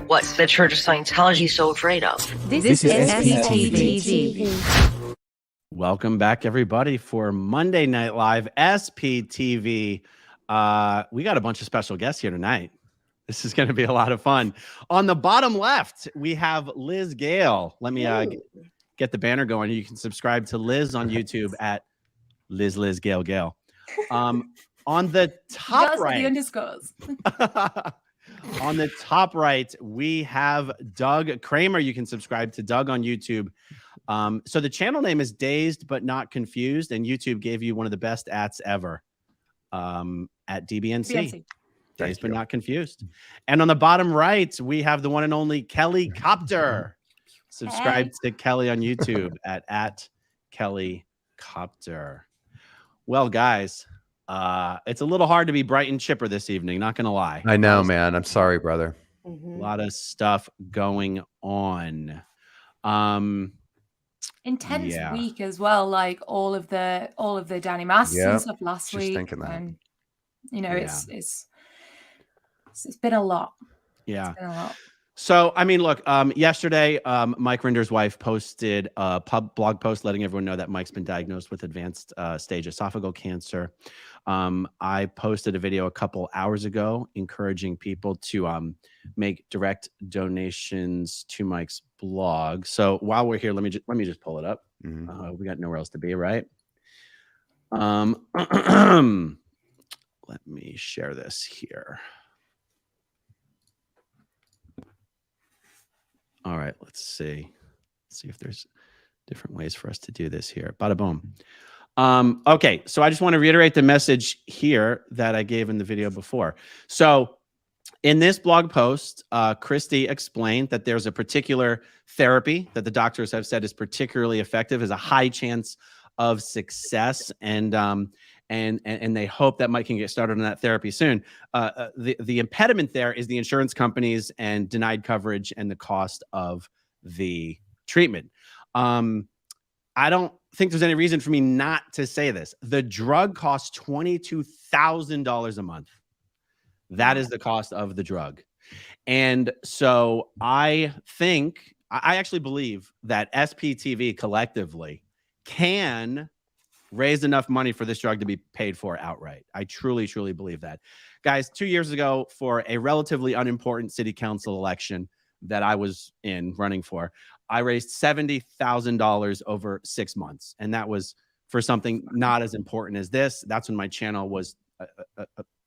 what the Church of Scientology is so afraid of. This is SPTV. Welcome back, everybody, for Monday Night Live SPTV. We got a bunch of special guests here tonight. This is going to be a lot of fun. On the bottom left, we have Liz Gale. Let me get the banner going. You can subscribe to Liz on YouTube at Liz Gale Gale. On the top right, the underscores. on the top right, we have Doug Kramer. You can subscribe to Doug on YouTube. So the channel name is Dazed But Not Confused, and YouTube gave you one of the best ats ever at DBNC. Dazed But Not Confused. And on the bottom right, we have the one and only Kelli Copter. Subscribe to Kelli on YouTube at Kelli Copter. Well, guys, it's a little hard to be bright and chipper this evening, not gonna lie. I know, man. I'm sorry, brother. A lot of stuff going on. Intense week as well, like all of the Danny Masterson stuff last week. Thinking that. And you know, it's been a lot. Yeah. It's been a lot. So, I mean, look, yesterday, Mike Rinder's wife posted a blog post letting everyone know that Mike's been diagnosed with advanced stage esophageal cancer. I posted a video a couple hours ago encouraging people to make direct donations to Mike's blog. So while we're here, let me just pull it up. We got nowhere else to be, right? Let me share this here. All right, let's see if there's different ways for us to do this here. Bada boom. Okay, so I just want to reiterate the message here that I gave in the video before. So in this blog post, Christy explained that there's a particular therapy that the doctors have said is particularly effective, has a high chance of success, and they hope that Mike can get started on that therapy soon. The impediment there is the insurance companies and denied coverage and the cost of the treatment. I don't think there's any reason for me not to say this. The drug costs $22,000 a month. That is the cost of the drug. And so I actually believe that SPTV collectively can raise enough money for this drug to be paid for outright. I truly, truly believe that. Guys, 2 years ago, for a relatively unimportant city council election that I was running for, I raised $70,000 over 6 months. And that was for something not as important as this. That's when my channel was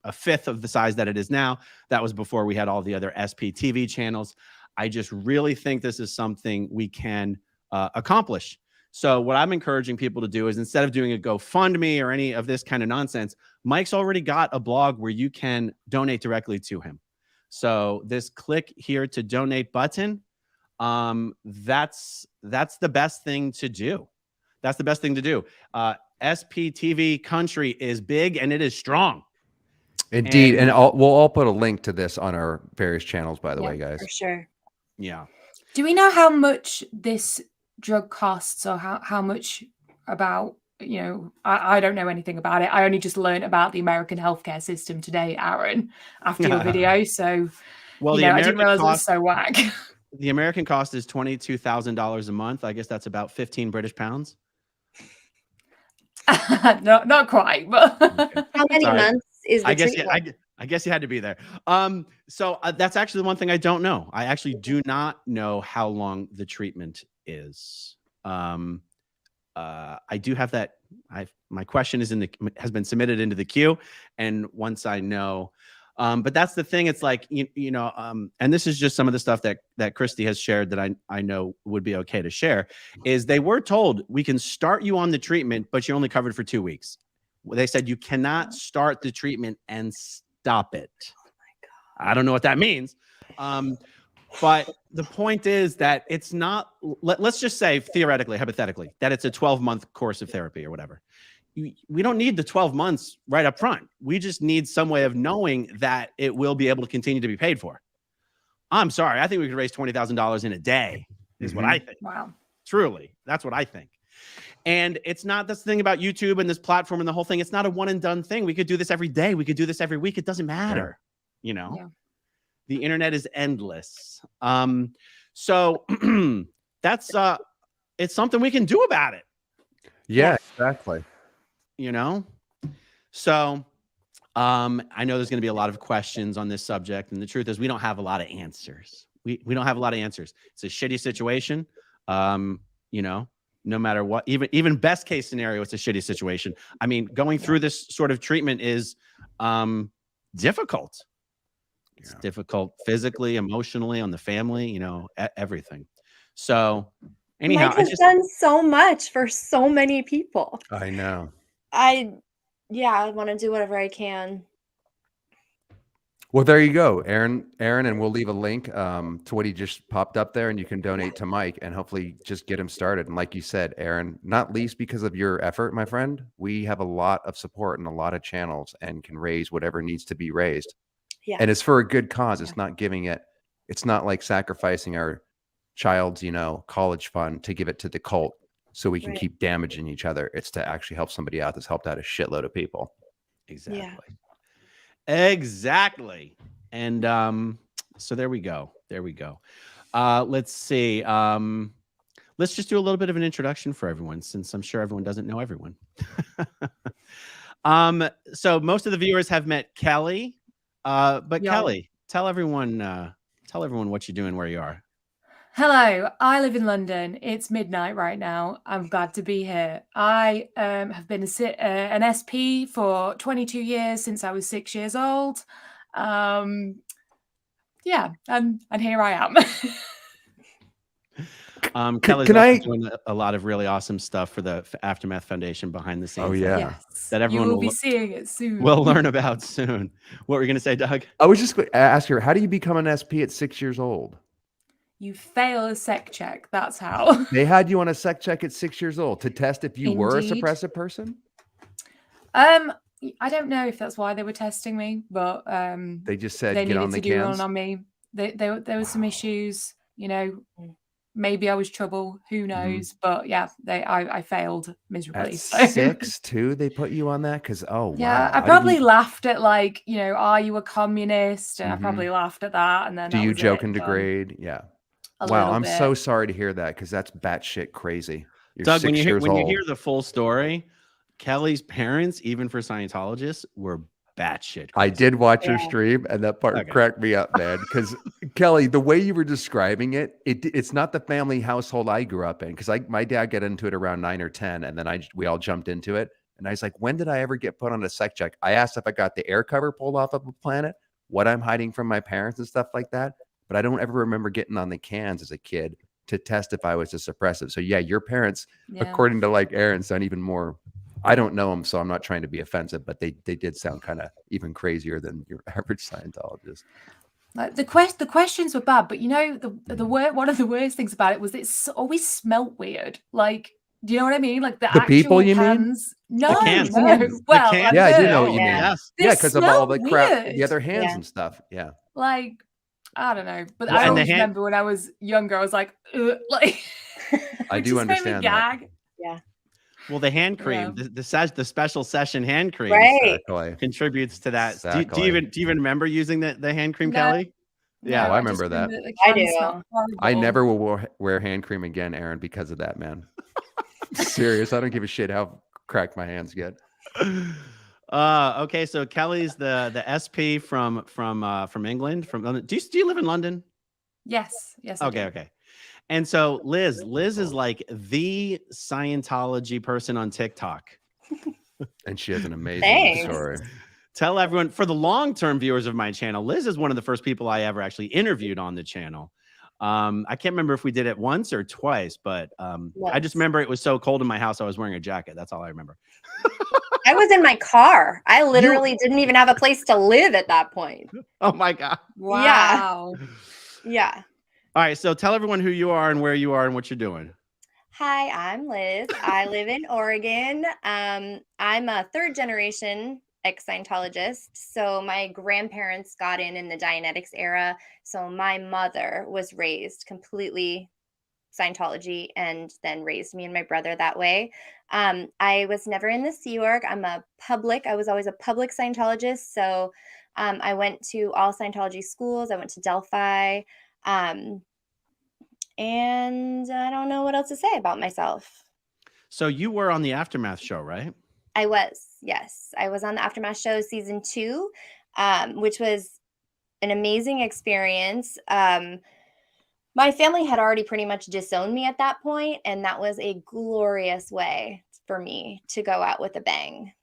a fifth of the size that it is now. That was before we had all the other SPTV channels. I just really think this is something we can accomplish. So what I'm encouraging people to do is, instead of doing a GoFundMe or any of this kind of nonsense, Mike's already got a blog where you can donate directly to him. So this click here to donate button, that's the best thing to do. That's the best thing to do. SPTV country is big and it is strong. Indeed. And we'll all put a link to this on our various channels, by the way, guys. For sure. Yeah. Do we know how much this drug costs, or how much about, you know, I don't know anything about it. I only just learned about the American healthcare system today, Aaron, after your video. So, well, I didn't realize it was so whack. The American cost is $22,000 a month. I guess that's about 15 British pounds. Not quite, but Okay. How many months is the I guess treatment? I guess you had to be there. So that's actually the one thing I don't know. I actually do not know how long the treatment is. I do have that. My question has been submitted into the queue, and once I know, but that's the thing. It's like and this is just some of the stuff that Christy has shared that I know would be okay to share. Is they were told, we can start you on the treatment, but you're only covered for 2 weeks. They said you cannot start the treatment and stop it. Oh my God. I don't know what that means. But the point is that it's not, let's just say theoretically, hypothetically, that it's a 12-month course of therapy or whatever. We don't need the 12 months right up front. We just need some way of knowing that it will be able to continue to be paid for. I'm sorry. I think we could raise $20,000 in a day is what I think. Wow. Truly. That's what I think. And it's not, this thing about YouTube and this platform and the whole thing. It's not a one and done thing. We could do this every day. We could do this every week. It doesn't matter, you know? Yeah. The internet is endless. So that's it's something we can do about it. Yeah, exactly. You know? So I know there's going to be a lot of questions on this subject, and the truth is we don't have a lot of answers. We don't have a lot of answers. It's a shitty situation. You know, no matter what, even best case scenario, it's a shitty situation. I mean, going through this sort of treatment is difficult. It's difficult physically, emotionally, on the family, you know, everything. So anyhow, Mike has done so much for so many people. I know. I want to do whatever I can. Well, there you go, Aaron, and we'll leave a link to what he just popped up there, and you can donate to Mike and hopefully just get him started. And like you said, Aaron, not least because of your effort, my friend, we have a lot of support and a lot of channels and can raise whatever needs to be raised. Yeah. And it's for a good cause. It's not giving it. It's not like sacrificing our child's, college fund to give it to the cult so we can keep damaging each other. It's to actually help somebody out that's helped out a shitload of people. Exactly. Yeah. Exactly. And so there we go. Let's see. Let's just do a little bit of an introduction for everyone, since I'm sure everyone doesn't know everyone. So most of the viewers have met Kelli, but Kelli, tell everyone what you're doing, where you are. Hello, I live in London. It's midnight right now. I'm glad to be here. I have been an SP for 22 years, since I was 6 years old. And here I am. Kelly's also doing a lot of really awesome stuff for the Aftermath Foundation behind the scenes. Oh yeah, yes. That everyone will be seeing it soon. We'll learn about soon. What were you going to say, Doug? I was just going to ask her, how do you become an SP at 6 years old? You fail a sec check. That's how. They had you on a sec check at 6 years old to test if you were a suppressive person? I don't know if that's why they were testing me, but they just said they get on the needed to do cans. one on me. There was some issues, maybe I was trouble, who knows? But yeah, I failed miserably. At 6 too, they put you on that? Because wow. I probably laughed at are you a communist? And I probably laughed at that. And then do you joke and degrade? Yeah. Wow, I'm so sorry to hear that, because that's batshit crazy. You're Doug, 6 years when old. you hear the full story, Kelly's parents, even for Scientologists, were batshit crazy. I did watch your stream, and that part cracked me up, man. Because Kelly, the way you were describing it's not the family household I grew up in. Because my dad got into it around 9 or 10, and then we all jumped into it. And I was like, when did I ever get put on a sec check? I asked if I got the air cover pulled off of a planet, what I'm hiding from my parents and stuff like that. But I don't ever remember getting on the cans as a kid to test if I was a suppressive. So yeah, your parents, according to Aaron, sound even more. I don't know them, so I'm not trying to be offensive, but they did sound kind of even crazier than your average Scientologist. Like the questions were bad, but one of the worst things about it was it's always smelt weird. Like, do you know what I mean? Like the actual people, you cans. mean? No, the cans. no. Well, cans. Yeah, I do know what you mean. Yes. Yeah, because of all the crap, weird. the other hands and stuff. Yeah. Like, I don't know, but Well, I always remember when I was younger, I was like, like. I do understand that. Yeah. Well, the hand cream, the special session hand cream, contributes to that. Exactly. Do you even remember using the hand cream, Kelly? Yeah, I remember that. I do. I never will wear hand cream again, Aaron, because of that, man. Serious. I don't give a shit how cracked my hands get. Okay, so Kelly's the SP from England. From London. Do you live in London? Yes. Okay. And so Liz is like the Scientology person on TikTok. And she has an amazing story. Tell everyone, for the long-term viewers of my channel, Liz is one of the first people I ever actually interviewed on the channel. I can't remember if we did it once or twice, but I just remember it was so cold in my house I was wearing a jacket. That's all I remember. I was in my car. I literally didn't even have a place to live at that point. Oh my God. Wow. Yeah. All right, so tell everyone who you are and where you are and what you're doing. Hi, I'm Liz. I live in Oregon. I'm a third generation ex-Scientologist. So my grandparents got in the Dianetics era. So my mother was raised completely Scientology and then raised me and my brother that way. I was never in the Sea Org. I was always a public Scientologist. So I went to all Scientology schools. I went to Delphi. And I don't know what else to say about myself. So you were on the Aftermath show, right? I was, yes. I was on the Aftermath show season 2, which was an amazing experience. My family had already pretty much disowned me at that point, and that was a glorious way for me to go out with a bang.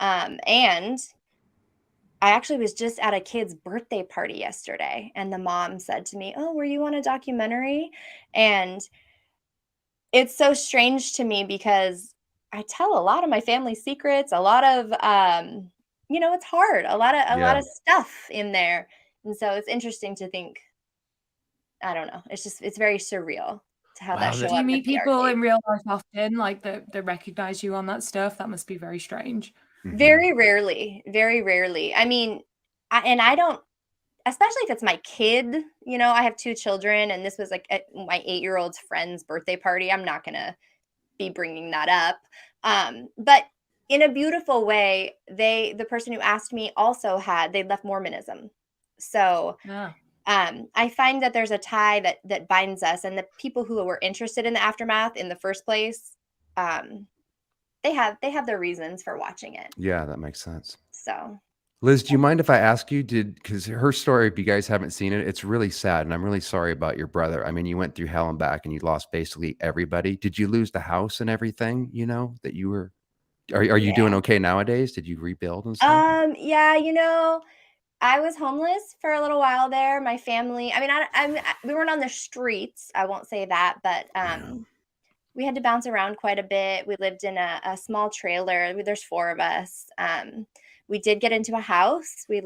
And I actually was just at a kid's birthday party yesterday, and the mom said to me, "Oh, were you on a documentary?" And it's so strange to me because I tell a lot of my family secrets, a lot of, it's hard, a lot of stuff in there. And so it's interesting to think, I don't know. It's very surreal to have that show. Do you meet people in real life often, like that recognize you on that stuff? That must be very strange. Very rarely, very rarely. I mean, I don't, especially if it's my kid, I have 2 children, and this was like at my 8-year-old's friend's birthday party. I'm not going to be bringing that up. But in a beautiful way, the person who asked me also they left Mormonism. So I find that there's a tie that binds us, and the people who were interested in the Aftermath in the first place, they have their reasons for watching it. Yeah, that makes sense. So, Liz, do you mind if I ask you, because her story, if you guys haven't seen it, it's really sad, and I'm really sorry about your brother. I mean, you went through hell and back, and you lost basically everybody. Did you lose the house and everything, that you were, are you doing okay nowadays? Did you rebuild and stuff? Yeah, I was homeless for a little while there. My family, I mean, we weren't on the streets. I won't say that, but we had to bounce around quite a bit. We lived in a small trailer. There's 4 of us. We did get into a house. I've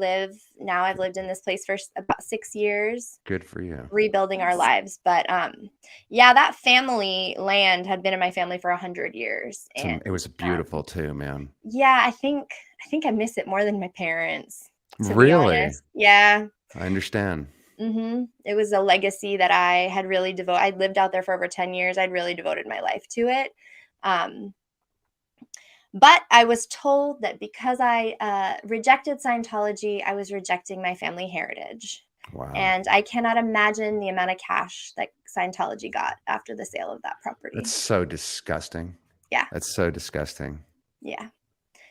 lived in this place for about 6 years. Good for you. Rebuilding our lives. But that family land had been in my family for 100 years. And it was beautiful too, man. Yeah, I think I miss it more than my parents. Really? Yeah. I understand. It was a legacy that I had really devoted. I'd lived out there for over 10 years. I'd really devoted my life to it. But I was told that because I rejected Scientology, I was rejecting my family heritage. Wow. And I cannot imagine the amount of cash that Scientology got after the sale of that property. That's so disgusting. Yeah. That's so disgusting. Yeah.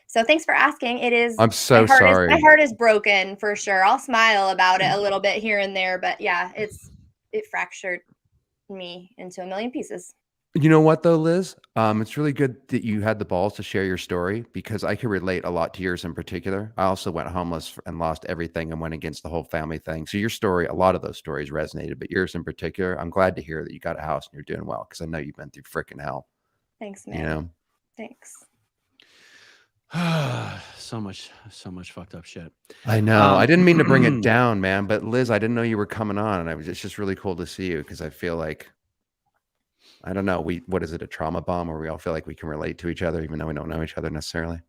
So thanks for asking. It is. I'm so sorry. My heart is broken for sure. I'll smile about it a little bit here and there, but yeah, it fractured me into a million pieces. You know what though, Liz? It's really good that you had the balls to share your story, because I can relate a lot to yours in particular. I also went homeless and lost everything and went against the whole family thing. So your story, a lot of those stories resonated, but yours in particular, I'm glad to hear that you got a house and you're doing well, because I know you've been through freaking hell. Thanks, man. Thanks. so much fucked up shit. I know. I didn't mean to bring it down, man, but Liz, I didn't know you were coming on, and it's just really cool to see you, because I feel like, I don't know, what is it, a trauma bomb, where we all feel like we can relate to each other even though we don't know each other necessarily?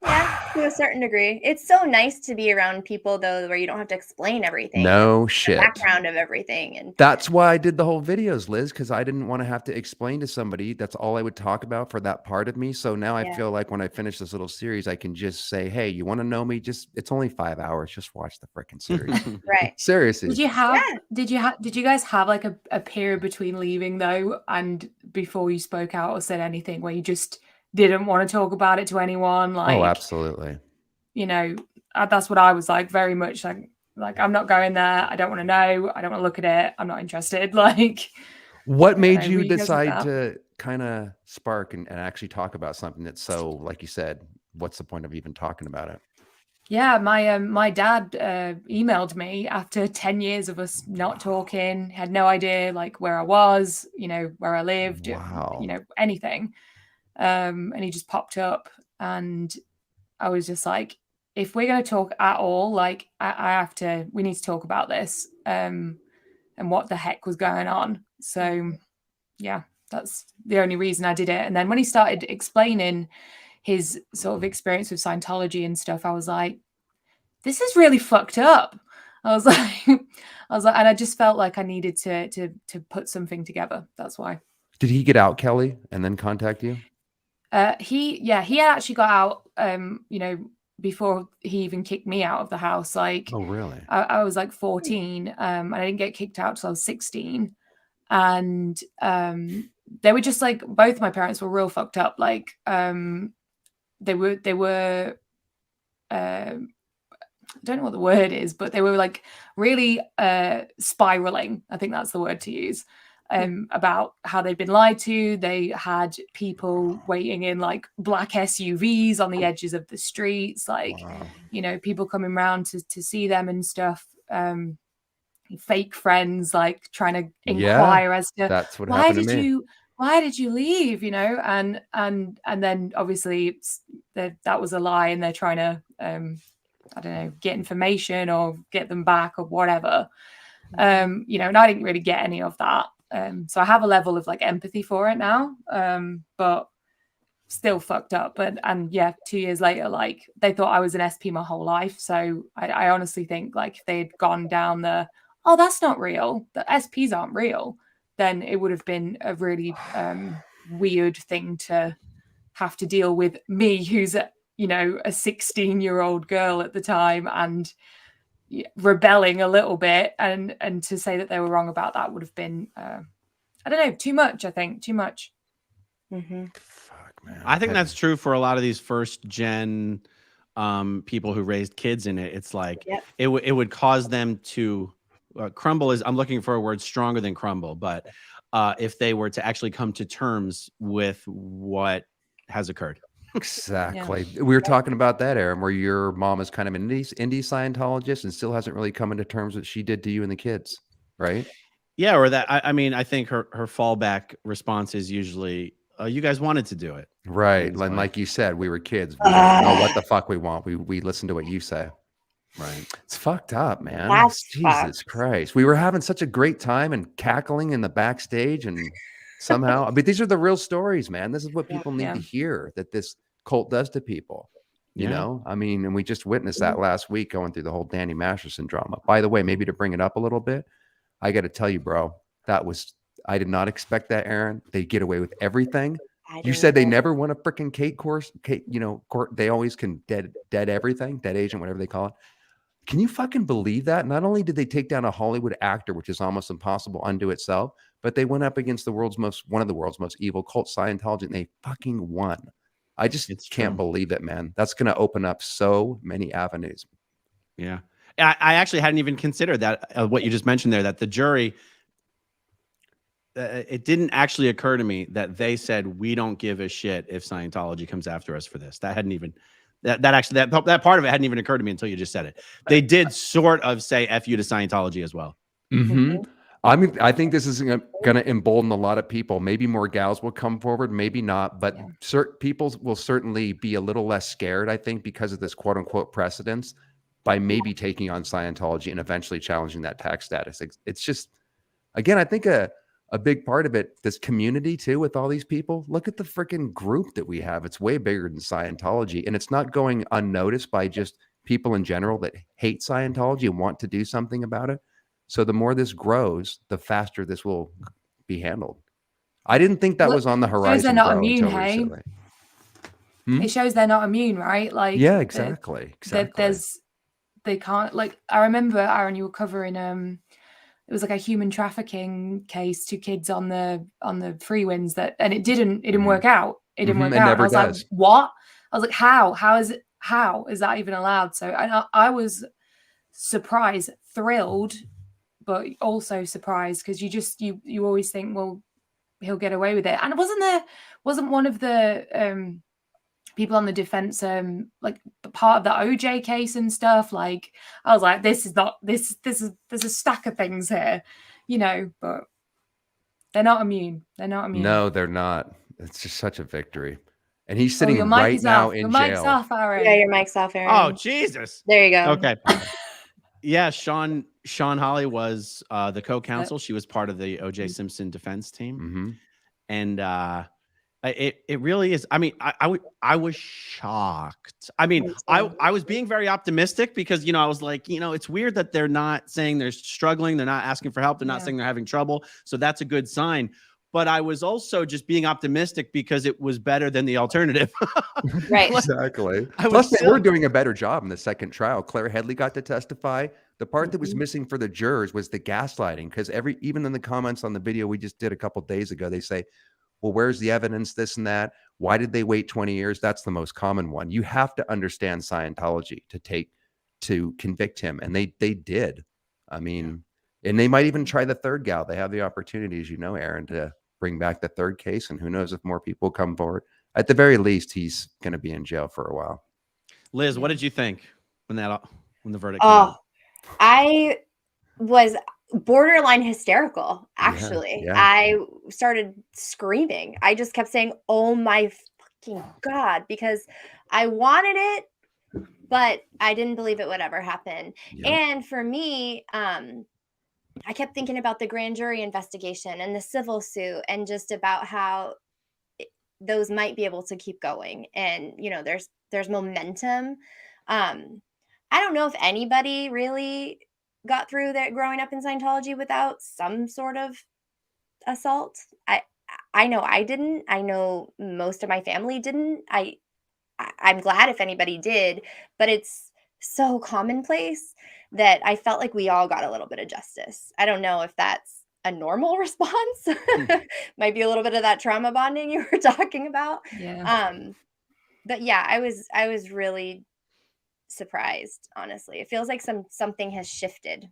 Yeah, to a certain degree. It's so nice to be around people though, where you don't have to explain everything. No shit. The background of everything. And that's why I did the whole videos, Liz, because I didn't want to have to explain to somebody. That's all I would talk about for that part of me. So now I feel like when I finish this little series, I can just say, hey, you want to know me? It's only 5 hours. Just watch the freaking series. Right. Seriously. Did you guys have like a period between leaving though and before you spoke out or said anything, where you just didn't want to talk about it to anyone? Like, oh, absolutely. That's what I was like, very much like I'm not going there. I don't want to know. I don't want to look at it. I'm not interested. Like, what made you decide to kind of spark and actually talk about something that's so, like you said, what's the point of even talking about it? Yeah, my dad emailed me after 10 years of us not talking, had no idea like where I was, where I lived, anything. And he just popped up, and I was just like, if we're going to talk at all, like we need to talk about this, and what the heck was going on. So yeah, that's the only reason I did it. And then when he started explaining his sort of experience with Scientology and stuff, I was like, this is really fucked up. I was like, and I just felt like I needed to put something together. That's why. Did he get out, Kelli, and then contact you? He actually got out, before he even kicked me out of the house. Like, Oh, really? I was like 14, and I didn't get kicked out till I was 16. And they were just like, both my parents were real fucked up. Like, they were I don't know what the word is, but they were like really spiraling. I think that's the word to use. About how they'd been lied to. They had people waiting in like black SUVs on the edges of the streets, like, you know, people coming around to see them and stuff. Fake friends, like trying to inquire as to that's what happened to me. Why did you leave? You know, and then obviously that was a lie, and they're trying to I don't know, get information or get them back or whatever. You know, and I didn't really get any of that. So I have a level of like empathy for it now, but still fucked up. And yeah, 2 years later, like they thought I was an SP my whole life. So I honestly think like if they'd gone down oh, that's not real, the SPs aren't real, then it would have been a really weird thing to have to deal with me, who's you know, a 16-year-old girl at the time and rebelling a little bit, and to say that they were wrong about that would have been I don't know, too much. I think too much. Fuck, man. I think that's true for a lot of these first gen people who raised kids in it. It's like it would cause them to crumble. I'm looking for a word stronger than crumble, but if they were to actually come to terms with what has occurred. Exactly. We were talking about that, Aaron, where your mom is kind of an indie Scientologist and still hasn't really come into terms with what she did to you and the kids, right? Yeah, or that. I mean, I think her fallback response is usually, "You guys wanted to do it." Right. And like you said, we were kids. We don't know what the fuck we want. We listen to what you say. Right. It's fucked up, man. That's Jesus Christ. We were having such a great time and cackling in the backstage, and somehow, I mean, these are the real stories, man. This is what people need to hear, that this cult does to people. You know, I mean, and we just witnessed that last week going through the whole Danny Masterson drama. By the way, maybe to bring it up a little bit, I got to tell you, bro, I did not expect that, Aaron. They get away with everything. You said they never won a freaking court, court. They always can dead everything, dead agent, whatever they call it. Can you fucking believe that? Not only did they take down a Hollywood actor, which is almost impossible unto itself, but they went up against one of the world's most evil cult, Scientology, and they fucking won. I just can't believe it, man. That's going to open up so many avenues. Yeah. I actually hadn't even considered that, what you just mentioned there, that the jury, it didn't actually occur to me that they said, we don't give a shit if Scientology comes after us for this. That hadn't even, that part of it hadn't even occurred to me until you just said it. They did sort of say F you to Scientology as well. I mean, I think this is going to embolden a lot of people. Maybe more gals will come forward, maybe not, but certain people will certainly be a little less scared, I think, because of this quote unquote precedence, by maybe taking on Scientology and eventually challenging that tax status. It's just, again, I think a big part of it, this community too, with all these people. Look at the freaking group that we have. It's way bigger than Scientology, and it's not going unnoticed by just people in general that hate Scientology and want to do something about it. So the more this grows, the faster this will be handled. I didn't think that was on the horizon. They're not immune, hey? It shows they're not immune, right? Like, yeah, exactly. They can't, like, I remember, Aaron, you were covering it was like a human trafficking case, 2 kids on the free wins, and it didn't work out. It didn't work out. Never I was does. like, what? I was like, how is that even allowed? So I was surprised, thrilled, but also surprised, because you always think, well, he'll get away with it. And wasn't one of the people on the defense like part of the OJ case and stuff? Like, I was like, this is there's a stack of things here, you know, but they're not immune. No, they're not. It's just such a victory. And he's sitting right now in jail. Your mic's off, Aaron. Yeah, your mic's off, Aaron. Oh, Jesus. There you go. Okay. Yeah, Sean Hawley was the co-counsel. She was part of the OJ Simpson defense team. And it really is. I mean, I was shocked. I mean, I was being very optimistic, because, you know, I was like, you know, it's weird that they're not saying they're struggling. They're not asking for help. They're not saying they're having trouble. So that's a good sign. but I was also just being optimistic because it was better than the alternative. Right. Exactly. I was Plus, they were silly. doing a better job in the second trial. Claire Headley got to testify. The part that was Mhm. missing for the jurors was the gaslighting, because even in the comments on the video we just did a couple days ago, they say, well, where's the evidence, this and that? Why did they wait 20 years? That's the most common one. You have to understand Scientology to convict him. And they did. I mean, and they might even try the third gal. They have the opportunity, as you know, Aaron, to bring back the third case. And who knows if more people come forward. At the very least, he's going to be in jail for a while. Liz, what did you think when the verdict came out? I was borderline hysterical, actually. Yeah. I started screaming. I just kept saying, oh my fucking God, because I wanted it, but I didn't believe it would ever happen. Yep. And for me, I kept thinking about the grand jury investigation and the civil suit, and just about how those might be able to keep going. And, you know, there's momentum. I don't know if anybody really got through that growing up in Scientology without some sort of assault. I know I didn't. I know most of my family didn't. I'm glad if anybody did, but it's so commonplace that I felt like we all got a little bit of justice. I don't know if that's a normal response. Might be a little bit of that trauma bonding you were talking about. Yeah. But yeah, I was really surprised, honestly. It feels like something has shifted,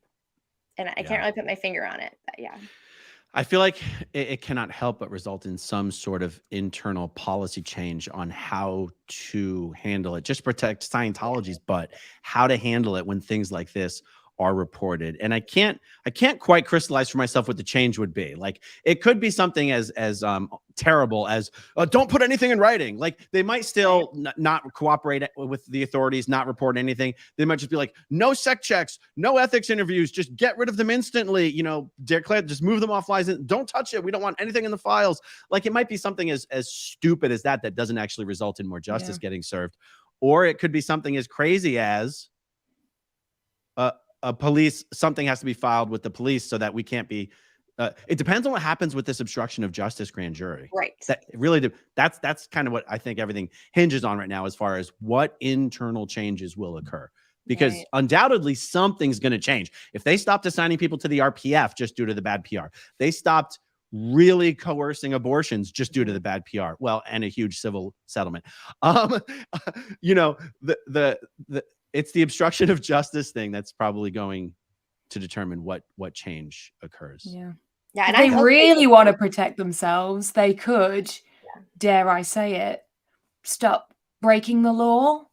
and I can't really put my finger on it, but yeah. I feel like it cannot help but result in some sort of internal policy change on how to handle it. Just protect Scientology's butt, how to handle it when things like this are reported. And I can't quite crystallize for myself what the change would be. Like, it could be something as terrible as don't put anything in writing. Like, they might still not cooperate with the authorities, not report anything. They might just be like, no sec checks, no ethics interviews, just get rid of them instantly. You know, declare, just move them off license. Don't touch it. We don't want anything in the files. Like, it might be something as stupid as that doesn't actually result in more justice getting served. Or it could be something as crazy as something has to be filed with the police so that we can't be. It depends on what happens with this obstruction of justice grand jury. Right. That really that's kind of what I think everything hinges on right now, as far as what internal changes will occur. Because undoubtedly something's going to change. If they stopped assigning people to the RPF just due to the bad PR, they stopped really coercing abortions just due to the bad PR. Well, and a huge civil settlement. You know, it's the obstruction of justice thing that's probably going to determine what change occurs. Yeah. Yeah. If they really want to protect themselves, they could, dare I say it, stop breaking the law,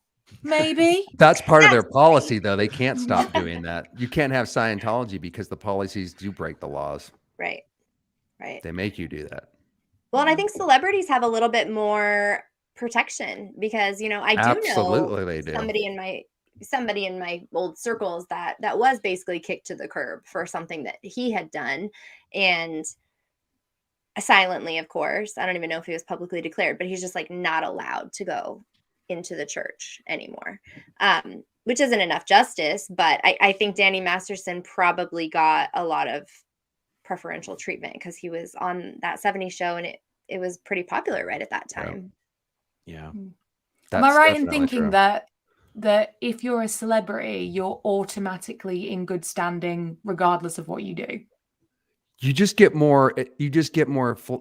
maybe. That's part of their policy, though. They can't stop doing that. You can't have Scientology because the policies do break the laws. Right. They make you do that. Well, and I think celebrities have a little bit more protection because, you know, I do know they do. somebody in my old circles that was basically kicked to the curb for something that he had done, and silently, of course. I don't even know if he was publicly declared, but he's just like not allowed to go into the church anymore, which isn't enough justice. But I think Danny Masterson probably got a lot of preferential treatment because he was on that 70s show, and it was pretty popular right at that time. Yeah. Am I right in thinking that if you're a celebrity, you're automatically in good standing regardless of what you do? You just get more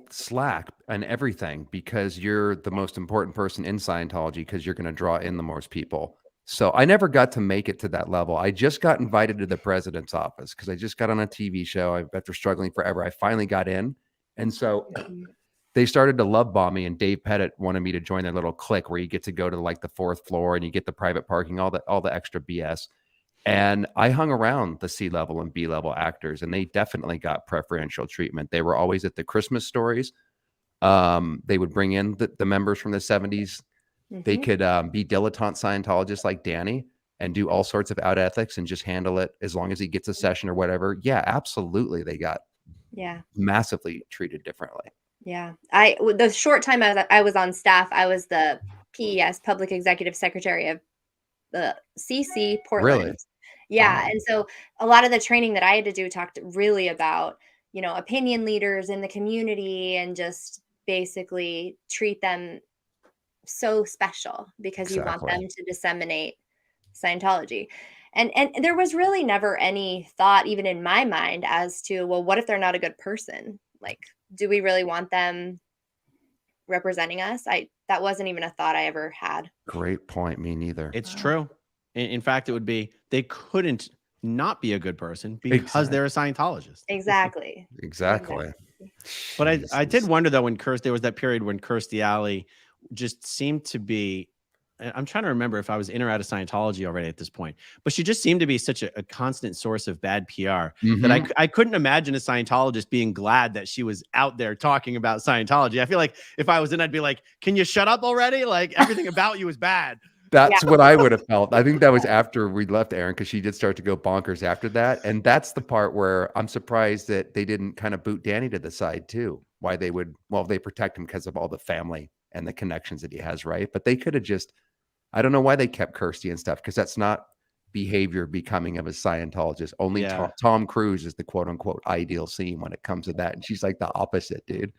slack and everything because you're the most important person in Scientology, because you're going to draw in the most people. So I never got to make it to that level. I just got invited to the president's office because I just got on a TV show. After struggling forever, I finally got in. And so they started to love bomb me, and Dave Pettit wanted me to join their little clique where you get to go to like the 4th floor and you get the private parking, all the extra BS. And I hung around the C-level and B-level actors, and they definitely got preferential treatment. They were always at the Christmas stories. They would bring in the members from the 70s. They could be dilettante Scientologists like Danny and do all sorts of out ethics and just handle it as long as he gets a session or whatever. Yeah, absolutely. They got massively treated differently. Yeah. The short time I was on staff, I was the PES, Public Executive Secretary of the CC Portland. Really? Yeah. And so a lot of the training that I had to do talked really about opinion leaders in the community and just basically treat them so special because you want them to disseminate Scientology. And there was really never any thought, even in my mind, as to, well, what if they're not a good person? Like, do we really want them representing us? That wasn't even a thought I ever had. Great point. Me neither. It's true. In fact, it would be, they couldn't not be a good person because they're a Scientologist. Exactly. But I did wonder though, when there was that period when Kirstie Alley just seemed to be, I'm trying to remember if I was in or out of Scientology already at this point, but she just seemed to be such a constant source of bad PR that I couldn't imagine a Scientologist being glad that she was out there talking about Scientology. I feel like if I was in, I'd be like, can you shut up already? Like, everything about you is bad. That's what I would have felt. I think that was after we left Erin, because she did start to go bonkers after that. And that's the part where I'm surprised that they didn't kind of boot Danny to the side too. Why they would, well, they protect him because of all the family and the connections that he has, right? But they could have just, I don't know why they kept Kirstie and stuff, because that's not behavior becoming of a Scientologist. Only Tom Cruise is the quote unquote ideal scene when it comes to that. And she's like the opposite, dude.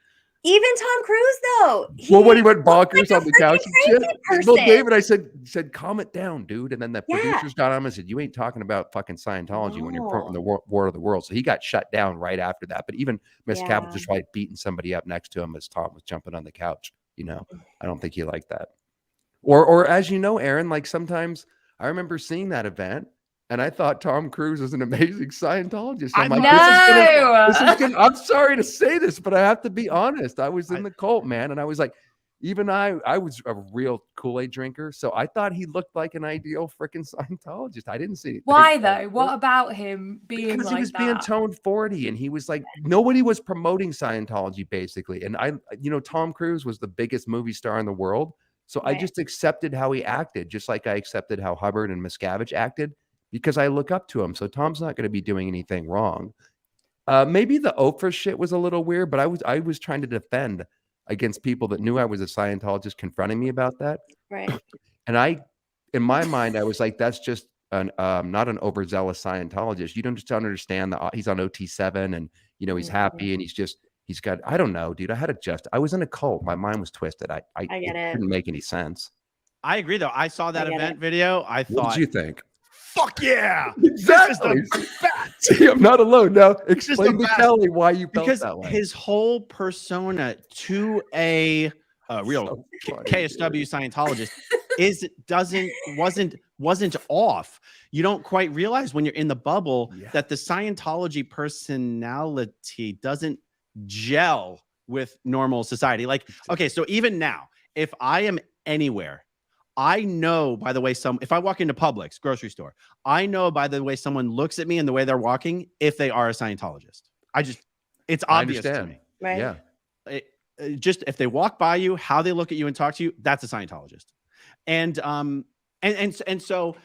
Even Tom Cruise, though. When he went bonkers on the couch and shit. Well, David, I said, calm it down, dude. And then the producers got on him and said, you ain't talking about fucking Scientology when you're promoting the War of the World. So he got shut down right after that. But even Miscavige just like beating somebody up next to him as Tom was jumping on the couch. I don't think he liked that. Or as you know, Erin, like sometimes I remember seeing that event and I thought Tom Cruise was an amazing Scientologist. I'm like, this is gonna, I'm sorry to say this, but I have to be honest. I was in the cult, man. And I was like, even I was a real Kool-Aid drinker. So I thought he looked like an ideal freaking Scientologist. I didn't see anything. Why though? What about him being because he was being toned 40 and he was like, nobody was promoting Scientology basically. And Tom Cruise was the biggest movie star in the world. So I just accepted how he acted, just like I accepted how Hubbard and Miscavige acted, because I look up to him. So Tom's not going to be doing anything wrong. Maybe the Oprah shit was a little weird, but I was trying to defend against people that knew I was a Scientologist confronting me about that. Right. And in my mind, I was like, that's just not an overzealous Scientologist. You don't understand that he's on OT7 and, he's happy and he's got, I don't know, dude. I was in a cult. My mind was twisted. I get it. Didn't make any sense. I agree though. I saw that event video. I thought, what did you think? Fuck yeah. Exactly. See, I'm not alone. Now explain to Kelli why you felt that way. His whole persona to a real KSW Scientologist wasn't off. You don't quite realize when you're in the bubble that the Scientology personality doesn't gel with normal society. Like, okay, so even now, if I am anywhere, I know by the way if I walk into Publix, grocery store, I know by the way someone looks at me and the way they're walking if they are a Scientologist. It's obvious to me. Right. Yeah. Just if they walk by you, how they look at you and talk to you, that's a Scientologist. And so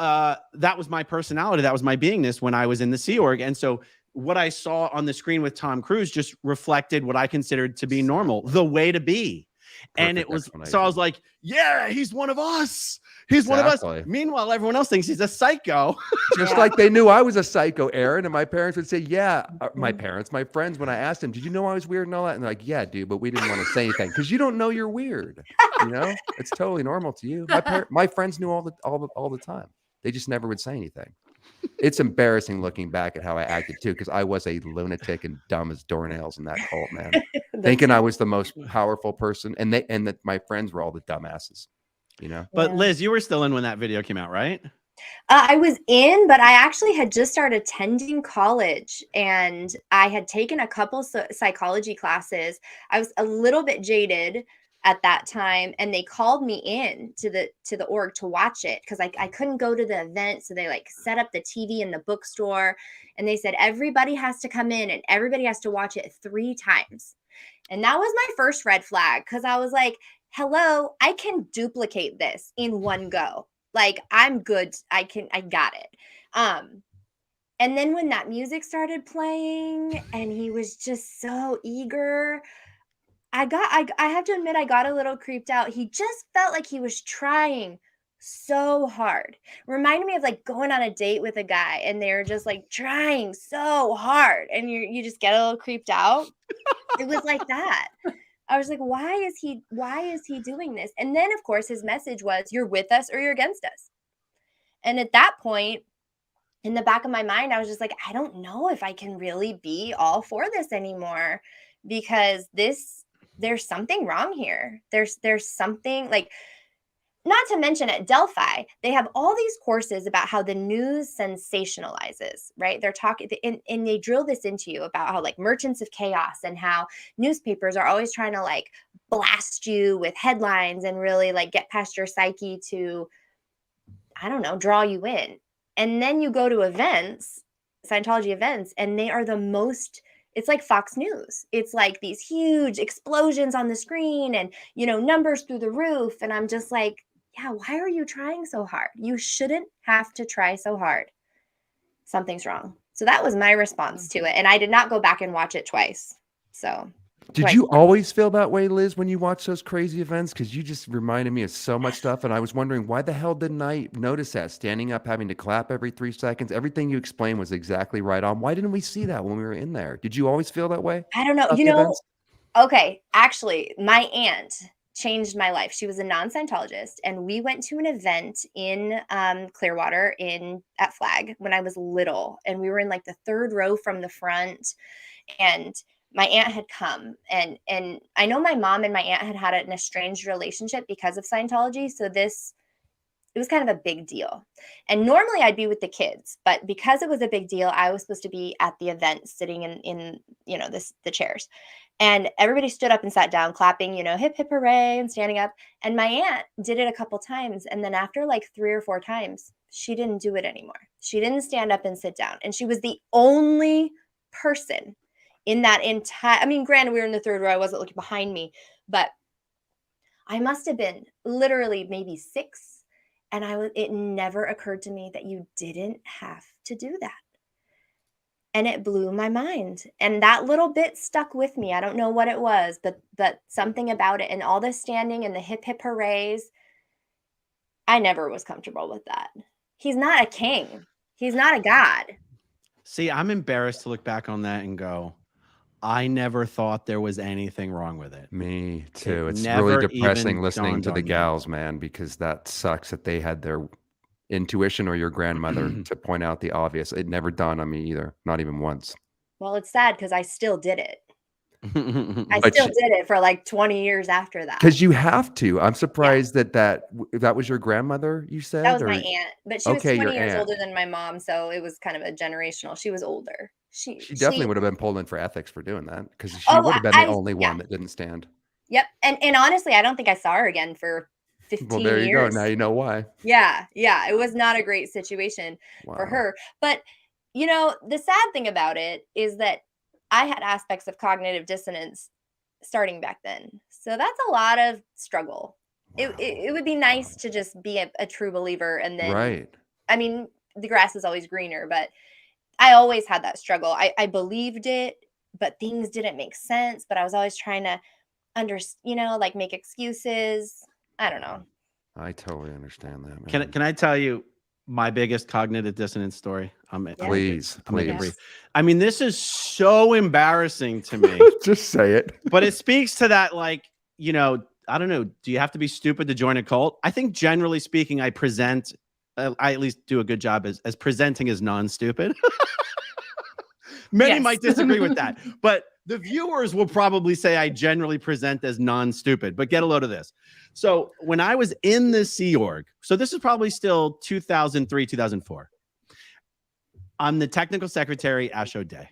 that was my personality. That was my beingness when I was in the Sea Org. And so what I saw on the screen with Tom Cruise just reflected what I considered to be normal, the way to be. And it was, so I was like, yeah, he's one of us. He's one of us. Meanwhile, everyone else thinks he's a psycho. Just like they knew I was a psycho, Erin. And my parents would say, yeah, my friends, when I asked them, did you know I was weird and all that? And they're like, yeah, dude, but we didn't want to say anything because you don't know you're weird. It's totally normal to you. My friends knew all the time. They just never would say anything. It's embarrassing looking back at how I acted too, because I was a lunatic and dumb as doornails in that cult, man. Thinking I was the most powerful person, and that my friends were all the dumbasses, But Liz, you were still in when that video came out, right? I was in, but I actually had just started attending college, and I had taken a couple psychology classes. I was a little bit jaded at that time, and they called me in to the org to watch it because I couldn't go to the event. So they like set up the TV in the bookstore, and they said everybody has to come in and everybody has to watch it 3 times. And that was my first red flag, because I was like, hello, I can duplicate this in one go. Like, I'm good. I got it. And then when that music started playing and he was just so eager, I have to admit, I got a little creeped out. He just felt like he was trying so hard. Reminded me of like going on a date with a guy and they're just like trying so hard and you just get a little creeped out. It was like that. I was like, why is he doing this? And then of course his message was, you're with us or you're against us. And at that point, in the back of my mind, I was just like, I don't know if I can really be all for this anymore, because there's something wrong here. There's something, like, not to mention at Delphi, they have all these courses about how the news sensationalizes, right? They're talking, and they drill this into you about how like merchants of chaos and how newspapers are always trying to like blast you with headlines and really like get past your psyche to, I don't know, draw you in. And then you go to events, Scientology events, and they are the most, it's like Fox News. It's like these huge explosions on the screen and, you know, numbers through the roof. And I'm just like, yeah, why are you trying so hard? You shouldn't have to try so hard. Something's wrong. So that was my response to it. And I did not go back and watch it twice. So did you always feel that way, Liz, when you watch those crazy events? Because you just reminded me of so much stuff. And I was wondering, why the hell didn't I notice that? Standing up, having to clap every 3 seconds. Everything you explained was exactly right on. Why didn't we see that when we were in there? Did you always feel that way? I don't know. You know, okay, actually, my aunt changed my life. She was a non-Scientologist, and we went to an event in Clearwater at Flag when I was little, and we were in like the 3rd row from the front, and my aunt had come, and I know my mom and my aunt had an estranged relationship because of Scientology, so it was kind of a big deal. And normally I'd be with the kids, but because it was a big deal, I was supposed to be at the event sitting in you know, the chairs. And everybody stood up and sat down, clapping, you know, hip, hip, hooray, and standing up. And my aunt did it a couple times. And then after like 3 or 4 times, she didn't do it anymore. She didn't stand up and sit down. And she was the only person in that entire, I mean, granted, we were in the 3rd row. I wasn't looking behind me, but I must have been literally maybe 6. And it never occurred to me that you didn't have to do that. And it blew my mind. And that little bit stuck with me. I don't know what it was, but something about it and all the standing and the hip, hip hoorays. I never was comfortable with that. He's not a king. He's not a god. See, I'm embarrassed to look back on that and go, I never thought there was anything wrong with it. Me too. It's never really depressing even listening dawned to the on me. gals, man, because that sucks that they had their intuition or your grandmother to point out the obvious. It never dawned on me either. Not even once. Well, it's sad because I still did it. I still did it for like 20 years after that. Because you have to. I'm surprised that was your grandmother, you said? That was my aunt, but she was 20 years aunt. older than my mom, so it was kind of a generational. She was older. She definitely would have been pulled in for ethics for doing that, because she would have been the only one that didn't stand. Yep. And honestly, I don't think I saw her again for 15 years. Well, there you go. Now you know why. Yeah. It was not a great situation for her. But, you know, the sad thing about it is that I had aspects of cognitive dissonance starting back then. So that's a lot of struggle. Wow. It would be nice to just be a true believer. And then, right. I mean, the grass is always greener, but I always had that struggle. I believed it, but things didn't make sense. But I was always trying to like make excuses. I don't know. I totally understand that, man. Can I tell you my biggest cognitive dissonance story? Please. I mean, this is so embarrassing to me. Just say it. But it speaks to that, like, you know, I don't know. Do you have to be stupid to join a cult? I think generally speaking, I at least do a good job as presenting as non-stupid. Many might disagree with that, but the viewers will probably say I generally present as non-stupid, but get a load of this. So when I was in the Sea Org, so this is probably still 2003, 2004. I'm the technical secretary, Asho Day.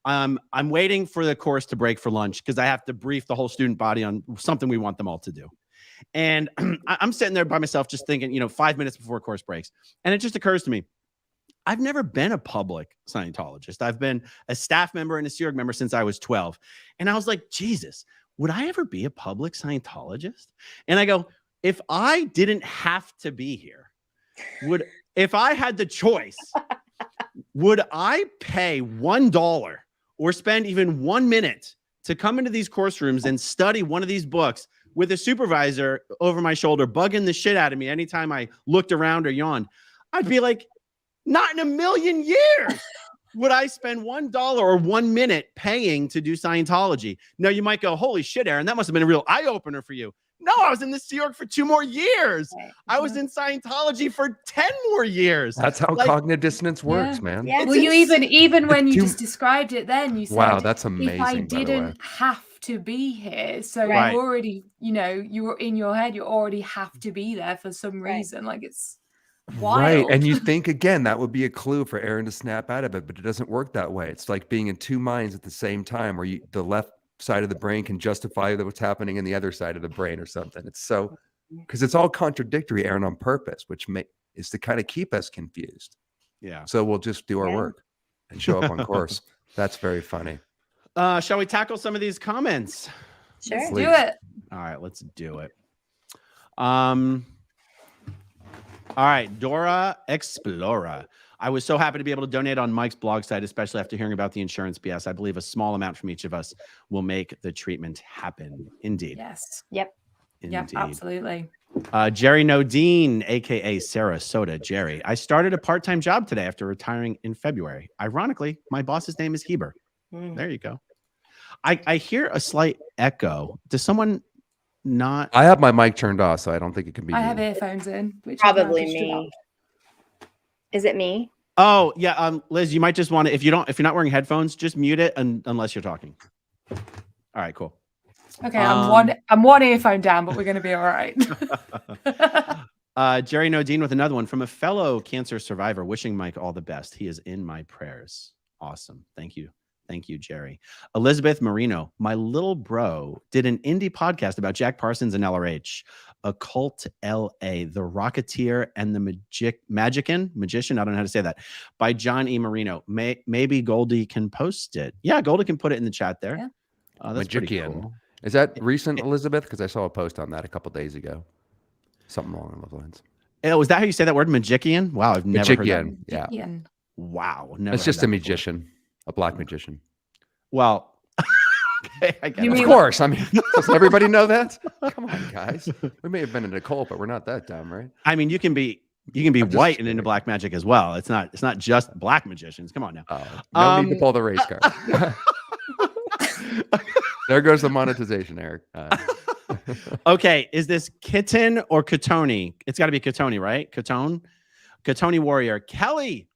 I'm waiting for the course to break for lunch because I have to brief the whole student body on something we want them all to do. And I'm sitting there by myself just thinking, 5 minutes before course breaks. And it just occurs to me, I've never been a public Scientologist. I've been a staff member and a Sea Org member since I was 12. And I was like, Jesus, would I ever be a public Scientologist? And I go, if I didn't have to be here, if I had the choice, would I pay $1 or spend even 1 minute to come into these course rooms and study one of these books with a supervisor over my shoulder, bugging the shit out of me anytime I looked around or yawned, I'd be like, not in a million years would I spend $1 or 1 minute paying to do Scientology. Now you might go, holy shit, Aaron, that must have been a real eye opener for you. No, I was in the Sea Org for 2 more years. I was in Scientology for 10 more years. That's how cognitive dissonance works, man. Yeah. Well, you even when you just described it, then you said, wow, that's amazing. If I by the way. didn't have to be here, so Right. you already, you were in your head, you already have to be there for some reason. Like it's wild. Right. And you think again, that would be a clue for Aaron to snap out of it, but it doesn't work that way. It's like being in 2 minds at the same time, where the left side of the brain can justify what's happening in the other side of the brain or something. It's so, because it's all contradictory, Aaron, on purpose, which is to kind of keep us confused. Yeah. So we'll just do our work and show up on course. That's very funny. Shall we tackle some of these comments? Sure. Let's do it. All right, let's do it. All right, Dora Explorer. I was so happy to be able to donate on Mike's blog site, especially after hearing about the insurance BS. I believe a small amount from each of us will make the treatment happen. Indeed. Yes. Yep. Indeed. Yep, absolutely. Jerry Nodine, aka Sarasota Jerry. I started a part-time job today after retiring in February. Ironically, my boss's name is Heber. There you go. I hear a slight echo. Does someone not? I have my mic turned off, so I don't think it can be. I you. have earphones in, which Probably is now me. Is it me? Oh yeah, Liz, you might just want to, if you're not wearing headphones, just mute it unless you're talking. All right, cool. Okay, I'm one earphone down, but we're going to be all right. Jerry Nodine with another one from a fellow cancer survivor, wishing Mike all the best. He is in my prayers. Awesome. Thank you. Thank you, Jerry. Elizabeth Marino, my little bro did an indie podcast about Jack Parsons and LRH, Occult LA, The Rocketeer and the Magician, I don't know how to say that, by John E. Marino. Maybe Goldie can post it. Yeah, Goldie can put it in the chat there. Yeah. That's pretty Magician. cool. Is that recent, Elizabeth? Because I saw a post on that a couple days ago. Something along those lines. Oh, is that how you say that word, Magician? Wow, I've never heard that. Yeah. Wow. Never It's heard just that a before. magician, a black magician. Well, okay, I get You it. mean- Of course. I mean, doesn't everybody know that? Come on, guys. We may have been in a cult, but we're not that dumb, right? I mean, you can be I'm just white and into kidding. black magic as well. It's not just black magicians. Come on now. No need to pull the race card. There goes the monetization, Eric. Okay, is this Kitten or Katoni? It's got to be Katoni, right? Katoni Warrior. Kelly,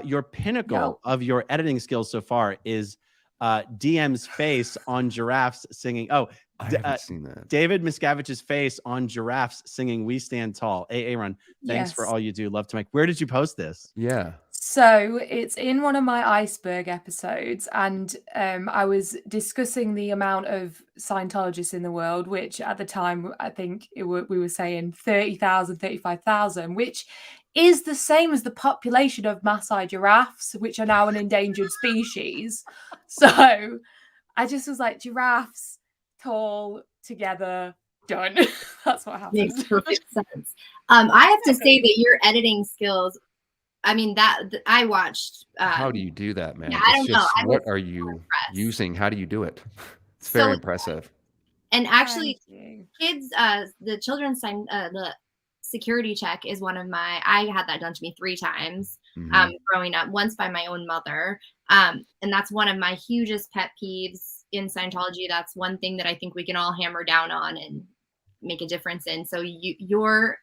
your pinnacle of your editing skills so far is DM's face on giraffes singing. Oh, I haven't seen that. David Miscavige's face on giraffes singing "We Stand Tall." Run. Thanks for Yes. all you do. Love to make. Where did you post this? Yeah. So it's in one of my iceberg episodes, and I was discussing the amount of Scientologists in the world, which at the time I think we were saying 30,000, 35,000, which is the same as the population of Maasai giraffes, which are now an endangered species. So I just was like, giraffes, tall, together, done. That's what happened. Makes perfect sense. I have to say that your editing skills, I mean, that I watched. How do you do that, man? yeah, I It's don't know. just, I what was are so you impressed. using? How do you do it? It's So- very impressive. And actually, Thank you. kids, the children's the security check is one of my. I had that done to me 3 times Mhm. growing up. Once by my own mother, and that's one of my hugest pet peeves in Scientology. That's one thing that I think we can all hammer down on and make a difference in. So your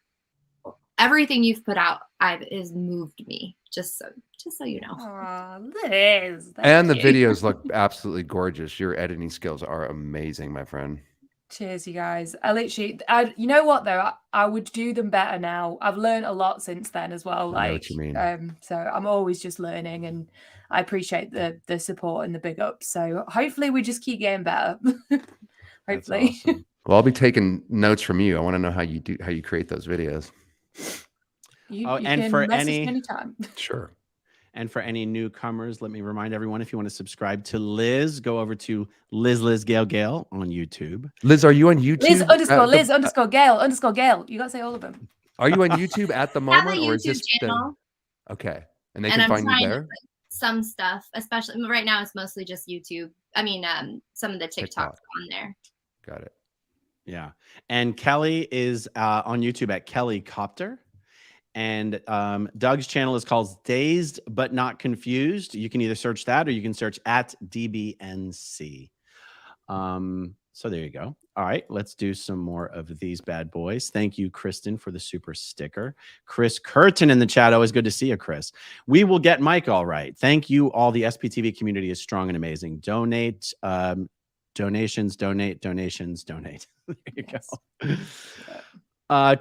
everything you've put out has moved me. Just so you know. Aw, Liz. And the thank you. videos look absolutely gorgeous. Your editing skills are amazing, my friend. Cheers, you guys. You know what though? I would do them better now. I've learned a lot since then as well. I know what you mean. So I'm always just learning, and I appreciate the support and the big ups. So hopefully we just keep getting better. That's Hopefully. awesome. Well, I'll be taking notes from you. I want to know how you create those videos. You Oh, and can for message any- me anytime. Sure. And for any newcomers, let me remind everyone, if you want to subscribe to Liz, go over to Liz Gale on YouTube. Liz, are you on YouTube? Liz underscore at the- Liz underscore Gail underscore Gail. You gotta say all of them. Are you on YouTube at the I have a moment, or is YouTube this channel, okay? And they and can I'm find trying you to there. put some stuff, especially right now. It's mostly just YouTube. I mean, some of the TikToks TikTok. on there. Got it. Yeah. And Kelly is on YouTube at Kelli Copter. And Doug's channel is called Dazed But Not Confused. You can either search that or you can search at DBNC. So there you go. All right, let's do some more of these bad boys. Thank you, Kristen, for the super sticker. Chris Curtin in the chat. Always good to see you, Chris. We will get Mike all right. Thank you. All the SPTV community is strong and amazing. Donate, donations, donate. There you go.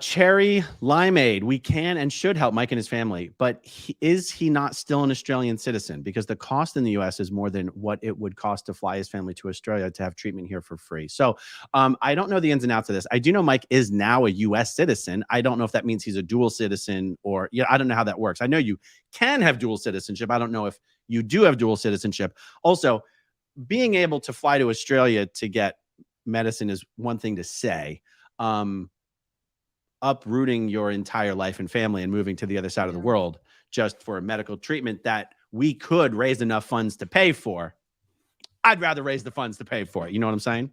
Cherry Limeade, we can and should help Mike and his family, but is he not still an Australian citizen? Because the cost in the US is more than what it would cost to fly his family to Australia to have treatment here for free. So I don't know the ins and outs of this. I do know Mike is now a US citizen. I don't know if that means he's a dual citizen or, yeah, I don't know how that works. I know you can have dual citizenship. I don't know if you do have dual citizenship. Also, being able to fly to Australia to get medicine is one thing to say. Uprooting your entire life and family and moving to the other side of the world just for a medical treatment that we could raise enough funds to pay for. I'd rather raise the funds to pay for it. You know what I'm saying?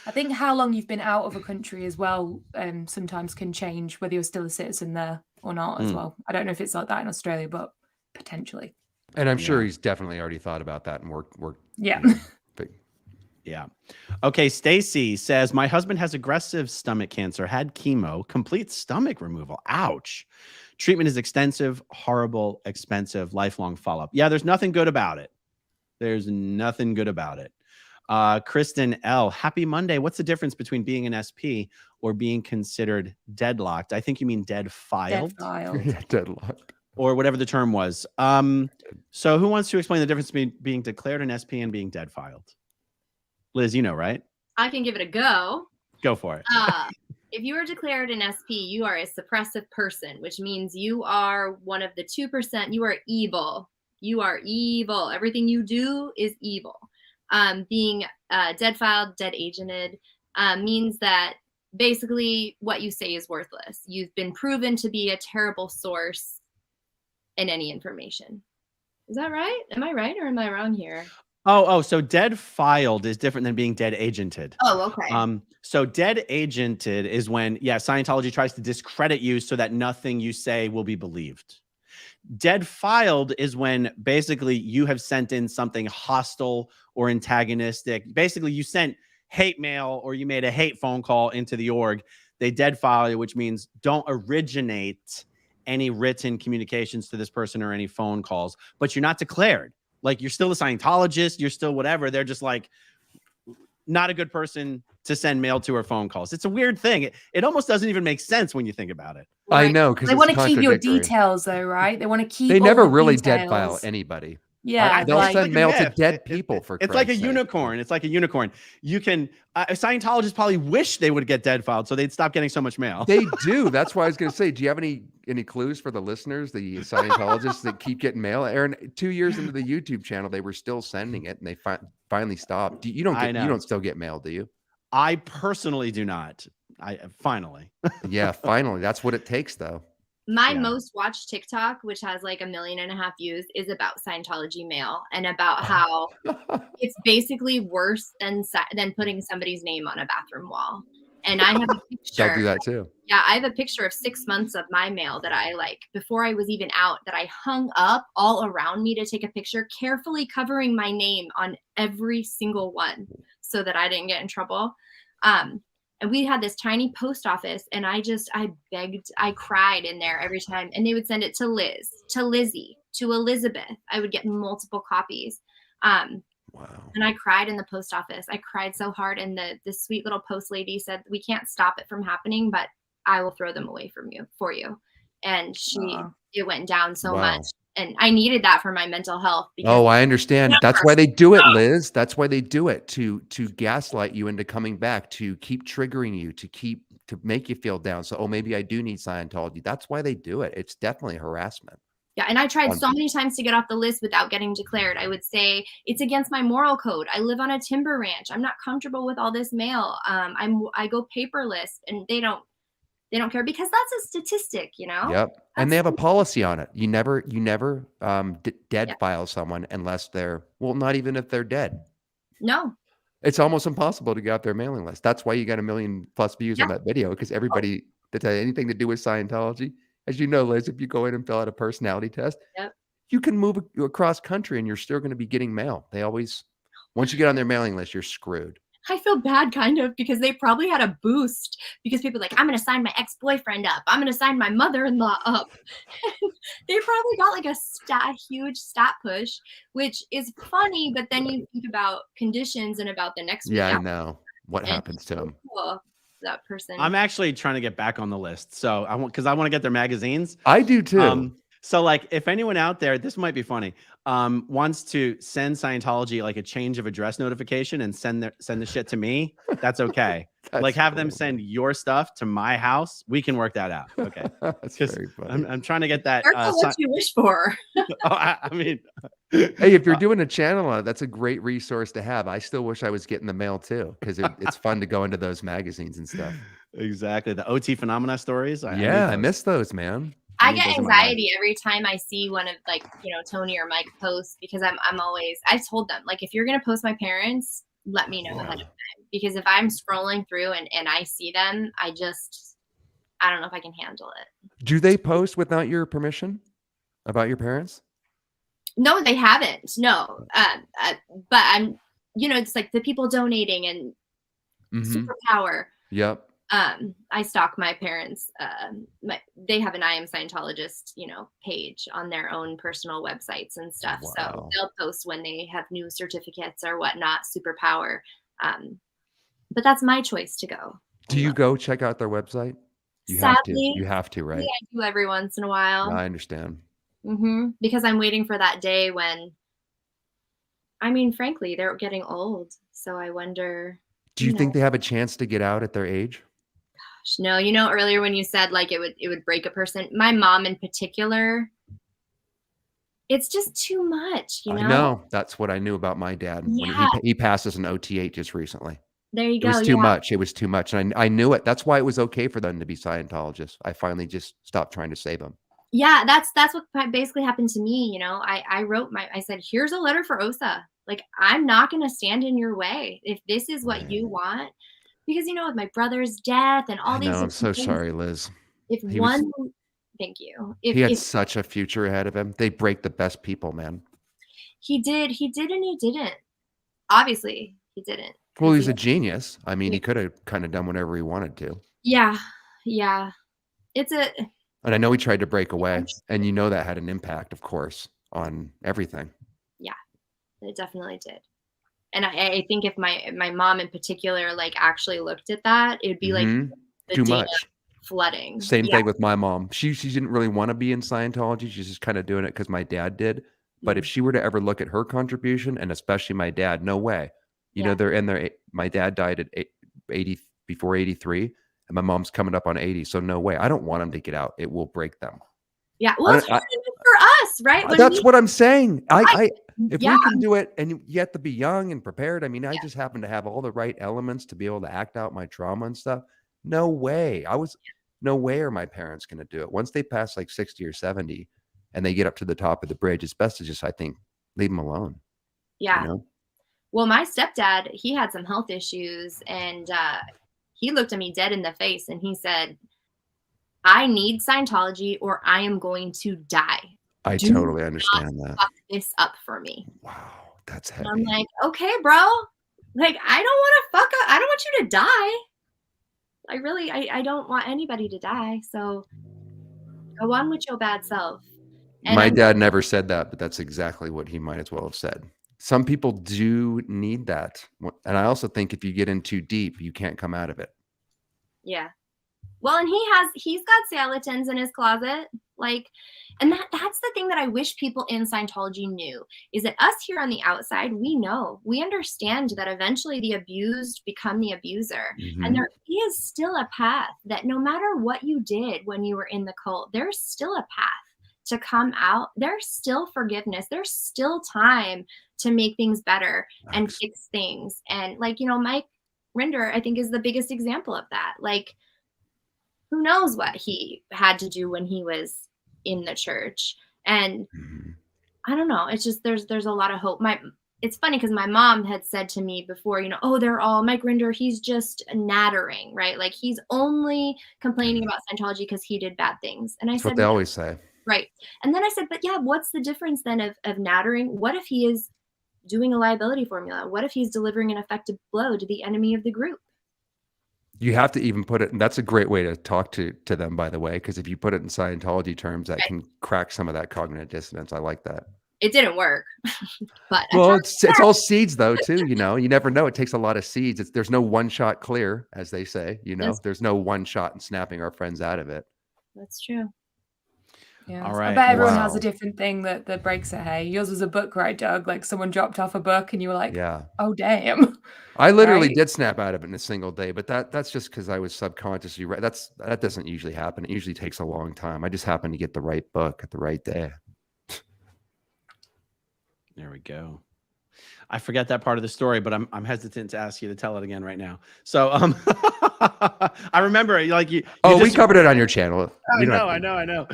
I think how long you've been out of a country as well sometimes can change whether you're still a citizen there or not as well. I don't know if it's like that in Australia, but potentially. And I'm sure he's definitely already thought about that and worked. Yeah. Yeah. Okay. Stacy says, my husband has aggressive stomach cancer, had chemo, complete stomach removal. Ouch. Treatment is extensive, horrible, expensive, lifelong follow-up. Yeah. There's nothing good about it. There's nothing good about it. Kristen L, happy Monday. What's the difference between being an SP or being considered deadlocked? I think you mean dead filed. Deadlocked. Or whatever the term was. So who wants to explain the difference between being declared an SP and being dead filed? Liz, you know, right? I can give it a go. Go for it. If you are declared an SP, you are a suppressive person, which means you are one of the 2%. You are evil. You are evil. Everything you do is evil. Being dead filed, dead agented means that basically what you say is worthless. You've been proven to be a terrible source in any information. Is that right? Am I right or am I wrong here? So dead filed is different than being dead agented. Oh, okay. So dead agented is when, Scientology tries to discredit you so that nothing you say will be believed. Dead filed is when basically you have sent in something hostile or antagonistic. Basically, you sent hate mail or you made a hate phone call into the org. They dead file you, which means don't originate any written communications to this person or any phone calls, but you're not declared. Like, you're still a Scientologist, you're still whatever. They're just like, not a good person to send mail to or phone calls. It's a weird thing. It almost doesn't even make sense when you think about it. I know, because they want to keep your details, though, right? They want to keep. They never really details. dead file anybody. Yeah, they'll send mail to dead people. It's like a unicorn. It's like a unicorn. You can. Scientologists probably wish they would get dead filed so they'd stop getting so much mail. They do. That's why I was going to say. Do you have any clues for the listeners, the Scientologists that keep getting mail? Aaron, 2 years into the YouTube channel, they were still sending it, and they finally stopped. You don't still get mail, do you? I personally do not. Finally. Yeah, finally. That's what it takes, though. My most watched TikTok, which has like 1.5 million views, is about Scientology mail and about how it's basically worse than putting somebody's name on a bathroom wall. And I have a picture. I'll do that too. Yeah, I have a picture of 6 months of my mail that I before I was even out, that I hung up all around me to take a picture, carefully covering my name on every single one so that I didn't get in trouble. And we had this tiny post office, and I begged, I cried in there every time. And they would send it to Liz, to Lizzie, to Elizabeth. I would get multiple copies. Wow. And I cried in the post office. I cried so hard. And the sweet little post lady said, we can't stop it from happening, but I will throw them away for you. And it went down so much. And I needed that for my mental health. I understand. That's why they do it, Liz. That's why they do it, to gaslight you into coming back, to keep triggering you, to make you feel down. So, maybe I do need Scientology. That's why they do it. It's definitely harassment. Yeah, and I tried so many times to get off the list without getting declared. I would say it's against my moral code. I live on a timber ranch. I'm not comfortable with all this mail. I go paperless, and they don't care, because that's a statistic, you know? Yep. And they have a policy on it. You never dead file someone unless they're, not even if they're dead. No. It's almost impossible to get out their mailing list. That's why you got 1 million+ views on that video, because everybody that had anything to do with Scientology, as you know, Liz, if you go in and fill out a personality test, you can move across country and you're still going to be getting mail. They always, once you get on their mailing list, you're screwed. I feel bad kind of, because they probably had a boost because people are like, I'm going to sign my ex-boyfriend up. I'm going to sign my mother-in-law up. They probably got like a huge stat push, which is funny. But then you think about conditions and about the next week. Yeah, I know what happens to them. Cool, that person. I'm actually trying to get back on the list. So I want to get their magazines. I do too. So like, if anyone out there, this might be funny, wants to send Scientology like a change of address notification and send the shit to me, that's okay. Like, have them send your stuff to my house. We can work that out. Okay. That's very funny. I'm trying to get that. What you wish for. I mean, hey, if you're doing a channel on it, that's a great resource to have. I still wish I was getting the mail too, because it's fun to go into those magazines and stuff. Exactly. The OT phenomena stories. I miss those, man. I get anxiety every time I see one of, like, Tony or Mike posts, because I'm always, I told them, like, if you're going to post my parents, let me know ahead of time, because if I'm scrolling through and I see them, I don't know if I can handle it. Do they post without your permission about your parents? No, they haven't. No. But I'm, it's like the people donating and superpower. Yep. I stalk my parents. They have an I Am Scientologist, page on their own personal websites and stuff. Wow. So they'll post when they have new certificates or whatnot, superpower. But that's my choice to go. Do you go check out their website? Sadly, you have to, right? Yeah, I do every once in a while. I understand. Because I'm waiting for that day when, frankly, they're getting old. So I wonder. Do you think they have a chance to get out at their age? No, earlier when you said like it would break a person, my mom in particular, it's just too much, I know. That's what I knew about my dad when he passed as an OT8 just recently. There you go. It was too much. It was too much. And I knew it. That's why it was okay for them to be Scientologists. I finally just stopped trying to save them. Yeah, that's what basically happened to me. I said, here's a letter for OSA. Like, I'm not going to stand in your way if this is what you want. Because, with my brother's death and all these. I'm so sorry, Liz. Thank you. He had such a future ahead of him. They break the best people, man. He did and he didn't. Obviously, he didn't. Well, he's a genius. He could have kind of done whatever he wanted to. Yeah. And I know he tried to break away, and that had an impact, of course, on everything. Yeah, it definitely did. And I think if my mom in particular, like, actually looked at that, it'd be like too much flooding. Same thing with my mom. She didn't really want to be in Scientology. She's just kind of doing it because my dad did. But if she were to ever look at her contribution, and especially my dad, no way. They're in their. My dad died at 80 before 83, and my mom's coming up on 80. So no way. I don't want them to get out. It will break them. Yeah, well, it's for us, right? That's what I'm saying. If we can do it, and you have to be young and prepared. I just happen to have all the right elements to be able to act out my trauma and stuff. No way. No way are my parents going to do it. Once they pass like 60 or 70 and they get up to the top of the bridge, it's best to just, I think, leave them alone. Yeah. Well, my stepdad, he had some health issues, and he looked at me dead in the face and he said, I need Scientology or I am going to die. I totally understand that. Fuck this up for me. Wow, that's heavy. And I'm like, okay, bro. Like, I don't want you to die. I don't want anybody to die. So go on with your bad self. And my dad never said that, but that's exactly what he might as well have said. Some people do need that. And I also think if you get in too deep, you can't come out of it. Yeah. Well, and he's got skeletons in his closet. Like, and that's the thing that I wish people in Scientology knew, is that us here on the outside, we understand that eventually the abused become the abuser. And there is still a path that no matter what you did when you were in the cult, there's still a path to come out. There's still forgiveness. There's still time to make things better and fix things. And like, Mike Rinder, I think, is the biggest example of that. Like, who knows what he had to do when he was in the church. And I don't know. It's just, there's a lot of hope. it's funny because my mom had said to me before, you know, oh, they're all Mike Rinder, he's just nattering, right? Like he's only complaining about Scientology because he did bad things. And I That's said, what they always say. right. And then I said, but yeah, what's the difference then of nattering? What if he is doing a liability formula? What if he's delivering an effective blow to the enemy of the group? You have to even put it, and that's a great way to talk to them, by the way, because if you put it in Scientology terms, that can crack some of that cognitive dissonance. I like that. It didn't work, but well, it's all seeds though, too. You know, you never know. It takes a lot of seeds. There's no one shot clear, as they say. You know, there's no one shot in snapping our friends out of it. That's true. Yeah, all right. I bet everyone has a different thing that breaks it. Hey, yours was a book, right, Doug? Like someone dropped off a book, and you were like, yeah, oh damn. I literally did snap out of it in a single day, but that's just because I was subconsciously right. That doesn't usually happen. It usually takes a long time. I just happened to get the right book at the right day. There we go. I forget that part of the story, but I'm hesitant to ask you to tell it again right now. So I remember like you we covered it on your channel. I know.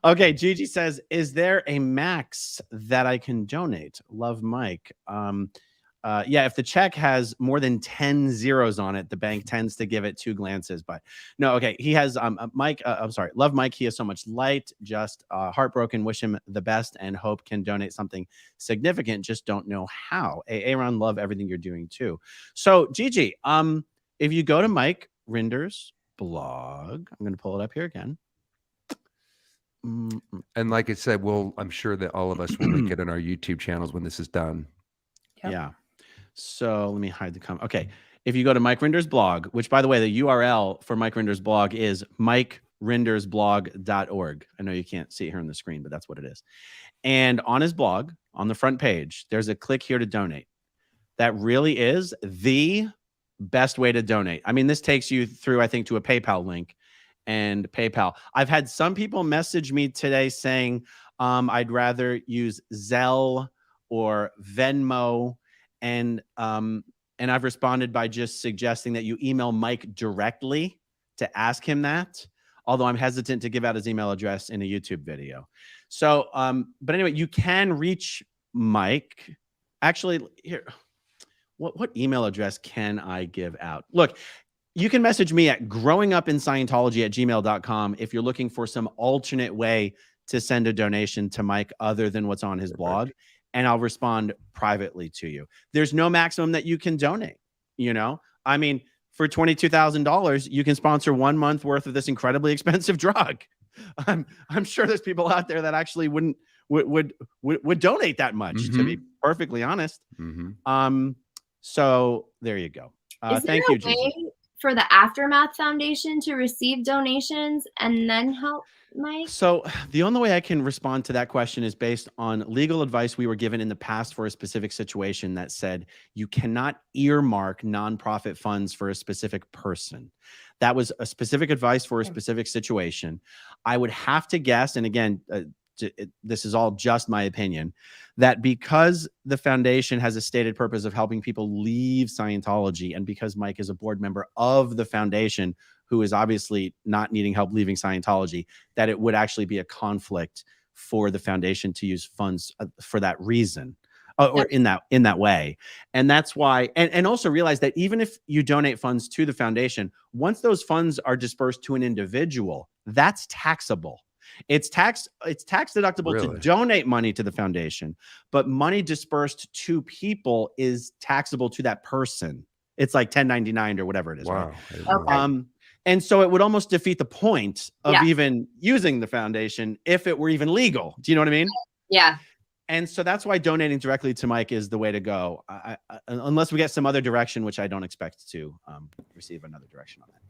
Okay, Gigi says, is there a max that I can donate? Love, Mike. Yeah, if the check has more than 10 zeros on it, the bank tends to give it 2 glances. But no, okay. He has Mike. I'm sorry. Love Mike. He has so much light. Just heartbroken. Wish him the best and hope can donate something significant. Just don't know how. Aaron, love everything you're doing too. So Gigi, if you go to Mike Rinder's blog, I'm going to pull it up here again. And like I said, I'm sure that all of us will link it on our YouTube channels when this is done. Yep. Yeah. So let me hide the comment. Okay. If you go to Mike Rinder's blog, which by the way, the URL for Mike Rinder's blog is mikerendersblog.org. I know you can't see it here on the screen, but that's what it is. And on his blog, on the front page, there's a click here to donate. That really is the best way to donate. I mean, this takes you through, I think, to a PayPal link and PayPal. I've had some people message me today saying, I'd rather use Zelle or Venmo. And I've responded by just suggesting that you email Mike directly to ask him that, although I'm hesitant to give out his email address in a YouTube video. So, but anyway, you can reach Mike. Actually, here, what email address can I give out? Look, you can message me at growingupinscientology@gmail.com if you're looking for some alternate way to send a donation to Mike other than what's on his blog. And I'll respond privately to you. There's no maximum that you can donate. You know, I mean, for $22,000, you can sponsor 1 month worth of this incredibly expensive drug. I'm sure there's people out there that actually would donate that much, to be perfectly honest. So there you go. Thank you, Gigi. For the Aftermath Foundation to receive donations and then help Mike? So the only way I can respond to that question is based on legal advice we were given in the past for a specific situation that said you cannot earmark nonprofit funds for a specific person. That was a specific advice for a specific situation. I would have to guess, and again, this is all just my opinion, that because the foundation has a stated purpose of helping people leave Scientology, and because Mike is a board member of the foundation who is obviously not needing help leaving Scientology, that it would actually be a conflict for the foundation to use funds for that reason, or in that way. And that's why, and also realize that even if you donate funds to the foundation, once those funds are dispersed to an individual, that's taxable. It's tax deductible to donate money to the foundation, but money dispersed to people is taxable to that person. It's like 1099 or whatever it is. Wow. Right? And so it would almost defeat the point of even using the foundation if it were even legal. Do you know what I mean? Yeah. And so that's why donating directly to Mike is the way to go, unless we get some other direction, which I don't expect to receive another direction on that.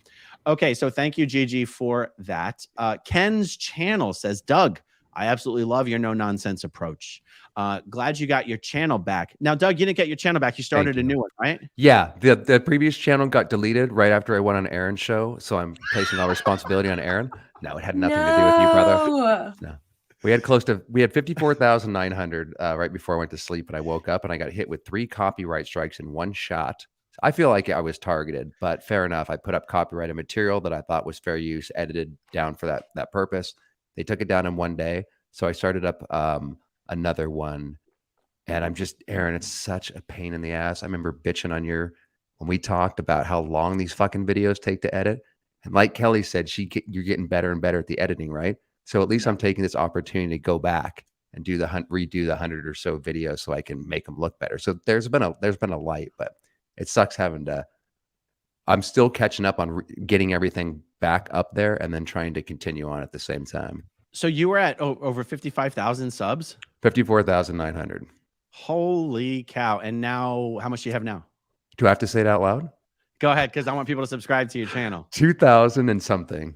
Okay, so thank you, Gigi, for that. Ken's channel says, Doug, I absolutely love your no-nonsense approach. Glad you got your channel back. Now, Doug, you didn't get your channel back. You started a new one, right? Yeah, the previous channel got deleted right after I went on Aaron's show, so I'm placing all responsibility on Aaron. No, it had nothing to do with you, brother. No. We had 54,900 right before I went to sleep, and I woke up and I got hit with 3 copyright strikes in one shot. I feel like I was targeted, but fair enough. I put up copyrighted material that I thought was fair use, edited down for that purpose. They took it down in one day, so I started up another one, And I'm just, Aaron, it's such a pain in the ass. I remember bitching on when we talked about how long these fucking videos take to edit. And like Kelly said, you're getting better and better at the editing, right? So at least I'm taking this opportunity to go back and redo the 100 or so videos so I can make them look better. So there's been a light, but it sucks I'm still catching up on getting everything back up there and then trying to continue on at the same time. So you were at over 55,000 subs? 54,900. Holy cow. And now, how much do you have now? Do I have to say it out loud? Go ahead, because I want people to subscribe to your channel. 2,000 and something.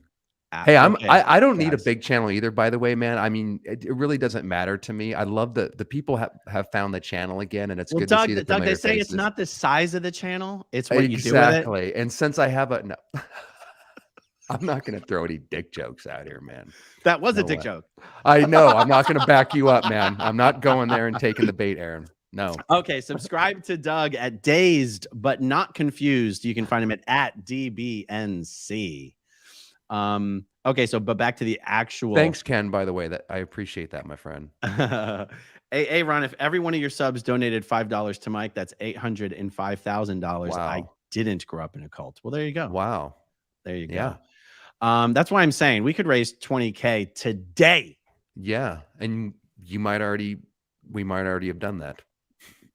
Hey, okay, I don't need a big channel either, by the way, man. I mean, it really doesn't matter to me. I love the people have found the channel again, and it's good to see the Doug, they say faces. it's not the size of the channel, it's what you do with it. Exactly. And since I have no, I'm not going to throw any dick jokes out here, man. That was a dick joke. I know. I'm not going to back you up, man. I'm not going there and taking the bait, Aaron. No. Okay, subscribe to Doug at Dazed But Not Confused. You can find him at DBNC. Okay, but back to the actual. Thanks, Ken, by the way. That I appreciate that, my friend. Hey, Ron, if every one of your subs donated $5 to Mike, that's $805,000. Wow. I didn't grow up in a cult. Well, there you go. Wow. There you go. Yeah. That's why I'm saying we could raise 20K today. Yeah, and we might already have done that.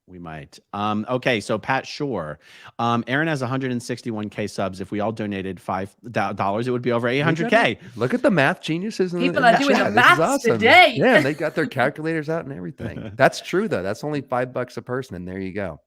We might. Okay, so Pat Shore. Aaron has 161K subs. If we all donated $5, it would be over 800K. Look at the math geniuses. People are doing the maths today. Yeah, and they got their calculators out and everything. That's true, though. That's only $5 a person, and there you go.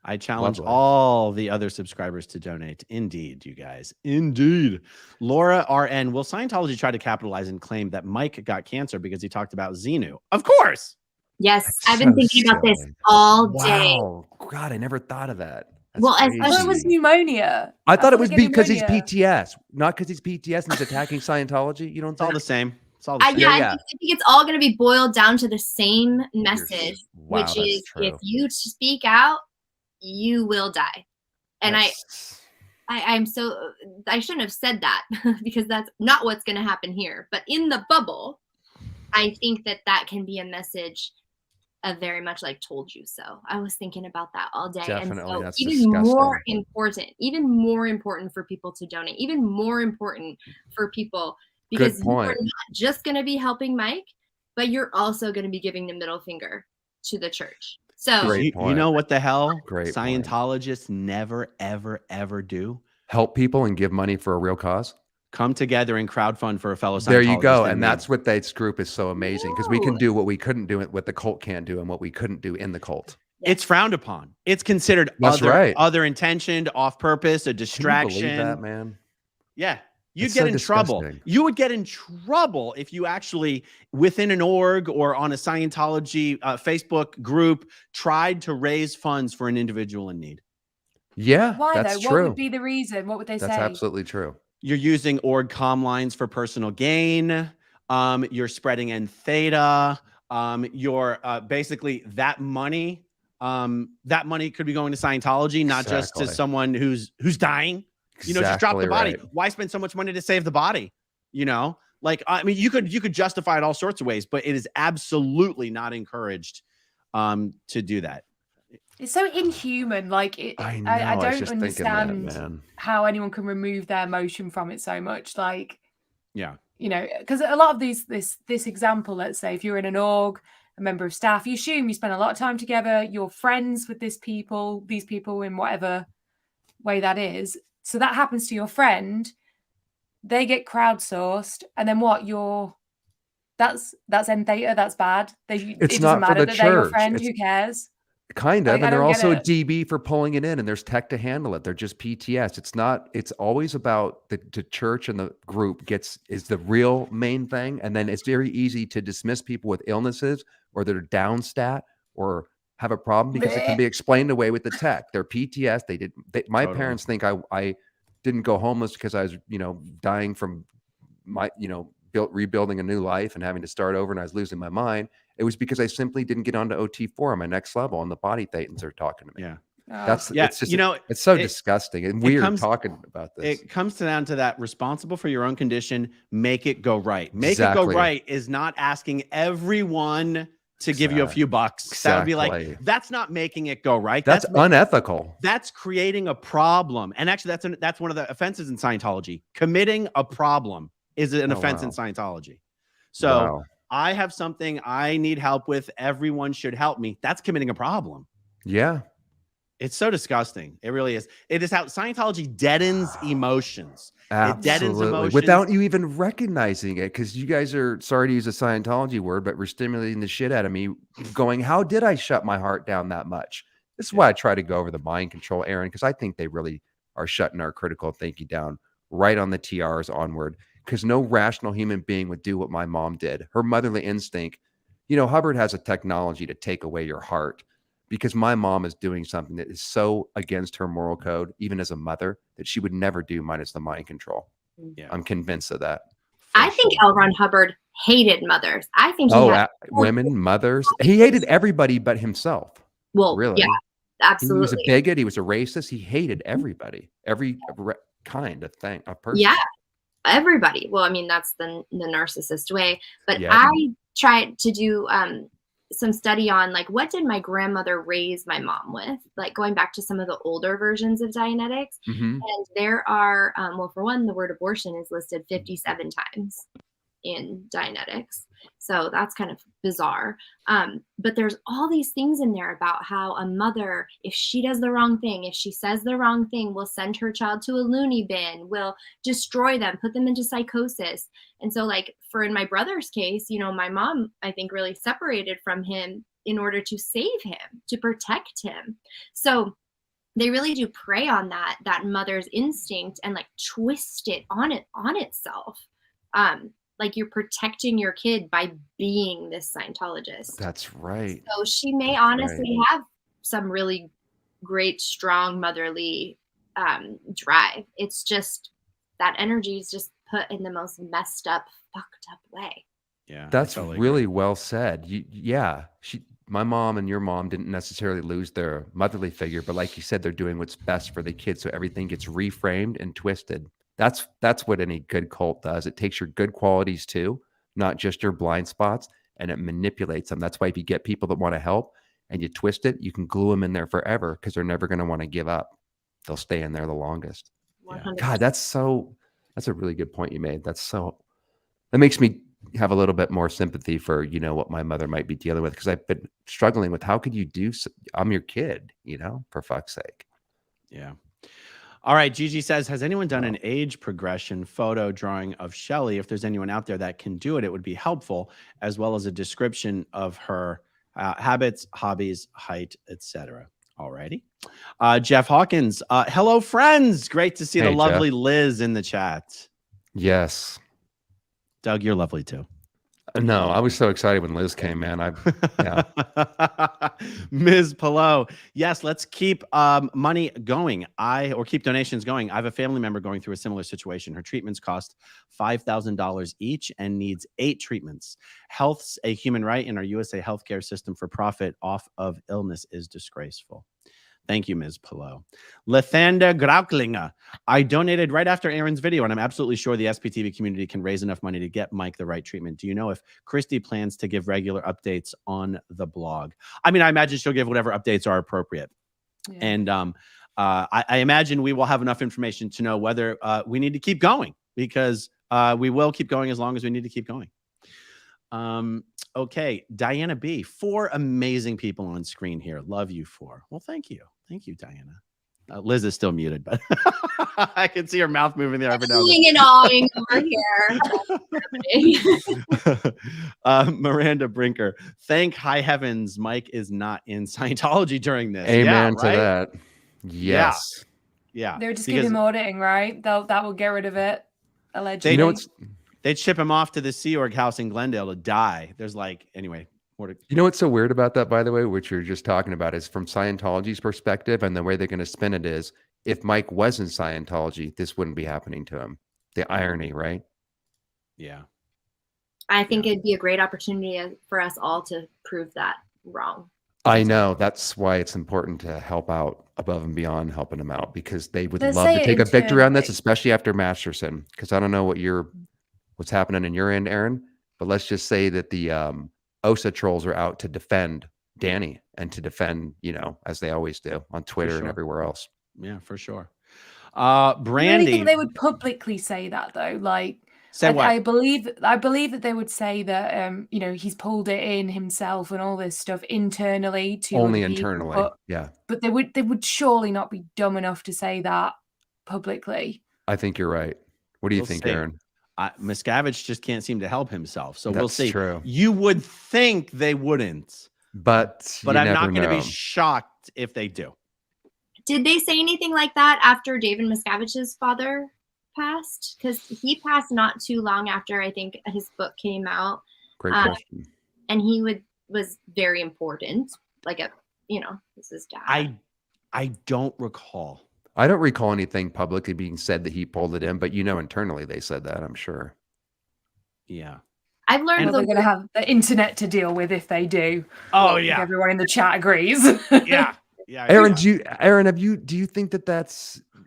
I challenge all the other subscribers to donate. Indeed, you guys. Indeed. Laura RN. Will Scientology try to capitalize and claim that Mike got cancer because he talked about Xenu? Of course. Yes, That's I've been thinking about this all day. Wow. God, I never thought of that. That's Well, crazy. I thought it was pneumonia. I thought it was getting because he's pneumonia. PTS, not because he's PTS and he's attacking Scientology. You don't It's all think? the same. It's all the same. Yeah, I think it's all going to be boiled down to the same message, Wow, which that's is true. if you speak out, you will die. And I shouldn't have said that because that's not what's going to happen here. But in the bubble, I think that can be a message of very much like told you so. I was thinking about that all day. Definitely, and so that's even more disgusting. more important for people to donate, even more important for people because you're not just going to be helping Mike, but you're also going to be giving the middle finger to the church. So you know what the hell Great Scientologists never, ever, ever do? Help people and give money for a real cause. Come together and crowdfund for a fellow Scientologist. There you go. And that's what this group is so amazing because we can do what we couldn't do, what the cult can't do, and what we couldn't do in the cult. It's frowned upon. It's considered other intentioned, off purpose, a distraction. Can you believe that, man? Yeah. You'd get in trouble. You would get in trouble if you actually, within an org or on a Scientology Facebook group, tried to raise funds for an individual in need. Yeah, Why that's though? true. What would be the reason? What would they say? That's absolutely true. You're using org comm lines for personal gain. You're spreading N theta. You're basically that money could be going to Scientology, not just to someone who's dying. You know, just drop the body. Right. Why spend so much money to save the body? You know, like, I mean, you could justify it all sorts of ways, but it is absolutely not encouraged to do that. It's so inhuman. Like, I don't understand how anyone can remove their emotion from it so much. Like, yeah, you know, because a lot of this example, let's say, if you're in an org, a member of staff, you assume you spend a lot of time together, you're friends with these people in whatever way that is. So that happens to your friend, they get crowdsourced, and then what? That's N theta, that's bad. It doesn't matter that they're your friend. Who cares? Kind of, and they're also a DB for pulling it in, and there's tech to handle it. They're just PTS. It's always about the church and the group is the real main thing, and then it's very easy to dismiss people with illnesses or that are down stat or have a problem because it can be explained away with the tech. They're PTS. My parents think I didn't go homeless because I was, dying from rebuilding a new life and having to start over and I was losing my mind. It was because I simply didn't get onto OT4 on my next level and the body thetans are talking to me. Yeah. It's just, it's so disgusting and weird talking about this. It comes down to that responsible for your own condition, make it go right. Make it go right is not asking everyone to give you a few bucks. That would be like, that's not making it go right. That's unethical. That's creating a problem. And actually, that's one of the offenses in Scientology. Committing a problem is an offense in Scientology. So I have something I need help with. Everyone should help me. That's committing a problem. Yeah. It's so disgusting. It really is. It is how Scientology deadens emotions. Absolutely. It deadens emotions without you even recognizing it, because you guys are, sorry to use a Scientology word, but we're stimulating the shit out of me going, how did I shut my heart down that much? This is why I try to go over the mind control, Aaron, because I think they really are shutting our critical thinking down right on the TRs onward, because no rational human being would do what my mom did. Her motherly instinct, Hubbard has a technology to take away your heart, because my mom is doing something that is so against her moral code, even as a mother, that she would never do minus the mind control. Yeah. I'm convinced of that. I think L. Ron Hubbard hated mothers. I think he had women, mothers. He hated everybody but himself. Well, really. Yeah, absolutely. He was a bigot. He was a racist. He hated everybody, every kind of thing, a person. Yeah, everybody. Well, I mean, that's the narcissist way. But I tried to do some study on like, what did my grandmother raise my mom with, like going back to some of the older versions of Dianetics. And there are well, for one, the word abortion is listed 57 times in Dianetics, so that's kind of bizarre. But there's all these things in there about how a mother, if she does the wrong thing, if she says the wrong thing, will send her child to a loony bin, will destroy them, put them into psychosis. And so like in my brother's case, my mom, I think, really separated from him in order to save him, to protect him. So they really do prey on that mother's instinct and like twist it on itself. Like you're protecting your kid by being this Scientologist. That's right. So she may honestly have some really great, strong motherly drive. It's just that energy is just put in the most messed up, fucked up way. Yeah, that's really well said. My mom and your mom didn't necessarily lose their motherly figure, but like you said, they're doing what's best for the kids, so everything gets reframed and twisted. That's what any good cult does. It takes your good qualities too, not just your blind spots, and it manipulates them. That's why if you get people that want to help and you twist it, you can glue them in there forever, because they're never going to want to give up. They'll stay in there the longest. Yeah. God, that's a really good point you made. That makes me have a little bit more sympathy for, what my mother might be dealing with, because I've been struggling with, how could you I'm your kid, for fuck's sake. Yeah. All right. Gigi says, has anyone done an age progression photo drawing of Shelly? If there's anyone out there that can do it, it would be helpful, as well as a description of her habits, hobbies, height, etc. Alrighty. Jeff Hawkins. Hello, friends. Great to see the lovely Jeff. Liz in the chat. Yes. Doug, you're lovely too. No, I was so excited when Liz came, man. Ms. Pillow. Yes, let's keep money going. Keep donations going. I have a family member going through a similar situation. Her treatments cost $5,000 each and needs 8 treatments. Health's a human right, and our USA healthcare system for profit off of illness is disgraceful. Thank you, Ms. Pillow. Lathander Grauklinger. I donated right after Aaron's video, and I'm absolutely sure the SPTV community can raise enough money to get Mike the right treatment. Do you know if Christy plans to give regular updates on the blog? I mean, I imagine she'll give whatever updates are appropriate. Yeah. And I imagine we will have enough information to know whether we need to keep going, because we will keep going as long as we need to keep going. Okay, Diana B. 4 amazing people on screen here. Love you 4. Well, thank you. Thank you, Diana. Liz is still muted, but I can see her mouth moving there. And awing over here. Miranda Brinker. Thank high heavens Mike is not in Scientology during this. Amen to that. Yes. Yeah. They're just giving him auditing, right? That will get rid of it, allegedly. They'd ship him off to the Sea Org house in Glendale to die. There's anyway. You know what's so weird about that, by the way, which you're just talking about, is from Scientology's perspective, and the way they're going to spin it is, if Mike was in Scientology, this wouldn't be happening to him. The irony, right? Yeah. I think it'd be a great opportunity for us all to prove that wrong. I know. That's why it's important to help out above and beyond helping them out, because they would love to take a victory on this, especially after Masterson. Because I don't know what's happening in your end, Aaron, but let's just say that the OSA trolls are out to defend Danny and to defend, as they always do on Twitter and everywhere else. Yeah, for sure. I really Brandy, think they would publicly say that though. Like, say what? I believe that they would say that he's pulled it in himself and all this stuff internally to Only other people, internally. Yeah. But they would surely not be dumb enough to say that publicly. I think you're right. What do you We'll think, see. Aaron? Miscavige just can't seem to help himself. So we'll That's see. true. You would think they wouldn't, but I'm not going to be shocked if they do. Did they say anything like that after David Miscavige's father passed? Because he passed not too long after I think his book came out. Great question. And he was very important. Like this is dad. I don't recall. I don't recall anything publicly being said that he pulled it in, but internally they said that, I'm sure. Yeah. I've learned they're going to have the internet to deal with if they do. Oh yeah. Everyone in the chat agrees. Yeah. Aaron, do you think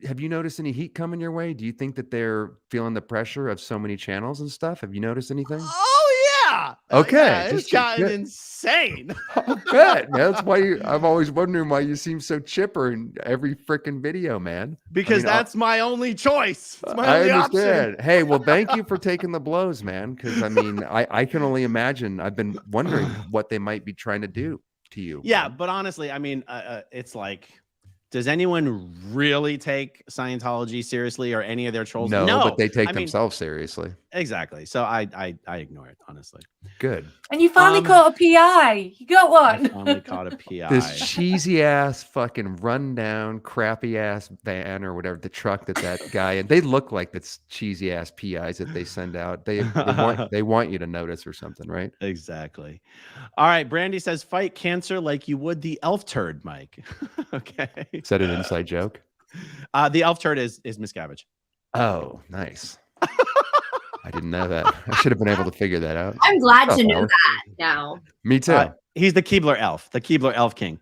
have you noticed any heat coming your way? Do you think that they're feeling the pressure of so many channels and stuff? Have you noticed anything? Oh yeah. Okay. Yeah, it's gotten insane. I bet, man. That's why I'm always wondering why you seem so chipper in every freaking video, man. Because that's my only choice. It's my I only understand. option. Hey, well, thank you for taking the blows, man. Because I can only imagine. I've been wondering what they might be trying to do to you. Yeah, but honestly, it's like, does anyone really take Scientology seriously or any of their trolls? No, but they take themselves seriously. Exactly. So I ignore it, honestly. Good. And you finally caught a PI. You got one. I finally caught a PI. This cheesy ass, fucking rundown, crappy ass van or whatever, the truck that guy, and they look like the cheesy ass PIs that they send out. They want you to notice or something, right? Exactly. All right. Brandy says, fight cancer like you would the elf turd, Mike. Okay. Is that an inside joke? The elf turd is Miscavige. Oh, nice. I didn't know that. I should have been able to figure that out. I'm glad to know that now. Me too. He's the Keebler elf, the Keebler elf king.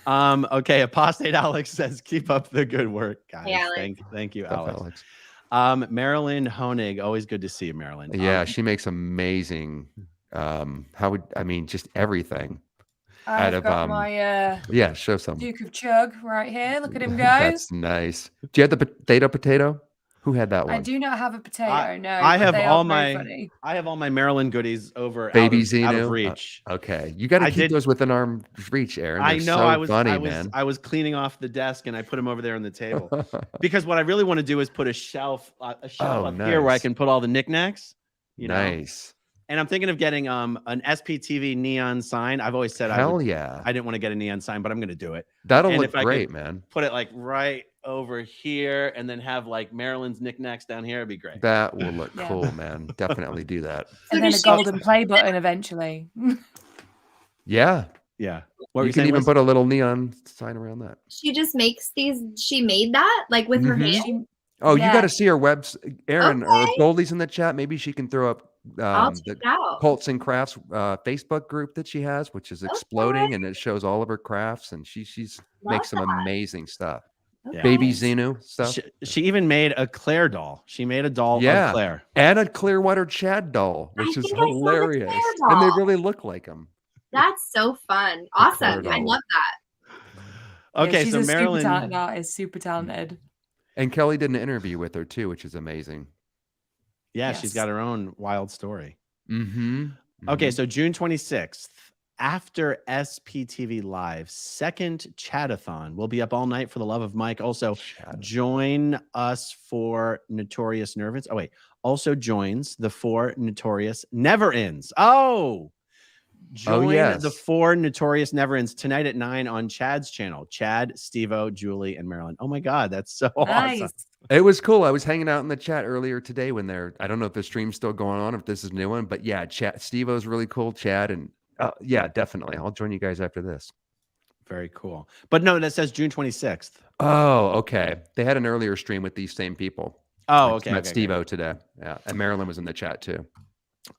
Okay. Apostate Alex says, keep up the good work, guys. Hey, Alex. Thank you, Stuff, Alex. Marilyn Honig, always good to see you, Marilyn. Yeah, she makes amazing. Just everything. I've got my show some Duke of Chug right here. Look at him go. That's nice. Do you have the potato? Who had that one? I do not have a potato. No, I have all my Maryland goodies over Baby out of Xenu reach. Okay, you got to keep those within arm's reach, Aaron. They're I know. So I was cleaning off the desk and I put them over there on the table because what I really want to do is put a shelf up here where I can put all the knickknacks. Nice. And I'm thinking of getting an SPTV neon sign. I've always said I didn't want to get a neon sign, but I'm going to do it. That'll look great, man. Put it like right over here and then have like Maryland's knicknacks down here. It'd be great. That will look cool, man. Definitely do that. And then a golden play button eventually. Yeah. What you can even put a little neon sign around that. She just makes these. She made that like with her hand. Oh, you got to see her Aaron, or Goldie's in the chat. Maybe she can throw up the Cults and Crafts Facebook group that she has, which is exploding, and it shows all of her crafts, and she's makes some amazing stuff. Yeah. Baby Xenu stuff. She even made a Claire doll. She made a doll of Claire. And a Clearwater Chad doll, which is hilarious. And they really look like them. That's so fun. Awesome. I love that. Okay, she's so a Marilyn super talented artist, super talented. And Kelly did an interview with her too, which is amazing. Yeah, she's got her own wild story. Mm-hmm. Okay, so June 26th, after SPTV Live, second Chatathon. We'll be up all night for the love of Mike. Also, join us for Notorious Nervous. Oh, wait. Also joins the 4 Notorious Never Ends. Join the 4 Notorious Never Ends tonight at 9 on Chad's channel. Chad, Steve-O, Julie, and Marilyn. Oh my God, that's so awesome. It was cool. I was hanging out in the chat earlier today when I don't know if the stream's still going on, if this is a new one, but yeah, Steve-O's really cool. Chad, and yeah, definitely. I'll join you guys after this. Very cool. But no, that says June 26th. Oh, okay. They had an earlier stream with these same people. Oh, okay. Met Steve-O today. Yeah. And Marilyn was in the chat too.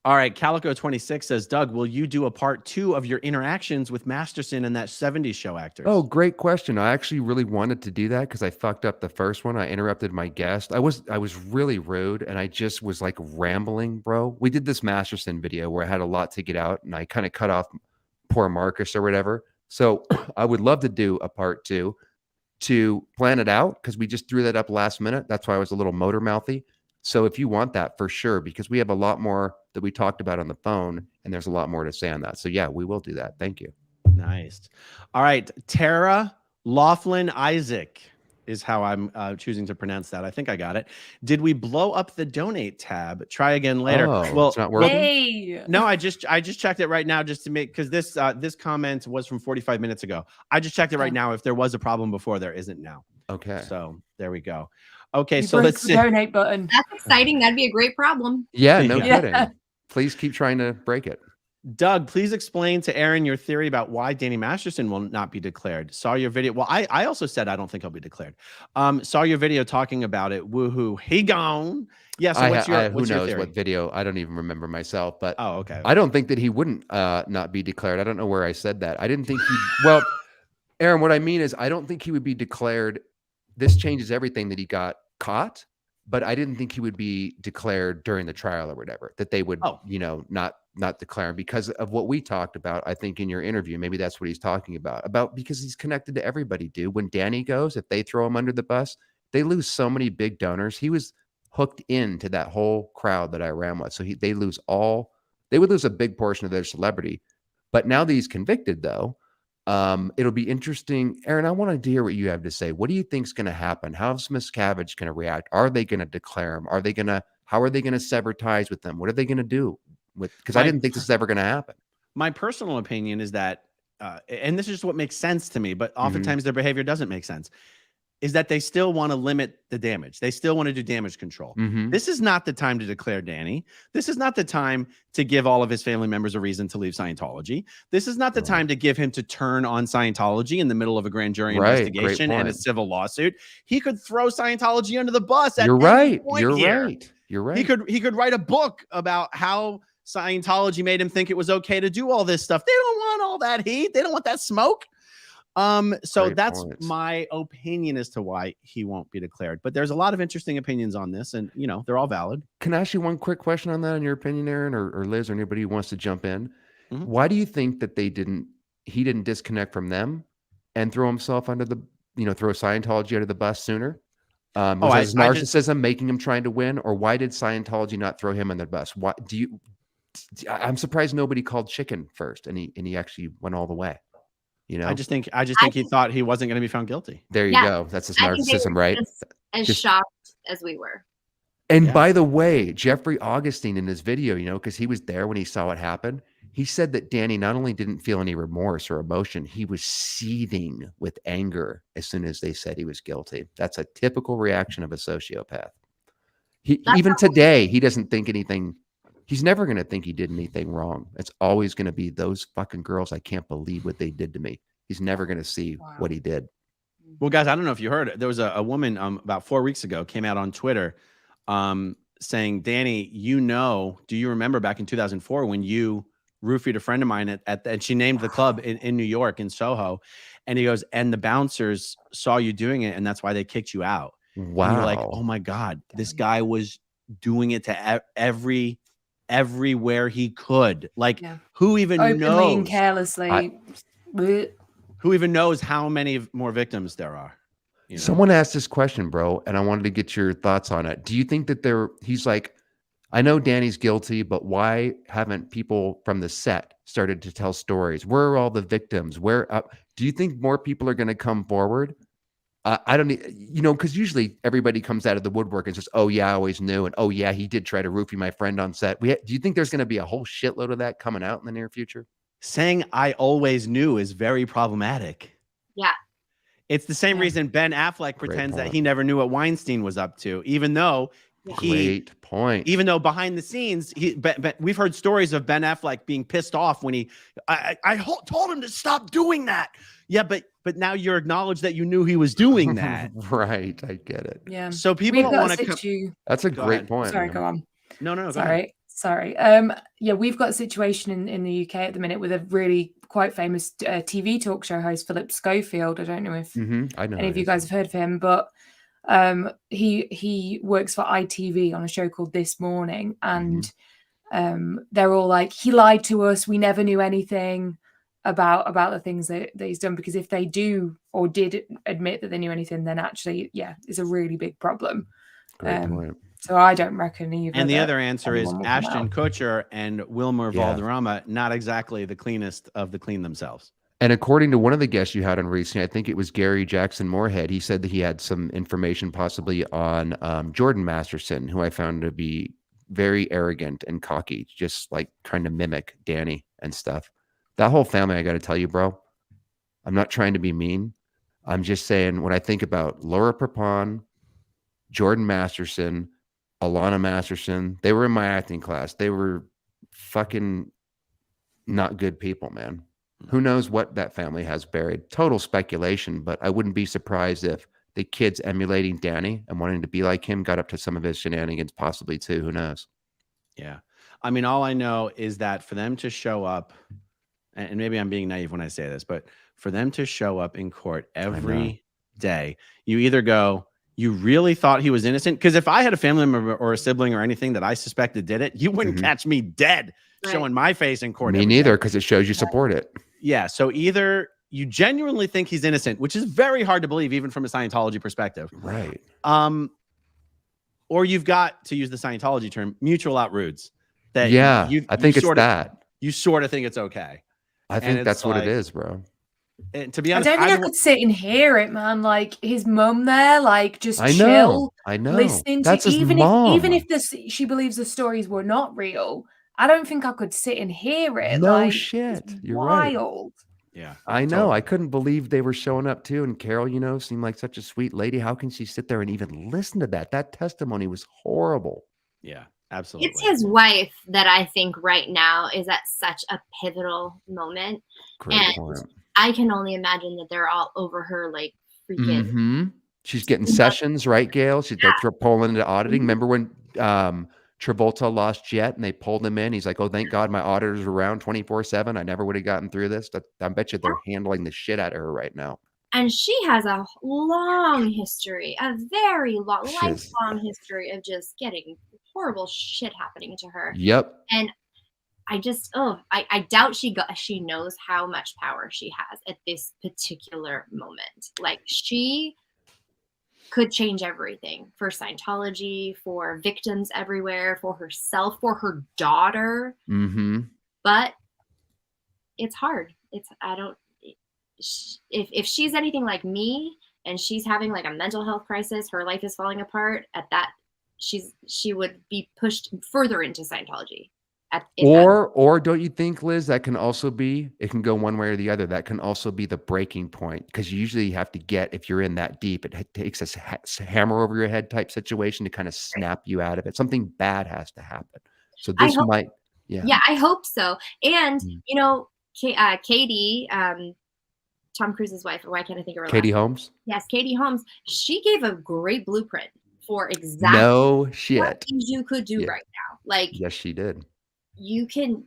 All right. Calico26 says, Doug, will you do a part 2 of your interactions with Masterson and that 70s show actors? Oh, great question. I actually really wanted to do that because I fucked up the first one. I interrupted my guest. I was really rude and I just was like rambling, bro. We did this Masterson video where I had a lot to get out and I kind of cut off poor Marcus or whatever. So I would love to do a part 2 to plan it out because we just threw that up last minute. That's why I was a little motor mouthy. So if you want that, for sure, because we have a lot more that we talked about on the phone and there's a lot more to say on that. So yeah, we will do that. Thank you. Nice. All right. Tara Laughlin Isaac is how I'm choosing to pronounce that. I think I got it. Did we blow up the donate tab? Try again later. Oh, well, it's not working. Hey. No, I just checked it right now just to make, because this comment was from 45 minutes ago. I just checked it right now. If there was a problem before, there isn't now. Okay. So there we go. Okay, You so broke let's the see. donate button. That's exciting. That'd be a great problem. Yeah, no Yeah. kidding. Please keep trying to break it. Doug, please explain to Aaron your theory about why Danny Masterson will not be declared. Saw your video. Well, I also said I don't think he'll be declared. Saw your video talking about it. Woohoo. He gone. Yeah. So what's your who knows theory? what video? I don't even remember myself, but Oh, okay. I don't think that he wouldn't not be declared. I don't know where I said that. I didn't think he. Well, Aaron, what I mean is I don't think he would be declared. This changes everything that he got caught, but I didn't think he would be declared during the trial or whatever. That they would, not declare him because of what we talked about. I think in your interview, maybe that's what he's talking about because he's connected to everybody, dude. When Danny goes, if they throw him under the bus, they lose so many big donors. He was hooked into that whole crowd that I ran with. So they would lose a big portion of their celebrity. But now that he's convicted, though, it'll be interesting. Aaron, I want to hear what you have to say. What do you think is going to happen? How's Miscavige going to react? Are they going to declare him? How are they going to sever ties with them? What are they going to do? Because I didn't think this was ever going to happen. My personal opinion is that, and this is just what makes sense to me, but oftentimes their behavior doesn't make sense, is that they still want to limit the damage. They still want to do damage control. This is not the time to declare Danny. This is not the time to give all of his family members a reason to leave Scientology. This is not the time to give him to turn on Scientology in the middle of a grand jury investigation and a civil lawsuit. He could throw Scientology under the bus at any point here. You're right. He could write a book about how Scientology made him think it was okay to do all this stuff. They don't want all that heat. They don't want that smoke. So Great that's points. my opinion as to why he won't be declared. But there's a lot of interesting opinions on this, and they're all valid. Can I ask you one quick question on that, in your opinion, Aaron, or Liz, or anybody who wants to jump in? Mhm. Why do you think that he didn't disconnect from them and throw himself under the, throw Scientology under the bus sooner? Was his narcissism making him trying to win, or why did Scientology not throw him under the bus? Why I'm surprised nobody called chicken first, and he actually went all the way. I just think he thought he wasn't going to be found guilty. There you go. That's his narcissism, right? As shocked as we were. And by the way, Jeffrey Augustine in his video, because he was there when he saw what happened, he said that Danny not only didn't feel any remorse or emotion, he was seething with anger as soon as they said he was guilty. That's a typical reaction of a sociopath. Even today, he doesn't think anything. He's never going to think he did anything wrong. It's always going to be those fucking girls. I can't believe what they did to me. He's never going to see what he did. Well, guys, I don't know if you heard it. There was a woman about 4 weeks ago came out on Twitter saying, Danny, do you remember back in 2004 when you roofied a friend of mine and she named the club in New York, in Soho. And he goes, and the bouncers saw you doing it, and that's why they kicked you out. Wow. And you're like, oh my God, this guy was doing it to everywhere he could. Like, who even openly knows? And carelessly. Who even knows how many more victims there are? Someone asked this question, bro, and I wanted to get your thoughts on it. Do you think that he's like, I know Danny's guilty, but why haven't people from the set started to tell stories? Where are all the victims? Do you think more people are going to come forward? I don't, because usually everybody comes out of the woodwork and says, oh yeah, I always knew. And oh yeah, he did try to roofie my friend on set. Do you think there's going to be a whole shitload of that coming out in the near future? Saying I always knew is very problematic. Yeah. It's the same reason Ben Affleck pretends that he never knew what Weinstein was up to, even though Great point. Even though behind the scenes, we've heard stories of Ben Affleck being pissed off when I told him to stop doing that. Yeah, but now you're acknowledged that you knew he was doing that. Right, I get it. Yeah. So people don't want to. That's a great point. Sorry, go on. No. Sorry. Sorry. Yeah, we've got a situation in the UK at the minute with a really quite famous TV talk show host, Philip Schofield. I don't know if I know any of you guys have heard of him, but he works for ITV on a show called This Morning, and they're all like, he lied to us. We never knew anything about the things that he's done, because if they do or did admit that they knew anything, then actually, yeah, it's a really big problem. Great point. So I don't reckon either. And the other answer is Ashton Kutcher and Wilmer Valderrama, not exactly the cleanest of the clean themselves. And according to one of the guests you had on recently, I think it was Gary Jackson Moorhead, he said that he had some information possibly on Jordan Masterson, who I found to be very arrogant and cocky, just like trying to mimic Danny and stuff. That whole family, I got to tell you, bro, I'm not trying to be mean. I'm just saying, when I think about Laura Prepon, Jordan Masterson, Alana Masterson, they were in my acting class. They were fucking not good people, man. Who knows what that family has buried? Total speculation, but I wouldn't be surprised if the kids emulating Danny and wanting to be like him got up to some of his shenanigans possibly too. Who knows? Yeah. I mean, all I know is that for them to show up, and maybe I'm being naive when I say this, but for them to show up in court every day, you either go, you really thought he was innocent? Because if I had a family member or a sibling or anything that I suspected did it, you wouldn't catch me dead showing my face in court. Me neither, because it shows you support it. Yeah. So either you genuinely think he's innocent, which is very hard to believe, even from a Scientology perspective. Right. Or you've got, to use the Scientology term, mutual outroots. That I think it's that. You sort of think it's okay. I think that's what it is, bro. And to be honest, I don't think I could sit and hear it, man. Like his mum there, like just chill. I know. Listening that's to his even mom. even if she believes the stories were not real, I don't think I could sit and hear it. No like, shit. it's You're wild. Right. Yeah. I know. Totally. I couldn't believe they were showing up too. And Carol, you know, seemed like such a sweet lady. How can she sit there and even listen to that? That testimony was horrible. Yeah, absolutely. It's his wife that I think right now is at such a pivotal moment. Great point. I can only imagine that they're all over her like freaking. She's getting sessions, right, Gail? They're pulling into auditing. Remember when Travolta lost Jet and they pulled him in? He's like, oh, thank God my auditors are around 24/7. I never would have gotten through this. I bet you they're handling the shit out of her right now. And she has a long history, a very long, lifelong history of just getting horrible shit happening to her. Yep. And I just, I doubt she knows how much power she has at this particular moment. Like, she could change everything for Scientology, for victims everywhere, for herself, for her daughter. But it's hard. If she's anything like me and she's having like a mental health crisis, her life is falling apart, at that, she would be pushed further into Scientology. Or don't you think, Liz, that can also be, it can go one way or the other. That can also be the breaking point, because you usually have to get, if you're in that deep, it takes a hammer over your head type situation to kind of snap you out of it. Something bad has to happen. So this might, Yeah, I hope so. And, you know, Katie, Tom Cruise's wife, why can't I think of her name? Katie Holmes? Yes, Katie Holmes. She gave a great blueprint for exactly what things you could do right now. Like, yes, she did. You can.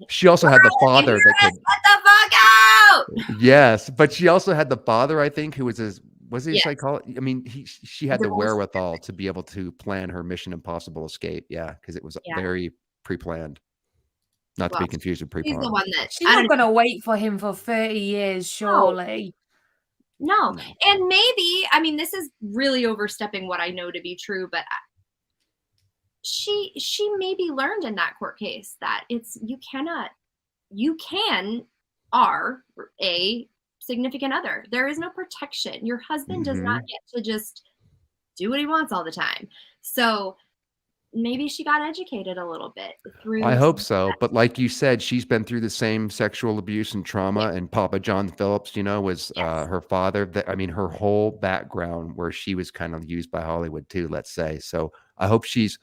She also had the father that could. Get the fuck out! Yes, but she also had the father, I think, who was he a psychologist? I mean, she had the wherewithal to be able to plan her Mission Impossible escape. Yeah, because it was very pre-planned. Not to be confused with pre-planned. She's the one that she's not going to wait for him for 30 years, surely. No. And maybe, I mean, this is really overstepping what I know to be true, but she maybe learned in that court case that you are a significant other. There is no protection. Your husband does not get to just do what he wants all the time. So maybe she got educated a little bit through. I hope so. But like you said, she's been through the same sexual abuse and trauma. And Papa John Phillips, you know, was her father. Her whole background, where she was kind of used by Hollywood too, let's say. So I hope she's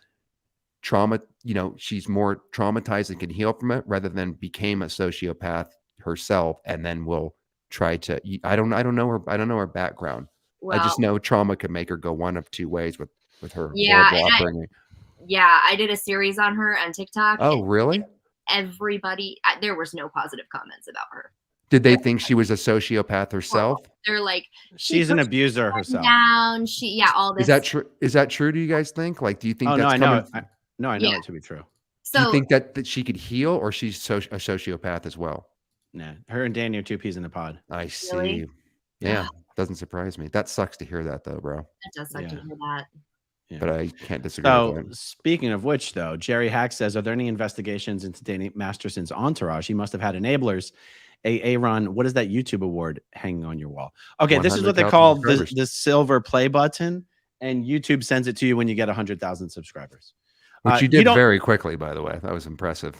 she's more traumatized and can heal from it, rather than became a sociopath herself and then will try to. I don't know her background. Well, I just know trauma could make her go one of two ways with her horrible upbringing. Yeah, I did a series on her on TikTok. Oh, and really? Everybody, there was no positive comments about her. Did they think she was a sociopath herself? They're like, She's an pushed abuser her herself. down. All this. Is that true? Is that true? Do you guys think? Like, do you think Oh, no, that's I know. coming? I know Yeah. it to be true. Do you So think that she could heal, or she's a sociopath as well? Nah, her and Danny are two peas in the pod. I see. Really? Yeah, doesn't surprise me. That sucks to hear that, though, bro. that does suck to Yeah. hear that. Yeah. But I can't disagree So, with that. speaking of which, though, Jerry Hack says, are there any investigations into Danny Masterson's entourage? He must have had enablers. Aaron, what is that YouTube award hanging on your wall? Okay, this is what they 100,000 call subscribers. the silver play button, and YouTube sends it to you when you get 100,000 subscribers. Which you you did don't- very quickly, by the way. That was impressive.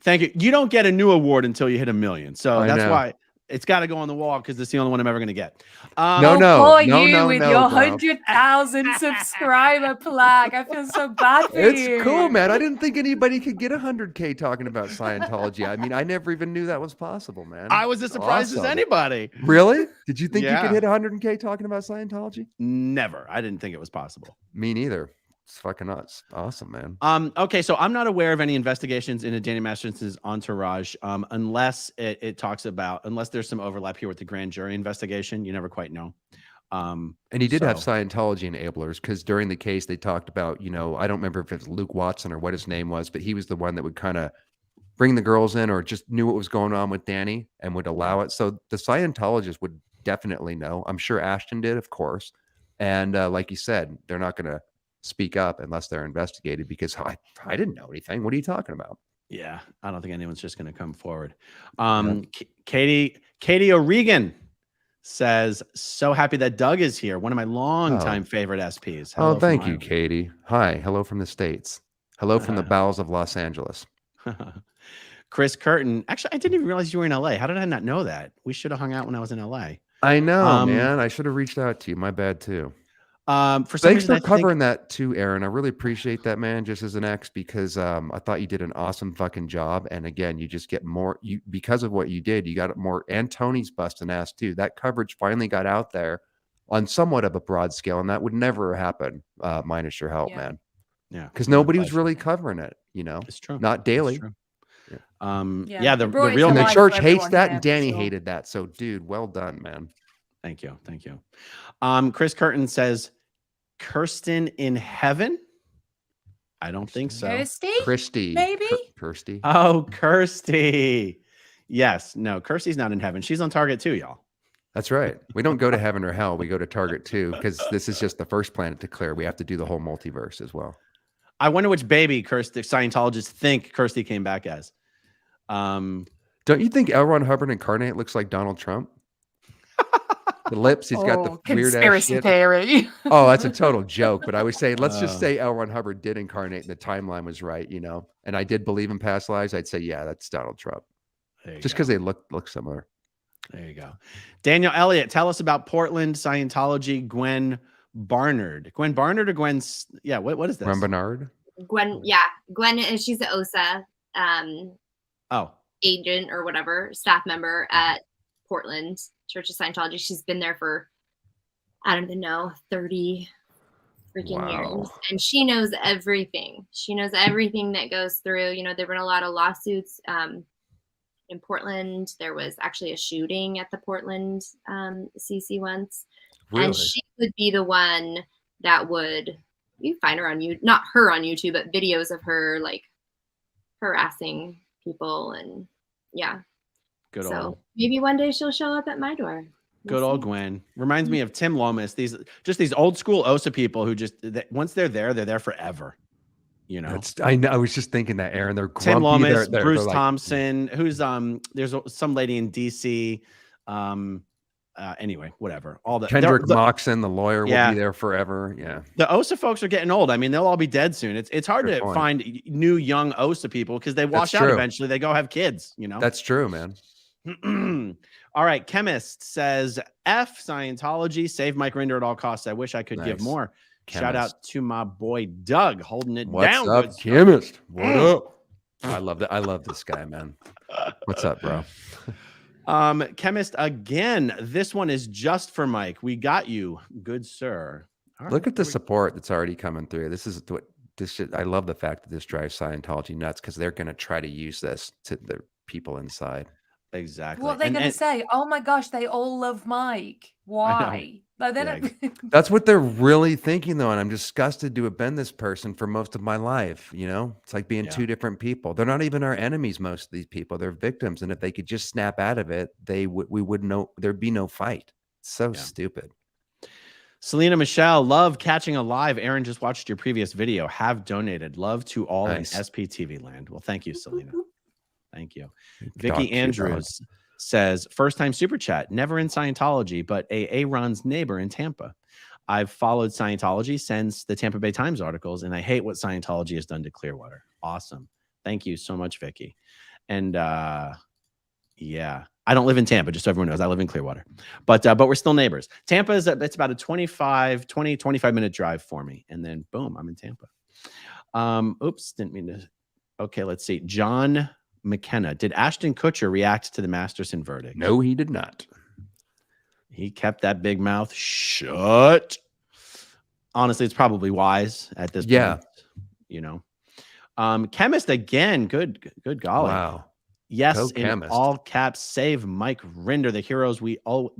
Thank you. You don't get a new award until you hit 1 million. So I that's know. why it's got to go on the wall because it's the only one I'm ever going to get. No, Poor no, you no, with no, your bro. 100,000 subscriber plaque. I feel so bad for you. It's cool, man. I didn't think anybody could get 100K talking about Scientology. I mean, I never even knew that was possible, man. I was as surprised as Awesome. anybody. Really? Did you think you Yeah. could hit 100K talking about Scientology? Never. I didn't think it was possible. Me neither. It's fucking nuts. Awesome, man. Okay, so I'm not aware of any investigations into Danny Masterson's entourage, unless it talks about, unless there's some overlap here with the grand jury investigation. You never quite know. And he did have so- Scientology enablers because during the case they talked about, you know, I don't remember if it's Luke Watson or what his name was, but he was the one that would kind of bring the girls in or just knew what was going on with Danny and would allow it. So the Scientologists would definitely know. I'm sure Ashton did, of course. And like you said, they're not going to speak up unless they're investigated because I didn't know anything. What are you talking about? Yeah, I don't think anyone's just going to come forward. Katie O'Regan says, so happy that Doug is here. One of my longtime favorite SPs. Hello Oh, thank from you, Katie. Hi. Hello from the States. Hello from the bowels of Los Angeles. Ireland. Chris Curtin. Actually, I didn't even realize you were in LA. How did I not know that? We should have hung out when I was in LA. I know, Um, man. I should have reached out to you. My bad, too. For some Thanks reason, for I think- covering that too, Aaron. I really appreciate that, man, just as an ex, because I thought you did an awesome fucking job. And again, you just get more because of what you did, you got more, and Tony's busting ass too. That coverage finally got out there on somewhat of a broad scale, and that would never happen minus your help, Yeah. man. Yeah, Because my nobody was pleasure. really covering it, you know, It's true. not It's daily. true. Yeah, Yeah, you the brought it real to And the life church for hates everyone that, here, and for Danny sure. hated that. So, dude, well done, man. Thank you. Thank you. Chris Curtin says, Kirsten in heaven? I don't think so. Kirsty? Kirsty, Maybe? Kirsty. Oh, Kirsty. Yes. No, Kirsty's not in heaven. She's on target too, y'all. That's right. We don't go to heaven or hell. We go to target 2 because this is just the first planet to clear. We have to do the whole multiverse as well. I wonder which baby Kirsty Scientologists think Kirsty came back as. Don't you think L. Ron Hubbard incarnate looks like Donald Trump? The lips, he's got the weird ass conspiracy shit. theory. Oh, that's a total joke. But I was saying, let's just Uh. say L. Ron Hubbard did incarnate and the timeline was right, you know, and I did believe in past lives. I'd say, yeah, that's Donald Trump. There you Just go. because they look similar. There you go. Daniel Elliott, tell us about Portland Scientology Gwen Barnard. Gwen Barnard or Gwen's? Yeah, what is this? Ron Bernard? Gwen, she's the OSA Oh, agent or whatever, staff member at Portland Church of Scientology. She's been there for, I don't even know, 30 freaking years. Wow. And she knows everything. She knows everything that goes through. You know, there have been a lot of lawsuits in Portland. There was actually a shooting at the Portland CC once. Really? And she would be the one that would, you find her on YouTube, not her on YouTube, but videos of her like harassing people. And yeah. good So old. maybe one day she'll show up at my door. Good old Gwen. Reminds me of Tim Lomas. These old school OSA people who once they're there forever. You know, I know. I was just thinking that, Aaron. They're grumpy. Tim Lomas, They're Bruce like, Thompson, who's there's some lady in DC. Anyway, whatever. All the Kendrick Moxon, the lawyer, will Yeah. be there forever. Yeah. the OSA folks are getting old. I mean, they'll all be dead soon. It's hard Good to point. find new young OSA people because they wash That's out true. eventually. They go have kids. You know. That's true, man. All right. Chemist says F Scientology, save Mike Rinder at all costs. I wish I could give Nice. more. Shout Chemist. out to my boy Doug holding it What's down. up, good stuff. chemist? What up? I love that. I love this guy, man. What's up, bro? Chemist again. This one is just for Mike. We got you, good sir. All Look right, at the here we- support that's already coming through. This is what I love the fact that this drives Scientology nuts because they're going to try to use this to the people inside. Exactly. What are they going to say? Oh my gosh, they all love Mike. Why? Like, they don't... That's what they're really thinking, though. And I'm disgusted to have been this person for most of my life. You know, it's like being two different people. They're not even our enemies, most of these people. They're victims. And if they could just snap out of it, we would know there'd be no fight. It's so stupid. Selena Michelle, love catching a live. Aaron just watched your previous video. Have donated. Love to all in SPTV land. Well, thank you, Selena. Thank you. Vicky Andrews says, first time super chat, never in Scientology, but Aaron's neighbor in Tampa. I've followed Scientology since the Tampa Bay Times articles, and I hate what Scientology has done to Clearwater. Awesome. Thank you so much, Vicky. And yeah, I don't live in Tampa, just so everyone knows. I live in Clearwater. But we're still neighbors. Tampa is it's about a 25 minute drive for me. And then boom, I'm in Tampa. Oops, didn't mean to. Okay, let's see. John McKenna, did Ashton Kutcher react to the Masterson verdict? No, he did not. He kept that big mouth shut. Honestly, it's probably wise at this point. You know. Chemist again. Good golly. Wow. Yes, in all caps, save Mike Rinder, the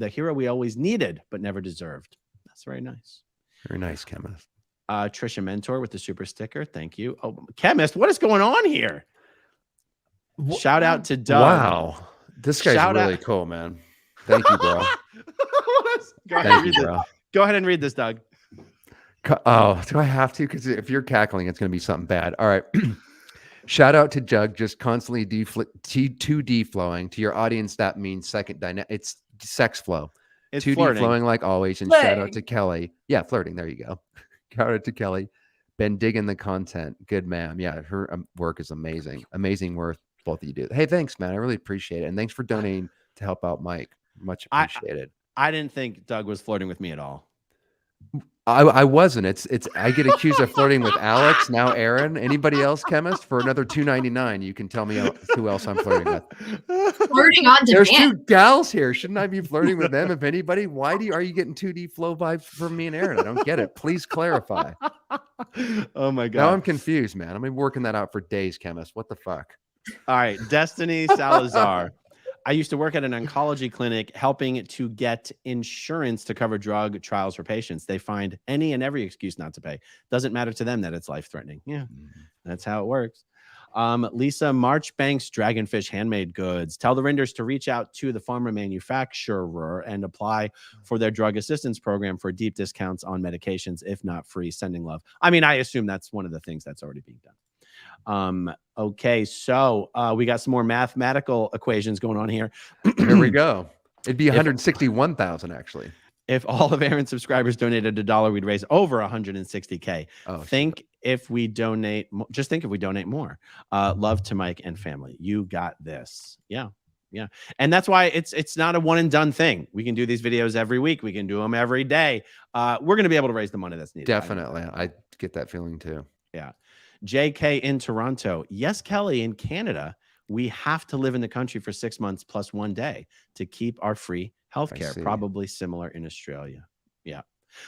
hero we always needed but never deserved. That's very nice. Very nice, Chemist. Trisha Mentor with the super sticker. Thank you. Oh, Chemist, what is going on here? Shout out to Doug. Wow. This guy's really cool, man. Thank you, bro. Go ahead and read this, Doug. Oh, do I have to? Because if you're cackling, it's going to be something bad. All right. Shout out to Jug, just constantly deflowing. To your audience, that means it's sex flow. It's 2D flirting. flowing like always. And shout out to Kelly. Yeah, flirting. There you go. Shout out to Kelly. Been digging the content. Good, ma'am. Yeah, her work is amazing. Amazing work both of you do. Hey, thanks, man. I really appreciate it. And thanks for donating to help out Mike. Much appreciated. I didn't think Doug was flirting with me at all. I wasn't. I get accused of flirting with Alex, now Aaron. Anybody else, Chemist? For another $2.99, you can tell me who else I'm flirting with. Flirting on demand. There's two gals here. Shouldn't I be flirting with them? If anybody, why are you getting 2D flow vibes from me and Aaron? I don't get it. Please clarify. Oh my God. Now I'm confused, man. I've been working that out for days, Chemist. What the fuck? All right. Destiny Salazar. I used to work at an oncology clinic helping to get insurance to cover drug trials for patients. They find any and every excuse not to pay. Doesn't matter to them that it's life-threatening. Yeah, that's how it works. Lisa Marchbanks, Dragonfish Handmade Goods. Tell the Rinders to reach out to the pharma manufacturer and apply for their drug assistance program for deep discounts on medications, if not free. Sending love. I mean, I assume that's one of the things that's already being done. Okay, so we got some more mathematical equations going on here. Here we go. It'd be 161,000 actually. If all of Aaron's subscribers donated $1, we'd raise over 160K. Oh, think if we donate, just think if we donate more. Love to Mike and family. You got this. Yeah. And that's why it's not a one and done thing. We can do these videos every week. We can do them every day. We're going to be able to raise the money that's needed. Definitely. I get that feeling too. Yeah. JK in Toronto. Yes, Kelly, in Canada, we have to live in the country for 6 months plus 1 day to keep our free healthcare. Probably similar in Australia. Yeah.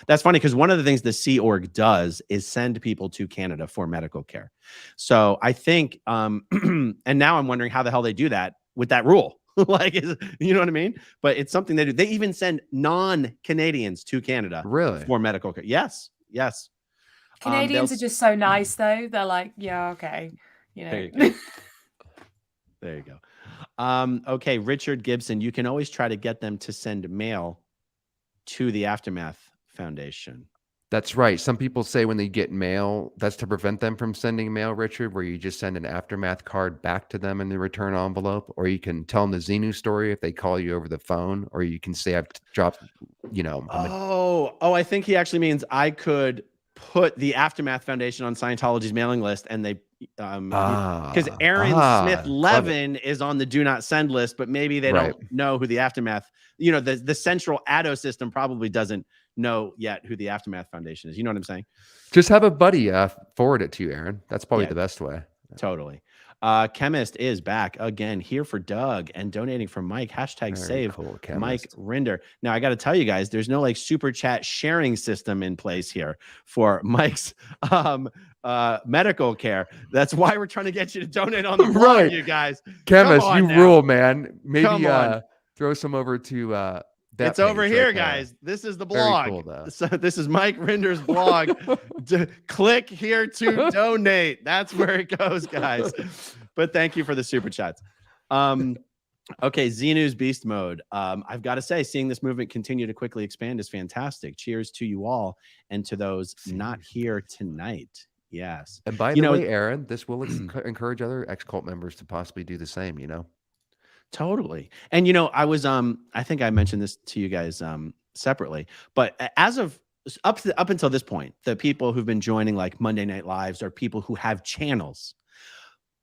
That's funny because one of the things the Sea Org does is send people to Canada for medical care. So I think, and now I'm wondering how the hell they do that with that rule. Like, you know what I mean? But it's something they do. They even send non-Canadians to Canada for medical care. Yes. Canadians are just so nice, though. They're like, yeah, okay. You know. There you go. Okay, Richard Gibson. You can always try to get them to send mail to the Aftermath Foundation. That's right. Some people say when they get mail, that's to prevent them from sending mail, Richard, where you just send an Aftermath card back to them in the return envelope, or you can tell them the Xenu story if they call you over the phone, or you can say I've dropped, you know. I think he actually means I could put the Aftermath Foundation on Scientology's mailing list, and they because Aaron Smith-Levin is on the do not send list, but maybe they don't know who the Aftermath, you know, the central ADO system probably doesn't know yet who the Aftermath Foundation is. You know what I'm saying? Just have a buddy forward it to you, Aaron. That's probably the best way. Totally. Chemist is back again, here for Doug and donating for Mike. Hashtag Very save cool, Mike Chemist. Rinder. Now, I got to tell you guys, there's no like super chat sharing system in place here for Mike's medical care. That's why we're trying to get you to donate on the blog, Right. you guys. Chemist, on you now. rule, man. Maybe Come on. throw some over to that It's over page here, right there. guys. This is the Very blog. cool, though. So this is Mike Rinder's blog. Click here to donate. That's where it goes, guys. But thank you for the super chats. Okay, Xenu's Beast Mode. I've got to say, seeing this movement continue to quickly expand is fantastic. Cheers to you all and to those not here tonight. Yes. And by the way, Aaron, this will encourage other ex-cult members to possibly do the same, you know? Totally. And I was I think I mentioned this to you guys separately, but as of up until this point, the people who've been joining like Monday Night Lives are people who have channels.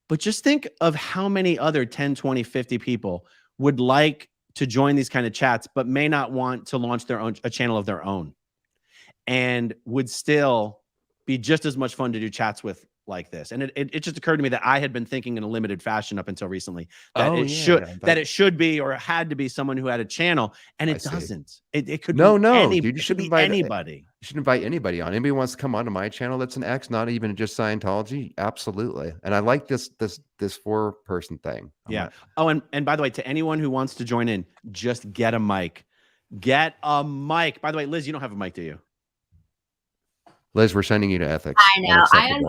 But just think of how many other 10, 20, 50 people would like to join these kind of chats, but may not want to launch a channel of their own, and would still be just as much fun to do chats with like this. And it just occurred to me that I had been thinking in a limited fashion up until recently that it should be or had to be someone who had a channel, and it doesn't. It could dude, you should be anybody. You should invite anybody on. Anybody wants to come onto my channel that's an ex, not even just Scientology. Absolutely. And I like this 4-person thing. Yeah. Oh, and by the way, to anyone who wants to join in, just get a mic. Get a mic. By the way, Liz, you don't have a mic, do you? Liz, we're sending you to ethics. I know.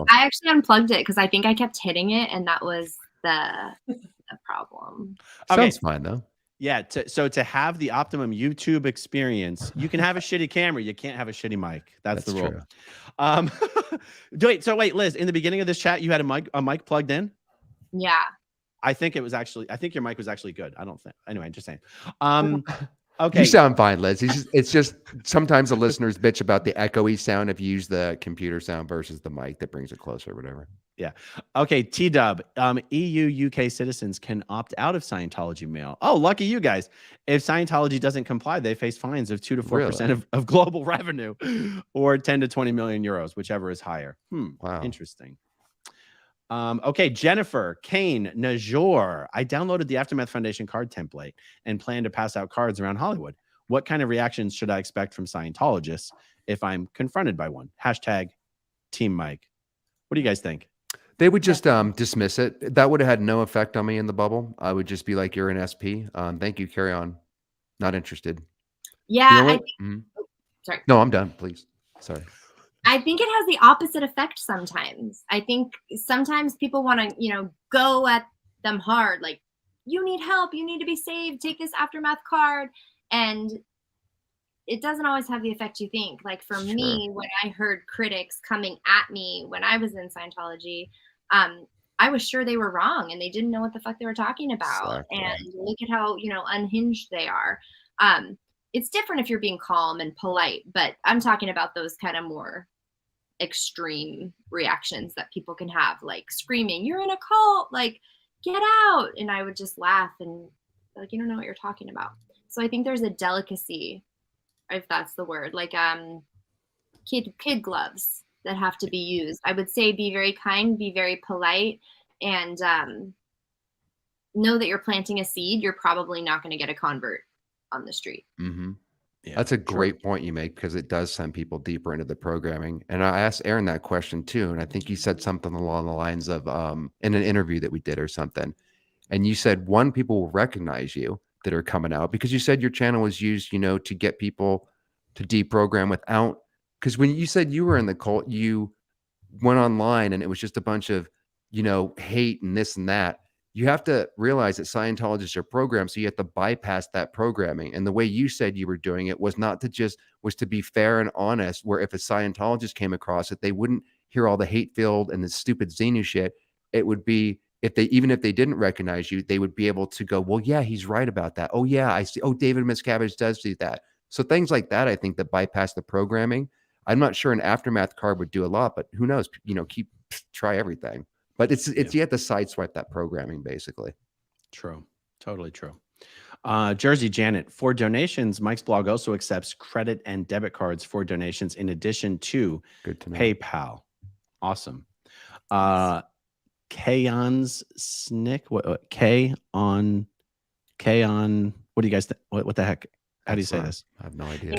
I actually unplugged it because I think I kept hitting it, and that was the problem. Sounds fine though. Yeah. So to have the optimum YouTube experience, you can have a shitty camera. You can't have a shitty mic. That's the rule. So wait, Liz. In the beginning of this chat, you had a mic plugged in. Yeah. I think your mic was actually good. I don't think. Anyway, I'm just saying. Okay. You sound fine, Liz. It's just sometimes the listeners bitch about the echoey sound if you use the computer sound versus the mic that brings it closer or whatever. Yeah. Okay. T-Dub. EU, UK citizens can opt out of Scientology mail. Oh, lucky you guys. If Scientology doesn't comply, they face fines of 2 to 4% of global revenue, or 10 to 20 million euros, whichever is higher. Wow. Interesting. Okay, Jennifer, Kane, Najor. I downloaded the Aftermath Foundation card template and plan to pass out cards around Hollywood. What kind of reactions should I expect from Scientologists if I'm confronted by one? Hashtag Team Mike. What do you guys think? They would just dismiss it. That would have had no effect on me in the bubble. I would just be like, you're an SP. Thank you. Carry on. Not interested. Yeah. Sorry. No, I'm done. Please. Sorry. I think it has the opposite effect sometimes. I think sometimes people want to, go at them hard. Like, you need help. You need to be saved. Take this Aftermath card. And it doesn't always have the effect you think. Like for me, when I heard critics coming at me when I was in Scientology, I was sure they were wrong and they didn't know what the fuck they were talking about. Exactly. And look at how, unhinged they are. It's different if you're being calm and polite, but I'm talking about those kind of more extreme reactions that people can have, like screaming, "You're in a cult, like get out." And I would just laugh and like, you don't know what you're talking about. So I think there's a delicacy, if that's the word, like kid gloves that have to be used. I would say be very kind, be very polite, and know that you're planting a seed. You're probably not going to get a convert on the street. Mm-hmm. Yeah, that's a great point you make, because it does send people deeper into the programming. And I asked Aaron that question too, and I think you said something along the lines of in an interview that we did or something, and you said people will recognize you that are coming out, because you said your channel was used, to get people to deprogram without, because when you said you were in the cult, you went online and it was just a bunch of hate and this and that. You have to realize that Scientologists are programmed, so you have to bypass that programming. And the way you said you were doing it was to be fair and honest, where if a Scientologist came across it, they wouldn't hear all the hate-filled and the stupid Xenu shit. It would be, even if they didn't recognize you, they would be able to go, well, yeah, he's right about that. Oh yeah, I see. Oh, David Miscavige does do that. So things like that, I think, that bypass the programming. I'm not sure an Aftermath card would do a lot, but who knows? Try everything. But you have to sideswipe that programming, basically. True. Totally true. Jersey Janet, for donations, Mike's blog also accepts credit and debit cards for donations in addition to PayPal. Awesome. K-on's Snick. What K on? What do you guys think? What the heck? How do you say this? I have no idea.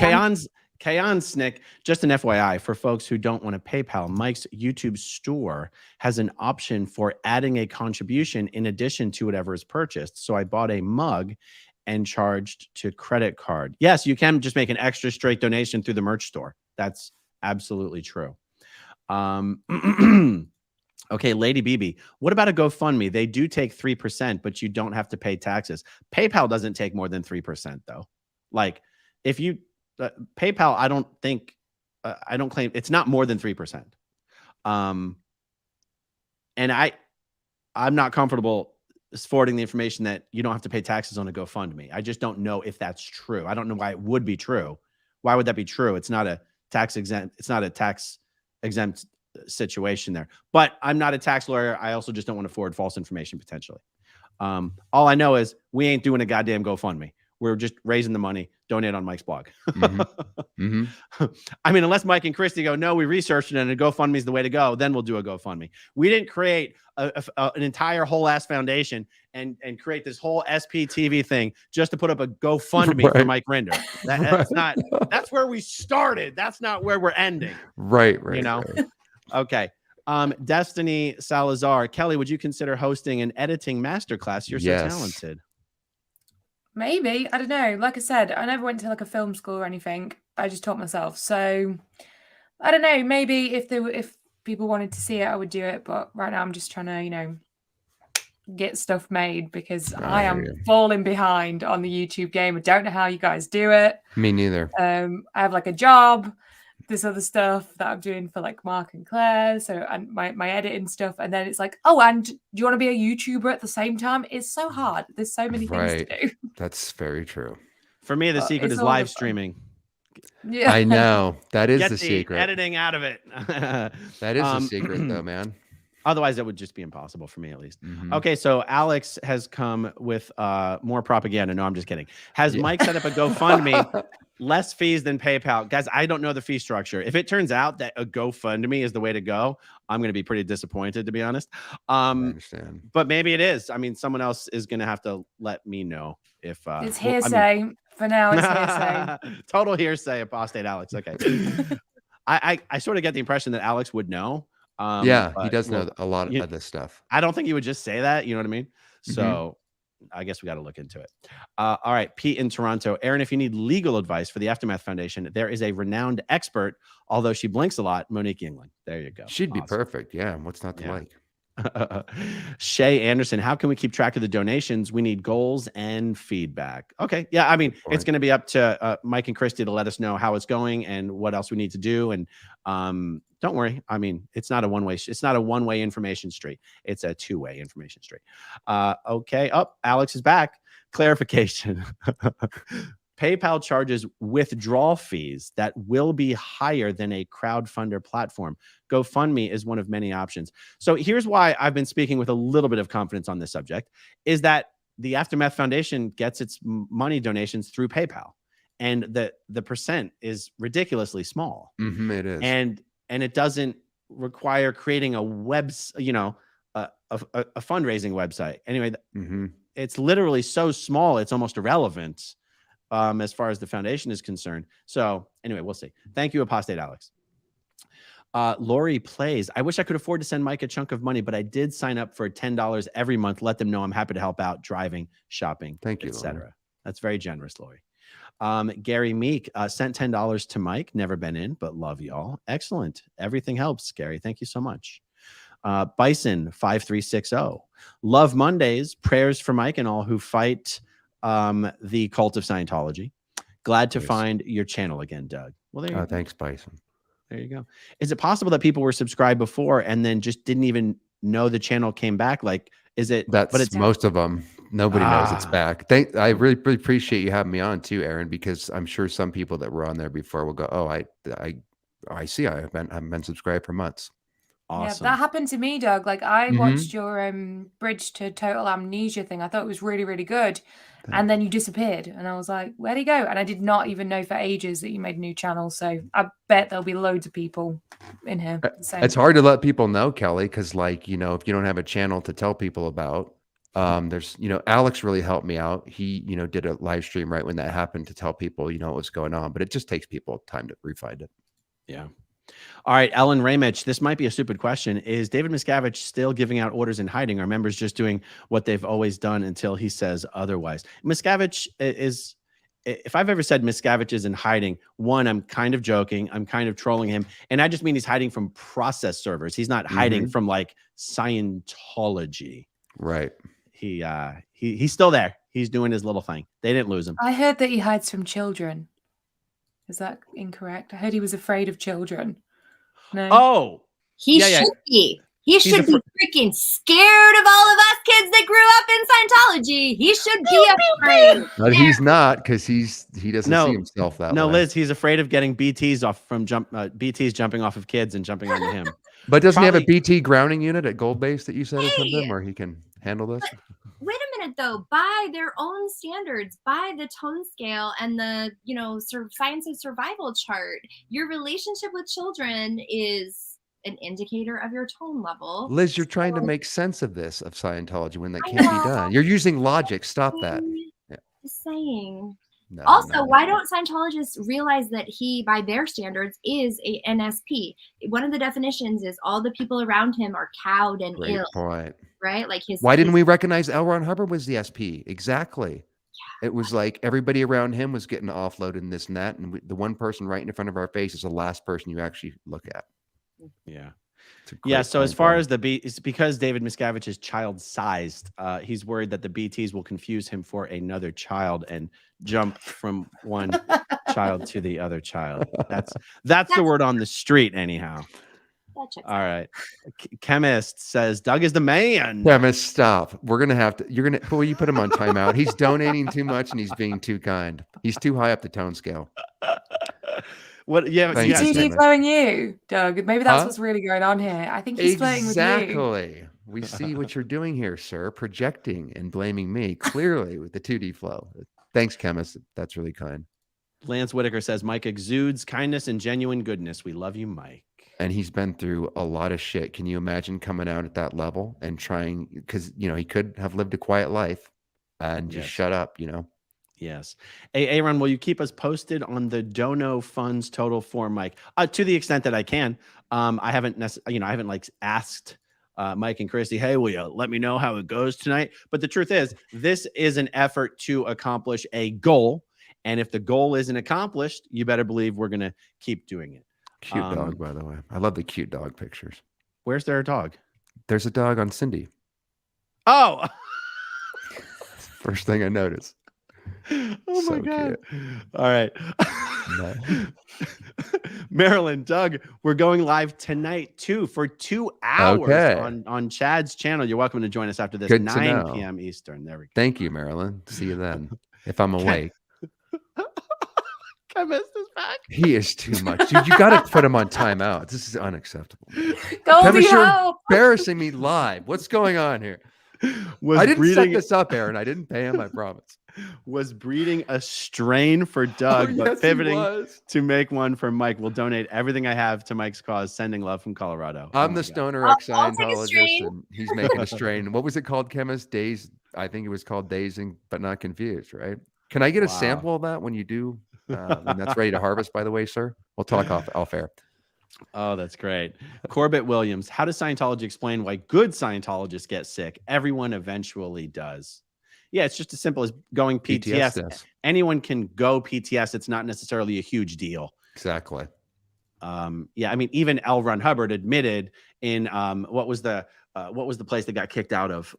K-on Snick. Just an FYI for folks who don't want to PayPal, Mike's YouTube store has an option for adding a contribution in addition to whatever is purchased. So I bought a mug and charged to credit card. Yes, you can just make an extra straight donation through the merch store. That's absolutely true. Okay, Lady BB, what about a GoFundMe? They do take 3%, but you don't have to pay taxes. PayPal doesn't take more than 3%, though. Like, if you PayPal, I don't claim it's not more than 3%. And I'm not comfortable forwarding the information that you don't have to pay taxes on a GoFundMe. I just don't know if that's true. I don't know why it would be true. Why would that be true? It's not a tax exempt. It's not a tax exempt situation there. But I'm not a tax lawyer. I also just don't want to forward false information potentially. All I know is we ain't doing a goddamn GoFundMe. We're just raising the money. Donate on Mike's blog. I mean, unless Mike and Christy go, no, we researched it and a GoFundMe is the way to go, then we'll do a GoFundMe. We didn't create an entire whole ass foundation and create this whole SPTV thing just to put up a GoFundMe for Mike Rinder. That's not. That's where we started. That's not where we're ending. Right. You know. Okay. Destiny Salazar, Kelly, would you consider hosting an editing masterclass? You're so talented. Maybe. I don't know. Like I said, I never went to like a film school or anything. I just taught myself. So I don't know. Maybe if people wanted to see it, I would do it. But right now I'm just trying to, get stuff made because I am falling behind on the YouTube game. I don't know how you guys do it. Me neither. I have like a job, this other stuff that I'm doing for like Mark and Claire. So, and my editing stuff. And then it's like, oh, and do you want to be a YouTuber at the same time? It's so hard. There's so many things to do. That's very true. For me, the secret is live streaming. Yeah, I know. That is Get the secret. Editing out of it. That is the secret though, man. Otherwise, it would just be impossible for me, at least. Okay, so Alex has come with more propaganda. No, I'm just kidding. Has Mike set up a GoFundMe? Less fees than PayPal. Guys, I don't know the fee structure. If it turns out that a GoFundMe is the way to go, I'm going to be pretty disappointed, to be honest. I understand. But maybe it is. I mean, someone else is going to have to let me know if... it's hearsay. For now, it's hearsay. Total hearsay, apostate Alex. Okay. I sort of get the impression that Alex would know. He does know a lot of this stuff. I don't think he would just say that. You know what I mean? So I guess we got to look into it. All right. Pete in Toronto. Aaron, if you need legal advice for the Aftermath Foundation, there is a renowned expert, although she blinks a lot, Monique Yingling. There you go. She'd be perfect. Yeah. What's not to like? Shay Anderson, how can we keep track of the donations? We need goals and feedback. Okay. Yeah. I mean, it's going to be up to Mike and Christy to let us know how it's going and what else we need to do. And don't worry. I mean, it's not a one-way information street. It's a two-way information street. Okay. Alex is back. Clarification. PayPal charges withdrawal fees that will be higher than a crowdfunder platform. GoFundMe is one of many options. So here's why I've been speaking with a little bit of confidence on this subject, is that the Aftermath Foundation gets its money donations through PayPal. And the percent is ridiculously small. It is. And it doesn't require creating a a fundraising website. Anyway, it's literally so small, it's almost irrelevant. As far as the foundation is concerned. So anyway, we'll see. Thank you, apostate Alex. Lori plays. I wish I could afford to send Mike a chunk of money, but I did sign up for $10 every month. Let them know I'm happy to help out driving, shopping, thank you, etc. That's very generous, Lori. Gary Meek sent $10 to Mike. Never been in, but love y'all. Excellent. Everything helps, Gary. Thank you so much. Bison 5360. Love Mondays. Prayers for Mike and all who fight the cult of Scientology. Glad to find your channel again, Doug. Well, there you go. Thanks, Bison. There you go. Is it possible that people were subscribed before and then just didn't even know the channel came back? Like, is it? That's but it's most of them. Nobody knows it's back. I really appreciate you having me on too, Aaron, because I'm sure some people that were on there before will go, oh, I see. I've been subscribed for months. Awesome. Yeah, that happened to me, Doug. Like I Mhm. watched your Bridge to Total Amnesia thing. I thought it was really, really good. And then you disappeared. And I was like, where'd he go? And I did not even know for ages that you made a new channel. So I bet there'll be loads of people in here. It's hard to let people know, Kelly, because like, you know, if you don't have a channel to tell people about, there's, you know, Alex really helped me out. He, you know, did a live stream right when that happened to tell people, you know, what's going on, but it just takes people time to refine it. Yeah. All right, Ellen Ramich, this might be a stupid question. Is David Miscavige still giving out orders in hiding? Are members just doing what they've always done until he says otherwise? Miscavige is, if I've ever said Miscavige is in hiding, one, I'm kind of joking. I'm kind of trolling him. And I just mean he's hiding from process servers. He's not hiding from like Scientology. Right. He's still there. He's doing his little thing. They didn't lose him. I heard that he hides from children. Is that incorrect? I heard he was afraid of children. No. Oh, He should be. He should be freaking scared of all of us kids that grew up in Scientology. He should be afraid. But he's not, because he doesn't see himself that way. No, Liz, he's afraid of getting BTs off from BTs jumping off of kids and jumping onto him. But doesn't he have a BT grounding unit at Gold Base that you said or something where he can handle this? Wait a minute, though. By their own standards, by the tone scale and the, you know, science of survival chart, your relationship with children is an indicator of your tone level. Liz, you're trying to make sense of this, of Scientology, when that can't be done. You're using logic. Stop that. Yeah. Just saying. No, Also, why don't Scientologists realize that he, by their standards, is a NSP? One of the definitions is all the people around him are cowed and Great ill. point. Right? Like why didn't we recognize L. Ron Hubbard was the SP? Exactly. Yeah. It was like everybody around him was getting offloaded and this and that. And the one person right in front of our face is the last person you actually look at. Yeah. Yeah. So as far as it's because David Miscavige is child-sized, he's worried that the BTs will confuse him for another child and jump from one child to the other child. That's the word on the street, anyhow. All right. Chemist says Doug is the man. Chemist, stop. We're gonna have to. You're gonna. Will you put him on timeout? He's donating too much and he's being too kind. He's too high up the tone scale. What? Yeah. Is he flowing you, Doug? Maybe that's what's really going on here. I think he's flirting with you. Exactly. We see what you're doing here, sir. Projecting and blaming me clearly with the 2D flow. Thanks, Chemist. That's really kind. Lance Whitaker says Mike exudes kindness and genuine goodness. We love you, Mike. And he's been through a lot of shit. Can you imagine coming out at that level and trying? Because you know he could have lived a quiet life and just shut up. You know. Yes. Aaron, will you keep us posted on the dono funds total for Mike? To the extent that I can. I haven't like asked Mike and Christy, hey, will you let me know how it goes tonight? But the truth is, this is an effort to accomplish a goal. And if the goal isn't accomplished, you better believe we're going to keep doing it. Cute dog, by the way. I love the cute dog pictures. Where's their dog? There's a dog on Cindy. Oh, first thing I noticed. Oh my God. Cute. All right. Marilyn, Doug, we're going live tonight too for 2 hours on Chad's channel. You're welcome to join us after this. Good 9 p.m. Eastern. There we go. Thank you, Marilyn. See you then. If I'm awake. Chemist is back. He is too much. Dude, you got to put him on timeout. This is unacceptable. Goldie, you're embarrassing me live. What's going on here? I didn't set this up, Aaron. I didn't pay him, I promise. Was breeding a strain for Doug, but pivoting to make one for Mike. Will donate everything I have to Mike's cause. Sending love from Colorado. I'm the stoner ex-Scientologist, and he's making a strain. What was it called, Chemist? Days. I think it was called Dazing, but not confused, right? Can I get a sample of that when you do? When that's ready to harvest, by the way, sir? We'll talk off air. Oh, that's great. Corbett Williams, how does Scientology explain why good Scientologists get sick? Everyone eventually does. Yeah, it's just as simple as going PTS. Anyone can go PTS. It's not necessarily a huge deal. Exactly. Yeah, I mean, even L. Ron Hubbard admitted in what was the place that got kicked out of?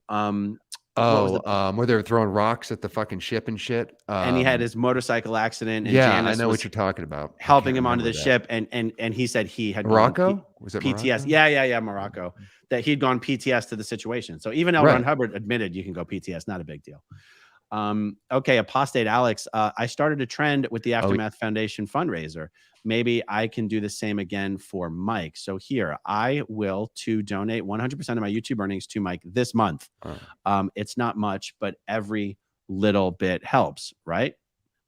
Where they were throwing rocks at the fucking ship and shit. And he had his motorcycle accident. And yeah, Janice I know what you're talking about. Helping him onto the ship, and he said he had Morocco. Was it PTS? Morocco? Yeah, Morocco. That he'd gone PTS to the situation. So even L. Ron Hubbard admitted you can go PTS. Not a big deal. Okay, Apostate Alex, I started a trend with the Aftermath Foundation fundraiser. Maybe I can do the same again for Mike. So here, I will donate 100% of my YouTube earnings to Mike this month. It's not much, but every little bit helps, right?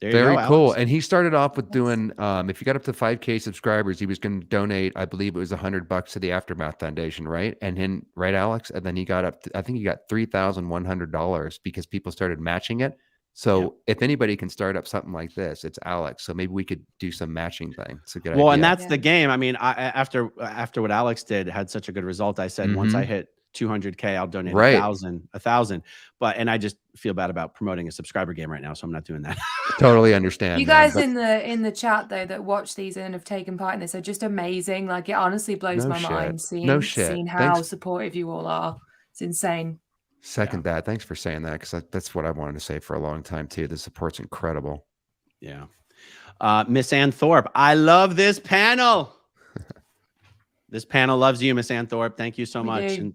There you Very go, cool. Alex. And he started off with doing, if you got up to 5K subscribers, he was going to donate, I believe it was $100 to the Aftermath Foundation, right? And then, right, Alex? And then he got up to, I think he got $3,100 because people started matching it. So if anybody can start up something like this, it's Alex. So maybe we could do some matching thing. It's a good idea. Well, and that's the game. I mean, after what Alex did, had such a good result. I said, once I hit 200K, I'll donate Right. 1,000. And I just feel bad about promoting a subscriber game right now, so I'm not doing that. Totally understand. You guys in the chat though that watch these and have taken part in this are just amazing. Like, it honestly blows my mind seeing how supportive you all are. It's insane. Second that. Thanks for saying that, because that's what I wanted to say for a long time too. The support's incredible. Yeah. Miss Ann Thorpe, I love this panel. This panel loves you, Miss Ann Thorpe. Thank you so much. And,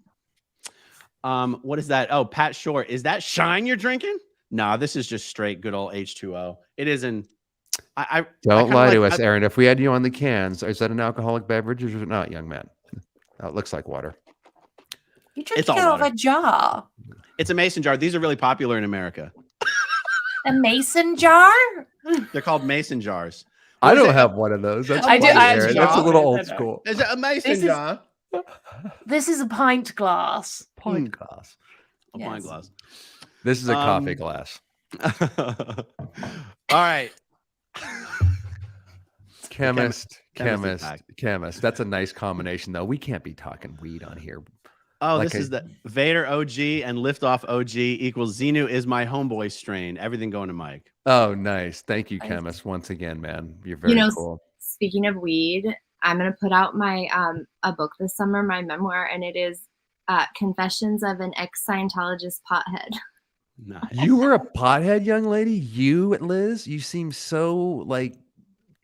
what is that? Oh, Pat Shore. Is that Shine you're drinking? No, this is just straight good old H2O. It isn't. Don't lie to us, Aaron. If we had you on the cans, is that an alcoholic beverage or is it not, young man? Oh, it looks like water. You drink it out of a jar. It's a mason jar. These are really popular in America. A mason jar? They're called mason jars. I don't have one of those. That's funny, Aaron. That's a little old school. Is it a mason jar? This is a pint glass. Pint glass. A pint glass. This is a coffee glass. All right. Chemist. That's a nice combination, though. We can't be talking weed on here. Oh, like this is the Vader OG and Liftoff OG equals Xenu is my homeboy strain. Everything going to Mike. Oh, nice. Thank you, Chemist. Once again, man. You're very cool. Speaking of weed, I'm going to put out my a book this summer, my memoir, and it is Confessions of an Ex-Scientologist Pothead. Nice. You were a pothead, young lady? You, Liz? You seem so like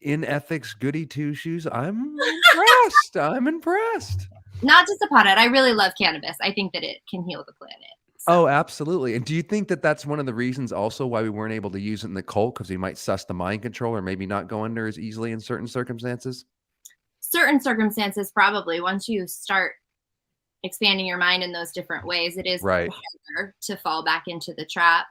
in ethics goody two shoes. I'm impressed. I'm impressed. Not just a pothead. I really love cannabis. I think that it can heal the planet. So. Oh, absolutely. And do you think that that's one of the reasons also why we weren't able to use it in the cult? Because we might suss the mind control or maybe not go under as easily in certain circumstances? Certain circumstances, probably. Once you start expanding your mind in those different ways, it is harder to fall back into the trap.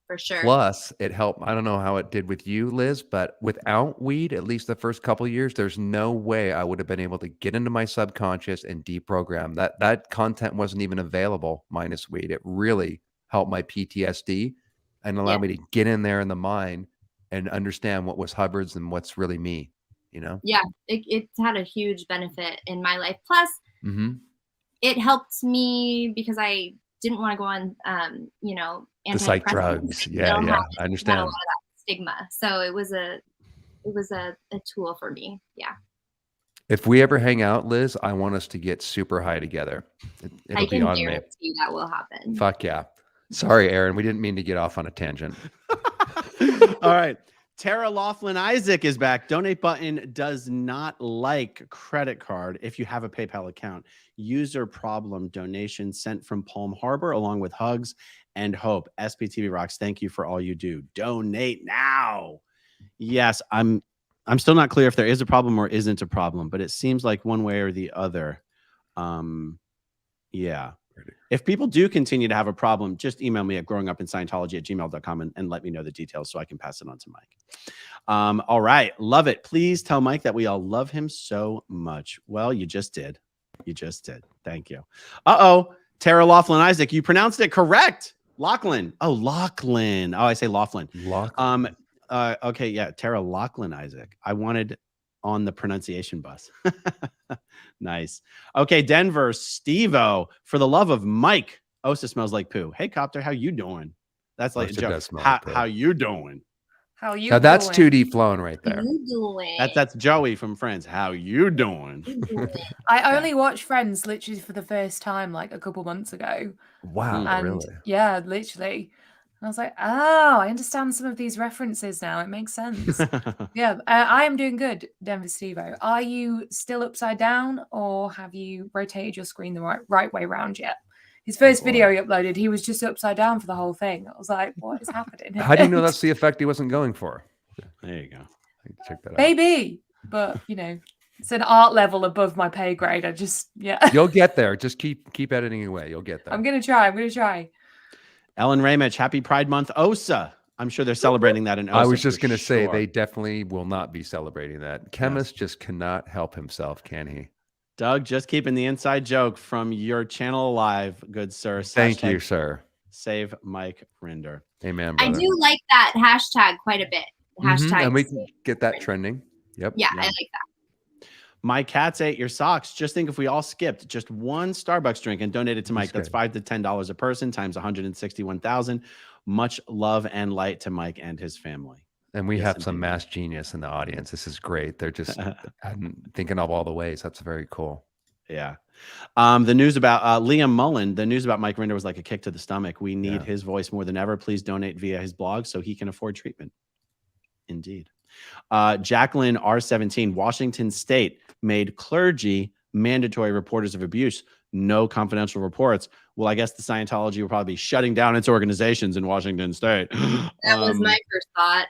For sure. Plus, it helped. I don't know how it did with you, Liz, but without weed, at least the first couple of years, there's no way I would have been able to get into my subconscious and deprogram. That content wasn't even available minus weed. It really helped my PTSD and allowed me to get in there in the mind and understand what was Hubbard's and what's really me, you know? Yeah, it's had a huge benefit in my life. Plus, it helped me because I didn't want to go on, the psych drugs. Yeah, I understand. A lot of that stigma. So it was a tool for me. Yeah. If we ever hang out, Liz, I want us to get super high together. I can guarantee that will happen. Fuck yeah. Sorry, Aaron. We didn't mean to get off on a tangent. All right. Tara Laughlin Isaac is back. Donate button does not like credit card if you have a PayPal account. User problem donation sent from Palm Harbor along with hugs and hope. SPTV rocks. Thank you for all you do. Donate now. Yes, I'm still not clear if there is a problem or isn't a problem, but it seems like one way or the other. Yeah. If people do continue to have a problem, just email me at growingupinscientology@gmail.com and let me know the details so I can pass it on to Mike. All right. Love it. Please tell Mike that we all love him so much. Well, you just did. You just did. Thank you. Uh-oh. Tara Laughlin Isaac, you pronounced it correct. Laughlin. Oh, Laughlin. Oh, I say Laughlin. Laughlin. Okay, yeah. Tara Laughlin Isaac. I wanted on the pronunciation bus. Nice. Okay, Denver, Steve-O, for the love of Mike. Osa smells like poo. Hey, Copter, how you doing? That's like a joke. How you doing? How you now doing? That's 2D flown right there. How you doing? That's Joey from Friends. How you doing? I only watched Friends literally for the first time like a couple months ago. Wow, and really? Yeah, literally. I was like, oh, I understand some of these references now. It makes sense. Yeah, I am doing good, Denver Steve-O. Are you still upside down or have you rotated your screen the right way around yet? His first video he uploaded, he was just upside down for the whole thing. I was like, what is happening? How do you know that's the effect he wasn't going for? There you go. Check that out. Maybe, but you know, it's an art level above my pay grade. I just, You'll get there. Just keep editing away. You'll get there. I'm gonna try. Ellen Ramich, happy Pride Month, OSA. I'm sure they're celebrating that in OSA. I was just going to say they definitely will not be celebrating that. Chemist just cannot help himself, can he? Doug, just keeping the inside joke from your channel alive, good sir. Thank you, sir. Save Mike Rinder. Amen, brother. I do like that hashtag quite a bit. Hashtag. And we can get that trending. Yep. Yeah, I like that. My cats ate your socks. Just think if we all skipped just one Starbucks drink and donated to Mike, that's $5 to $10 a person times 161,000. Much love and light to Mike and his family. And we have some mass genius in the audience. This is great. They're just thinking of all the ways. That's very cool. Yeah. The news about Liam Mullen, the news about Mike Rinder was like a kick to the stomach. We need his voice more than ever. Please donate via his blog so he can afford treatment. Indeed. Jacqueline R17, Washington State made clergy mandatory reporters of abuse. No confidential reports. Well, I guess the Scientology will probably be shutting down its organizations in Washington State. That was my first thought.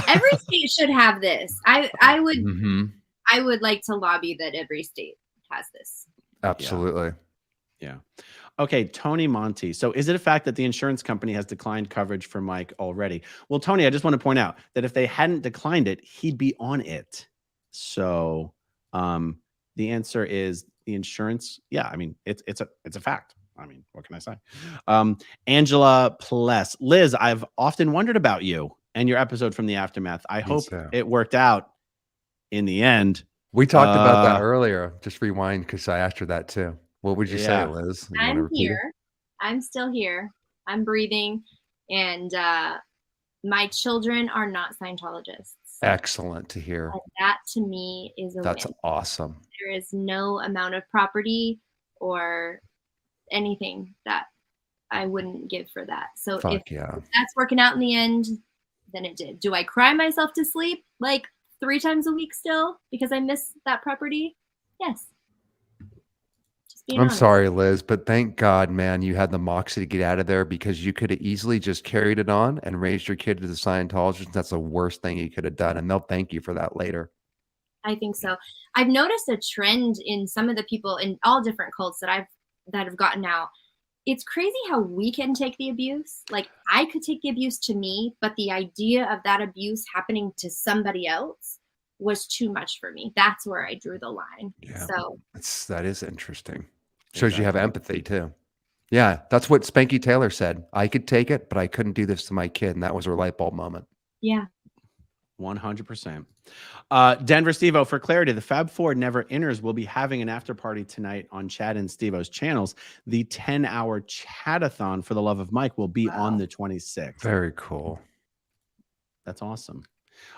Every state should have this. I would like to lobby that every state has this. Absolutely. Yeah. Okay, Tony Monty. So is it a fact that the insurance company has declined coverage for Mike already? Well, Tony, I just want to point out that if they hadn't declined it, he'd be on it. So the answer is the insurance. Yeah, I mean, it's a fact. I mean, what can I say? Angela Pless. Liz, I've often wondered about you and your episode from the aftermath. I hope it worked out in the end. We talked about that earlier. Just rewind because I asked her that too. What would you say, Liz? I'm here. I'm still here. I'm breathing. And my children are not Scientologists. Excellent to hear. And that to me is a That's win. awesome. There is no amount of property or anything that I wouldn't give for that. So if that's working out in the end, then it did. Do I cry myself to sleep like 3 times a week still because I miss that property? Yes. I'm sorry, Liz, but thank God, man, you had the moxie to get out of there because you could have easily just carried it on and raised your kid to the Scientologist. That's the worst thing you could have done. And they'll thank you for that later. I think so. I've noticed a trend in some of the people in all different cults that have gotten out. It's crazy how we can take the abuse. Like I could take the abuse to me, but the idea of that abuse happening to somebody else was too much for me. That's where I drew the line. Yeah, so that is interesting. Shows you have empathy too. Yeah, that's what Spanky Taylor said. I could take it, but I couldn't do this to my kid, and that was her light bulb moment. Yeah. 100%. Denver Stevo, for clarity, the Fab Four Never Inners will be having an after party tonight on Chad and Stevo's channels. The 10-hour chatathon for the love of Mike will be on the 26th. Very cool. That's awesome.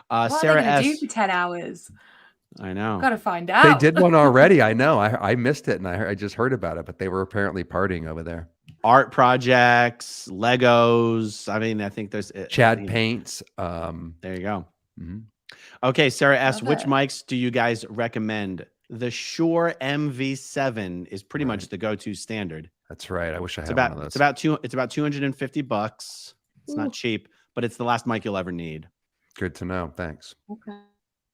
What Sarah are they gonna S. do for 10 hours? I know. Gotta find out. They did one already. I know. I missed it, and I just heard about it, but they were apparently partying over there. Art projects, Legos. I mean, I think there's Chad paints. There you go. Okay, Sarah S. Which mics do you guys recommend? The Shure MV7 is pretty much the go-to standard. That's right. I wish I had one of those. It's about $250. It's not cheap, but it's the last mic you'll ever need. Good to know. Thanks. Okay.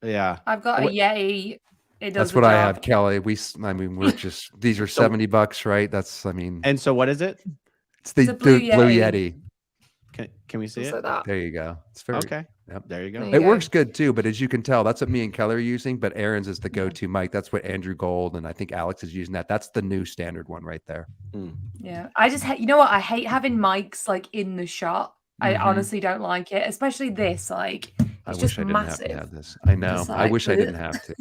Yeah, I've got a Yeti. That's what I have, Kelly. We're just these are $70, right? That's And so what is it? It's the Blue Yeti. Can we see it? Like there you go. It's very okay. Yep, there you go. It works good too, but as you can tell, that's what me and Kelly are using. But Aaron's is the go-to mic. That's what Andrew Gold and I think Alex is using that. That's the new standard one right there. Yeah, I just hate. You know what? I hate having mics like in the shot. I honestly don't like it, especially this. Like, it's just massive. I wish I didn't have to have this. I know. I wish I didn't have to.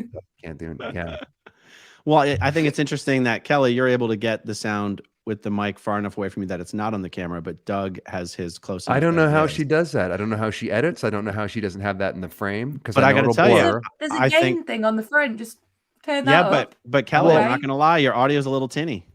Can't do it. Yeah. Well, I think it's interesting that Kelly, you're able to get the sound with the mic far enough away from you that it's not on the camera, but Doug has his close. I don't know how she does that. I don't know how she edits. I don't know how she doesn't have that in the frame. But I got to tell you, there's a gain thing on the front. Just turn that up. but Kelly, I'm not going to lie, your audio is a little tinny.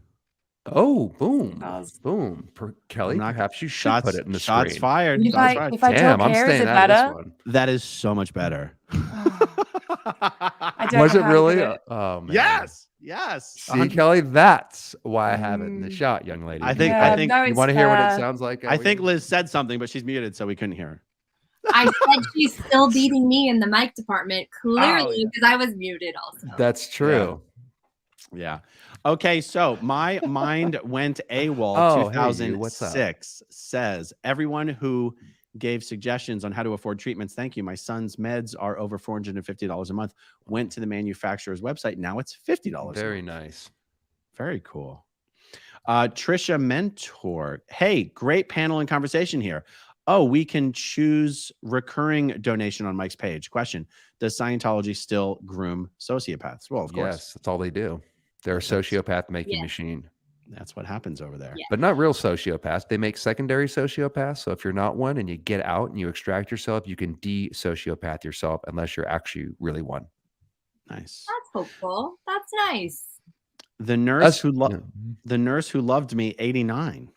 Oh, boom, boom. Kelly, perhaps you should put it in the shots screen. Fired. If I Damn, I'm staying out of this one. That is so much better. I don't Was know it how to really? do it. Oh man. Yes. Yes. See, Kelly, that's why I have it in the shot, young lady. I think no, you it's want to hear what it fair. sounds like? I think Liz said something, but she's muted, so we couldn't hear her. I said she's still beating me in the mic department, clearly, yeah. because I was muted also. That's true. Yeah. Okay, so my mind went AWOL. Oh, hey, you, what's up? 2006 says everyone who gave suggestions on how to afford treatments. Thank you. My son's meds are over $450 a month. Went to the manufacturer's website. Now it's $50. Very nice. Very cool. Trisha Mentor. Hey, great panel and conversation here. Oh, we can choose recurring donation on Mike's page. Question: does Scientology still groom sociopaths? Well, of course. Yes, that's all they do. They're a sociopath making machine. That's what happens over there. Yeah. But not real sociopaths. They make secondary sociopaths. So if you're not one and you get out and you extract yourself, you can de-sociopath yourself unless you're actually really one. Nice. That's hopeful. That's nice. The nurse who loved me, 89.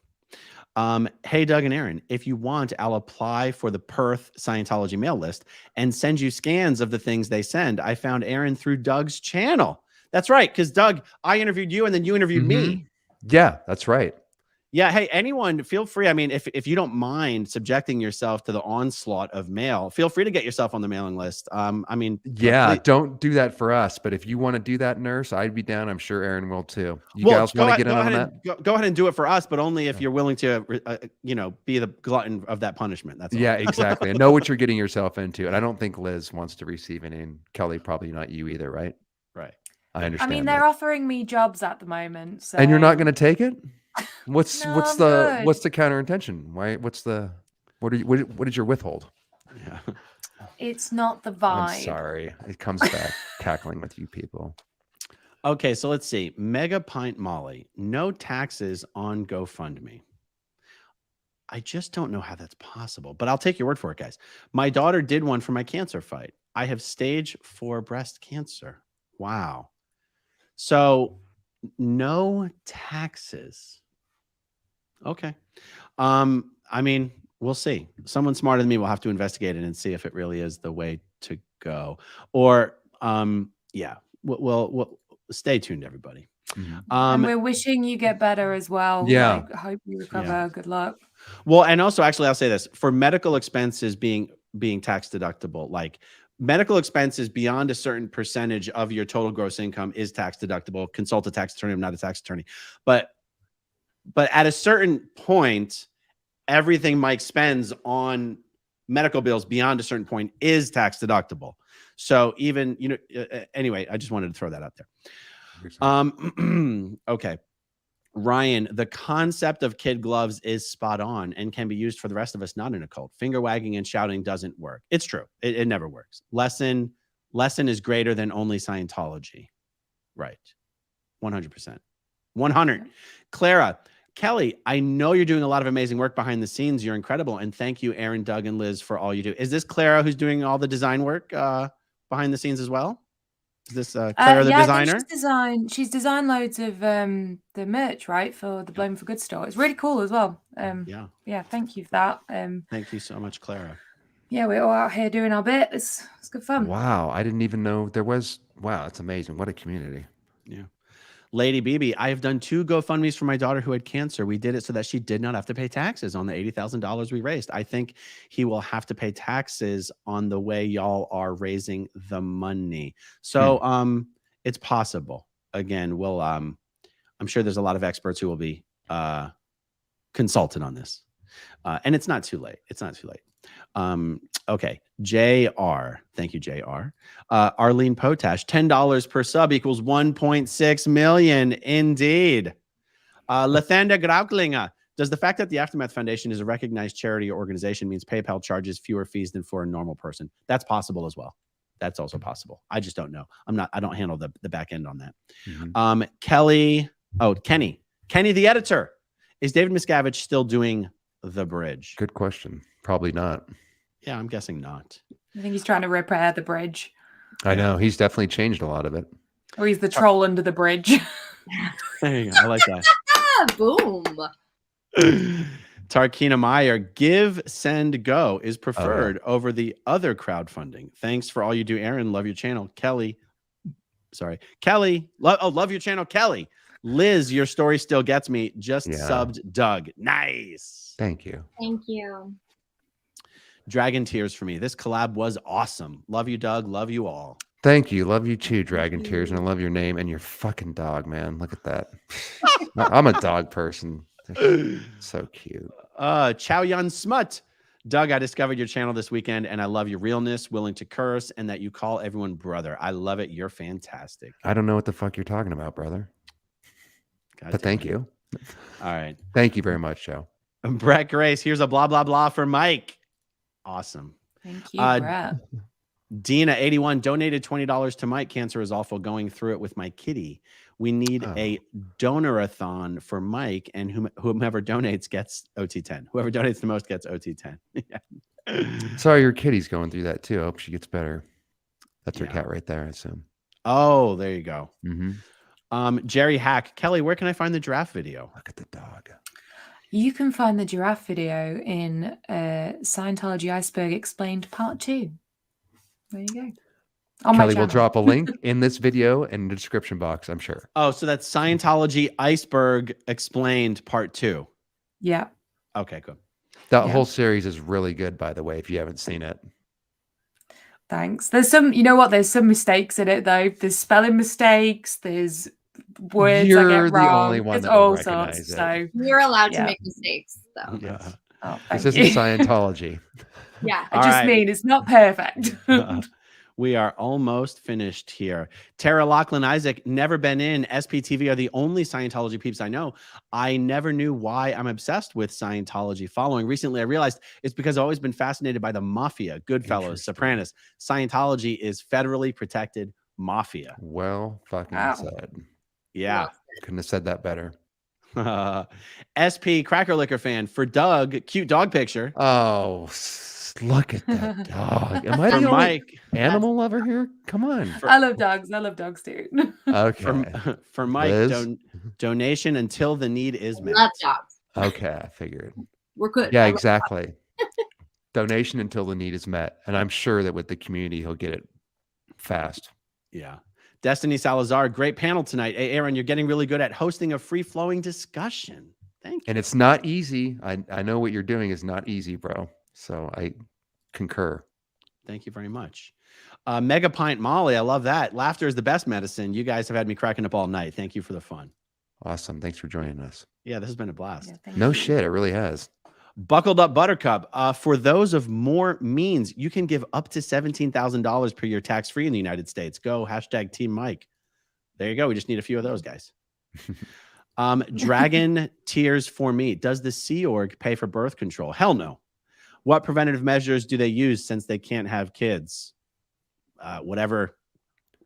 Hey, Doug and Aaron, if you want, I'll apply for the Perth Scientology mail list and send you scans of the things they send. I found Aaron through Doug's channel. That's right, because Doug, I interviewed you and then you interviewed me. Yeah, that's right. Yeah. Hey, anyone, feel free. I mean, if you don't mind subjecting yourself to the onslaught of mail, feel free to get yourself on the mailing list. I mean, yeah, don't do that for us. But if you want to do that, nurse, I'd be down. I'm sure Aaron will too. You guys want to get in on that? Go ahead and do it for us, but only if you're willing to, be the glutton of that punishment. That's all. Yeah, exactly. I know what you're getting yourself into, and I don't think Liz wants to receive any. And Kelly, probably not you either, right? Right. I understand. I mean, they're offering me jobs at the moment, so. And you're not going to take it? What's No, what's the counter intention? Why? What is your withhold? Yeah. It's not the vibe. I'm sorry. It comes back tackling with you people. Okay, so let's see. Mega Pint Molly, no taxes on GoFundMe. I just don't know how that's possible, but I'll take your word for it, guys. My daughter did one for my cancer fight. I have stage 4 breast cancer. Wow. So no taxes. Okay. I mean, we'll see. Someone smarter than me will have to investigate it and see if it really is the way to go. Or, yeah, we'll stay tuned, everybody. And we're wishing you get better as well. Yeah. Like, hope you recover. Yeah. Good luck. Well, and also, actually, I'll say this: for medical expenses being tax deductible, like medical expenses beyond a certain percentage of your total gross income is tax deductible. Consult a tax attorney. I'm not a tax attorney, but at a certain point, everything Mike spends on medical bills beyond a certain point is tax deductible. So even, anyway, I just wanted to throw that out there. Okay. Ryan, the concept of kid gloves is spot on and can be used for the rest of us not in a cult. Finger wagging and shouting doesn't work. It's true. It never works. Lesson is greater than only Scientology. Right. 100%. 100. Clara, Kelly, I know you're doing a lot of amazing work behind the scenes. You're incredible. And thank you, Aaron, Doug, and Liz, for all you do. Is this Clara who's doing all the design work behind the scenes as well? Is this Clara, the designer? She's designed loads of the merch, right, for the Blame for Good store. It's really cool as well. Yeah, thank you for that. Thank you so much, Clara. Yeah, we're all out here doing our bit. It's good fun. Wow, I didn't even know there was. Wow, that's amazing. What a community. Yeah. Lady BB, I have done 2 GoFundMes for my daughter who had cancer. We did it so that she did not have to pay taxes on the $80,000 we raised. I think he will have to pay taxes on the way y'all are raising the money. So it's possible. Again, we'll I'm sure there's a lot of experts who will be consulted on this. And it's not too late. It's not too late. Okay. JR. Thank you, JR. Arlene Potash, $10 per sub equals 1.6 million. Indeed. Lathander Grauklinger. Does the fact that the Aftermath Foundation is a recognized charity or organization means PayPal charges fewer fees than for a normal person? That's possible as well. That's also possible. I just don't know. I don't handle the back end on that. Kelly. Oh, Kenny, the editor. Is David Miscavige still doing the bridge? Good question. Probably not. Yeah, I'm guessing not. I think he's trying to repair the bridge. I know. He's definitely changed a lot of it. Or he's the troll under the bridge. There you go. I like that. Boom. Tarkina Meyer, give, send, go is preferred over the other crowdfunding. Thanks for all you do, Aaron. Love your channel. Kelly. Sorry. Kelly. Love your channel, Kelly. Liz, your story still gets me. Just subbed Doug. Nice. Thank you. Thank you. Dragon tears for me. This collab was awesome. Love you, Doug. Love you all. Thank you. Love you too, Dragon Tears. And I love your name and your fucking dog, man. Look at that. I'm a dog person. So cute. Chow Yun Smut. Doug, I discovered your channel this weekend and I love your realness, willing to curse, and that you call everyone brother. I love it. You're fantastic. I don't know what the fuck you're talking about, brother. But thank you. All right. Thank you very much, Joe. Brett Grace, here's a blah, blah, blah for Mike. Awesome. Thank you, Brett. Dina, 81, donated $20 to Mike. Cancer is awful. Going through it with my kitty. We need a donorathon for Mike, and whomever donates gets OT10. Whoever donates the most gets OT10. Sorry, your kitty's going through that too. I hope she gets better. That's her cat right there, I assume. Oh, there you go. Mm-hmm. Jerry Hack. Kelly, where can I find the giraffe video? Look at the dog. You can find the giraffe video in Scientology Iceberg Explained Part 2. There you go. Kelly will drop a link in this video in the description box, I'm sure. Oh, so that's Scientology Iceberg Explained Part 2. Yeah. Okay, good. That whole series is really good, by the way, if you haven't seen it. Thanks. There's some, you know what? There's some mistakes in it, though. There's spelling mistakes. There's words You're I get wrong. the only one There's that will all recognize sorts. it. So You're allowed to make mistakes, though. Yeah. Oh, This isn't Scientology. Yeah. I just mean it's not perfect. We are almost finished here. Tara Lachlan Isaac, never been in. SPTV are the only Scientology peeps I know. I never knew why I'm obsessed with Scientology following. Recently, I realized it's because I've always been fascinated by the mafia, Goodfellas, Sopranos. Scientology is federally protected mafia. Well fucking said. Yeah. Couldn't have said that better. SP Cracker Liquor fan for Doug, cute dog picture. Oh, look at that dog. Am I For the only Mike, animal lover here? Come on. I love dogs. I love dogs too. Okay. For Mike, donation until the need is met. Love dogs. Okay, I figured. We're good. Yeah, exactly. Donation until the need is met. And I'm sure that with the community, he'll get it fast. Yeah. Destiny Salazar, great panel tonight. Hey, Aaron, you're getting really good at hosting a free-flowing discussion. Thank you. And it's not easy. I know what you're doing is not easy, bro. So I concur. Thank you very much. Mega Pint Molly, I love that. Laughter is the best medicine. You guys have had me cracking up all night. Thank you for the fun. Awesome. Thanks for joining us. Yeah, this has been a blast. Yeah, no shit, it really has. Buckled Up Buttercup. For those of more means, you can give up to $17,000 per year tax-free in the United States. Go hashtag Team Mike. There you go. We just need a few of those guys. Dragon Tears for Me. Does the Sea Org pay for birth control? Hell no. What preventative measures do they use since they can't have kids? Whatever.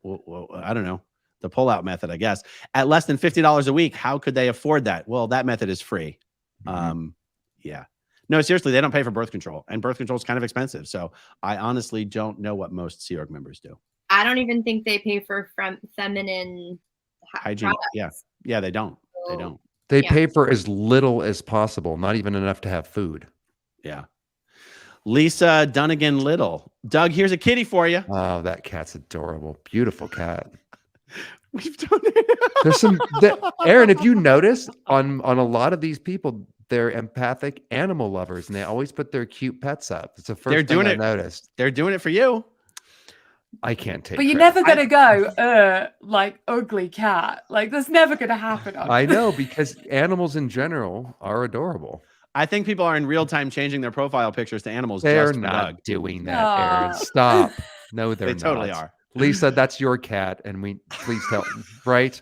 I don't know. The pullout method, I guess. At less than $50 a week, how could they afford that? Well, that method is free. Yeah. No, seriously, they don't pay for birth control, and birth control is kind of expensive. So I honestly don't know what most Sea Org members do. I don't even think they pay for feminine hygiene. Products. Yeah, they don't. They don't. They pay for as little as possible, not even enough to have food. Yeah. Lisa Dunnigan Little. Doug, here's a kitty for you. Oh, that cat's adorable. Beautiful cat. We've done There's some Aaron, if you notice on a lot of these people, they're empathic animal lovers and they always put their cute pets up. It's the first thing I noticed. They're doing it for you. I can't take But you're never gonna go, like ugly cat. Like that's never gonna happen. I know, because animals in general are adorable. I think people are in real time changing their profile pictures to animals. They're just not Doug. doing that, Aaron. Stop. No, they're they not. Totally are. Lisa, that's your cat, and please tell, right?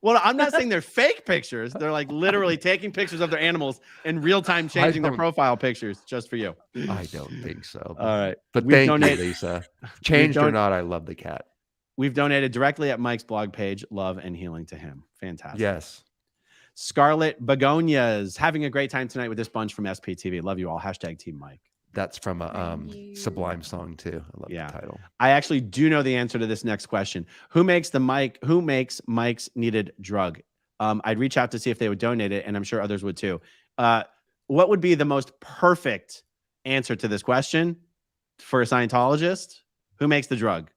Well, I'm not saying they're fake pictures. They're like literally taking pictures of their animals in real time, changing their profile pictures just for you. I don't think so. All right. But thank you, Lisa. Changed or not, I love the cat. We've donated directly at Mike's blog page. Love and healing to him. Fantastic. Yes. Scarlet Begonias. Having a great time tonight with this bunch from SPTV. Love you all. Hashtag Team Mike. That's from a Sublime song too. I love the title. I actually do know the answer to this next question. Who makes Mike's needed drug? I'd reach out to see if they would donate it, and I'm sure others would too. What would be the most perfect answer to this question for a Scientologist? Who makes the drug?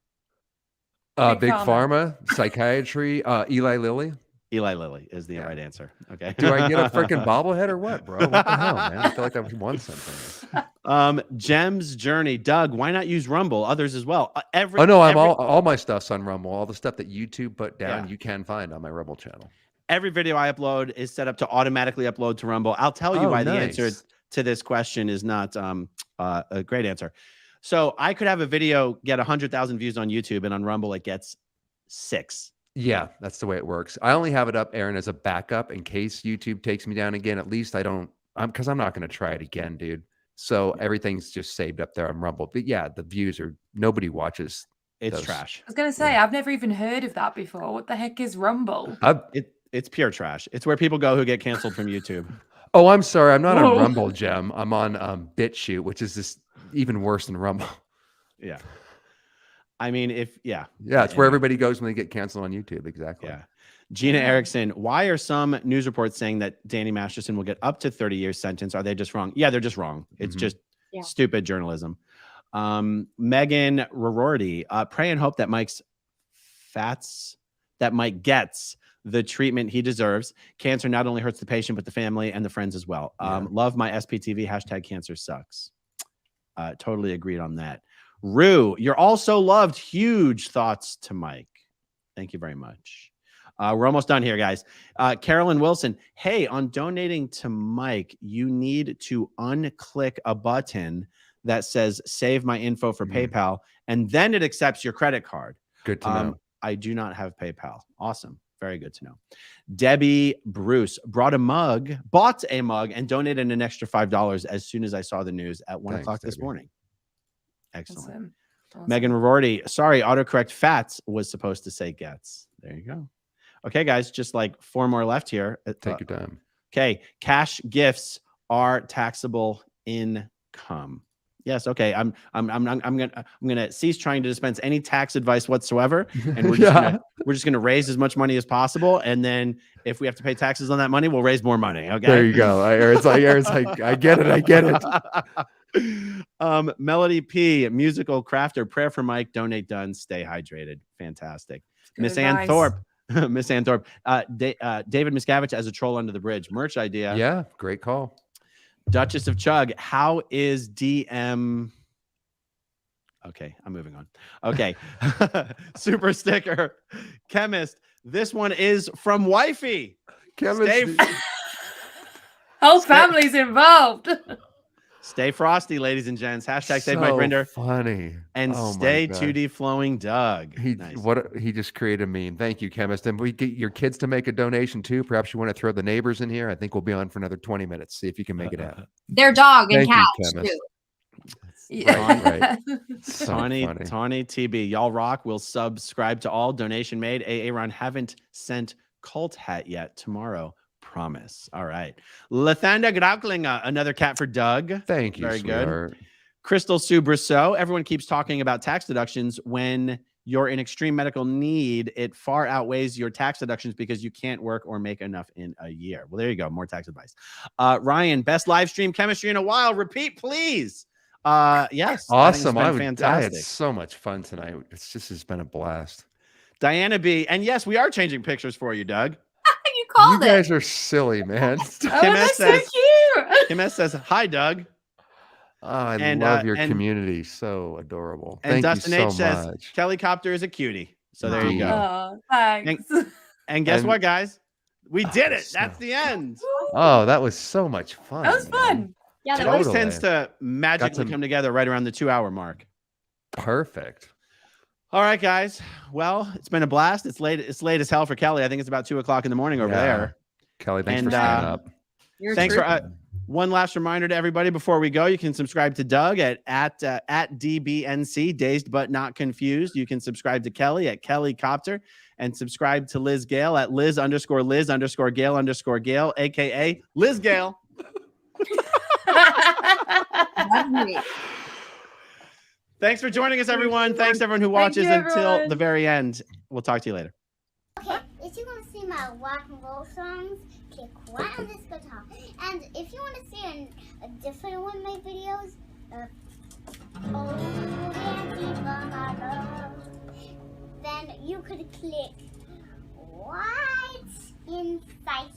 Big Pharma, psychiatry, Eli Lilly. Eli Lilly is the right answer. Okay. Do I get a freaking bobblehead or what, bro? What the hell, man? I feel like I won something. Gem's Journey. Doug, why not use Rumble? Others as well. All my stuff's on Rumble. All the stuff that YouTube put down, you can find on my Rumble channel. Every video I upload is set up to automatically upload to Rumble. I'll tell you why the answer to this question is not a great answer. So I could have a video get 100,000 views on YouTube, and on Rumble it gets 6. Yeah, that's the way it works. I only have it up, Aaron, as a backup in case YouTube takes me down again. At least because I'm not going to try it again, dude. So everything's just saved up there on Rumble. But yeah, the views nobody watches. It's trash. I was going to say, I've never even heard of that before. What the heck is Rumble? It's pure trash. It's where people go who get canceled from YouTube. Oh, I'm sorry. I'm not on Rumble, Gem. I'm on BitChute, which is just even worse than Rumble. Yeah. I mean, it's where everybody goes when they get canceled on YouTube. Exactly. Yeah. Gina Erickson, why are some news reports saying that Danny Masterson will get up to 30 years sentence? Are they just wrong? Yeah, they're just wrong. It's just stupid journalism. Megan Rororty, pray and hope that Mike gets the treatment he deserves. Cancer not only hurts the patient, but the family and the friends as well. Love my SPTV, #cancer sucks. Totally agreed on that. Rue, you're also loved. Huge thoughts to Mike. Thank you very much. We're almost done here, guys. Carolyn Wilson, hey, on donating to Mike, you need to unclick a button that says save my info for PayPal, and then it accepts your credit card. Good to know. I do not have PayPal. Awesome. Very good to know. Debbie Bruce bought a mug, and donated an extra $5 as soon as I saw the news at 1 o'clock this morning. Excellent. Awesome. Megan Rorty, sorry, autocorrect fats was supposed to say gets. There you go. Okay, guys, just like 4 more left here. Take your time. Okay, cash gifts are taxable income. Yes. Okay. I'm gonna cease trying to dispense any tax advice whatsoever, and we're just gonna raise as much money as possible, and then if we have to pay taxes on that money, we'll raise more money. Okay. There you go. Aaron's like, I get it. Melody P, musical crafter, prayer for Mike, donate done, stay hydrated. Fantastic. Miss Ann Thorpe. Miss Ann Thorpe. David Miscavige as a troll under the bridge. Merch idea. Yeah, great call. Duchess of Chug, how is DM? Okay, I'm moving on. Okay. Super sticker. Chemist, this one is from Wifey. Chemist. Whole family's involved. Stay frosty, ladies and gents. Hashtag save Mike Rinder. Funny. And stay 2D flowing Doug. He just created a meme. Thank you, Chemist. And we get your kids to make a donation too. Perhaps you want to throw the neighbors in here. I think we'll be on for another 20 minutes. See if you can make it happen. Their dog and cat too. Right. Tawny TB. Y'all rock. We'll subscribe to all. Donation made. Aaron haven't sent cult hat yet. Tomorrow. Promise. All right. Lathanda Grauklinga, another cat for Doug. Thank you. Very good. Crystal Sue Brousseau. Everyone keeps talking about tax deductions. When you're in extreme medical need, it far outweighs your tax deductions because you can't work or make enough in a year. Well, there you go. More tax advice. Ryan, best live stream chemistry in a while. Repeat, please. Yes. Awesome. I fantastic. had so much fun tonight. It's been a blast. Diana B. And yes, we are changing pictures for you, Doug. You guys are silly, man. Kim S says, so cute. Kim S says, hi, Doug. Oh, I love your community. So adorable. And Thank Dustin you so H says, much. Kelly Copter is a cutie. So there you go. Oh, thanks. And guess what, guys? We did it. That's the end. Oh, that was so much fun. That was fun. Yeah, it always tends to magically come together right around the 2-hour mark. Perfect. All right, guys. Well, it's been a blast. It's late as hell for Kelly. I think it's about 2 o'clock in the morning over there. Kelly, thanks for staying up. Thanks for one last reminder to everybody before we go. You can subscribe to Doug at DBNC, Dazed But Not Confused. You can subscribe to Kelly at Kelly Copter, and subscribe to Liz Gale at Liz_Liz_Gale_Gale, aka Liz Gale. Thanks for joining us, everyone. Thanks everyone who watches until the very end. We'll talk to you later. Okay, if you want to see my rock and roll songs, click right on this guitar. And if you want to see a different one of my videos, then you could click right inside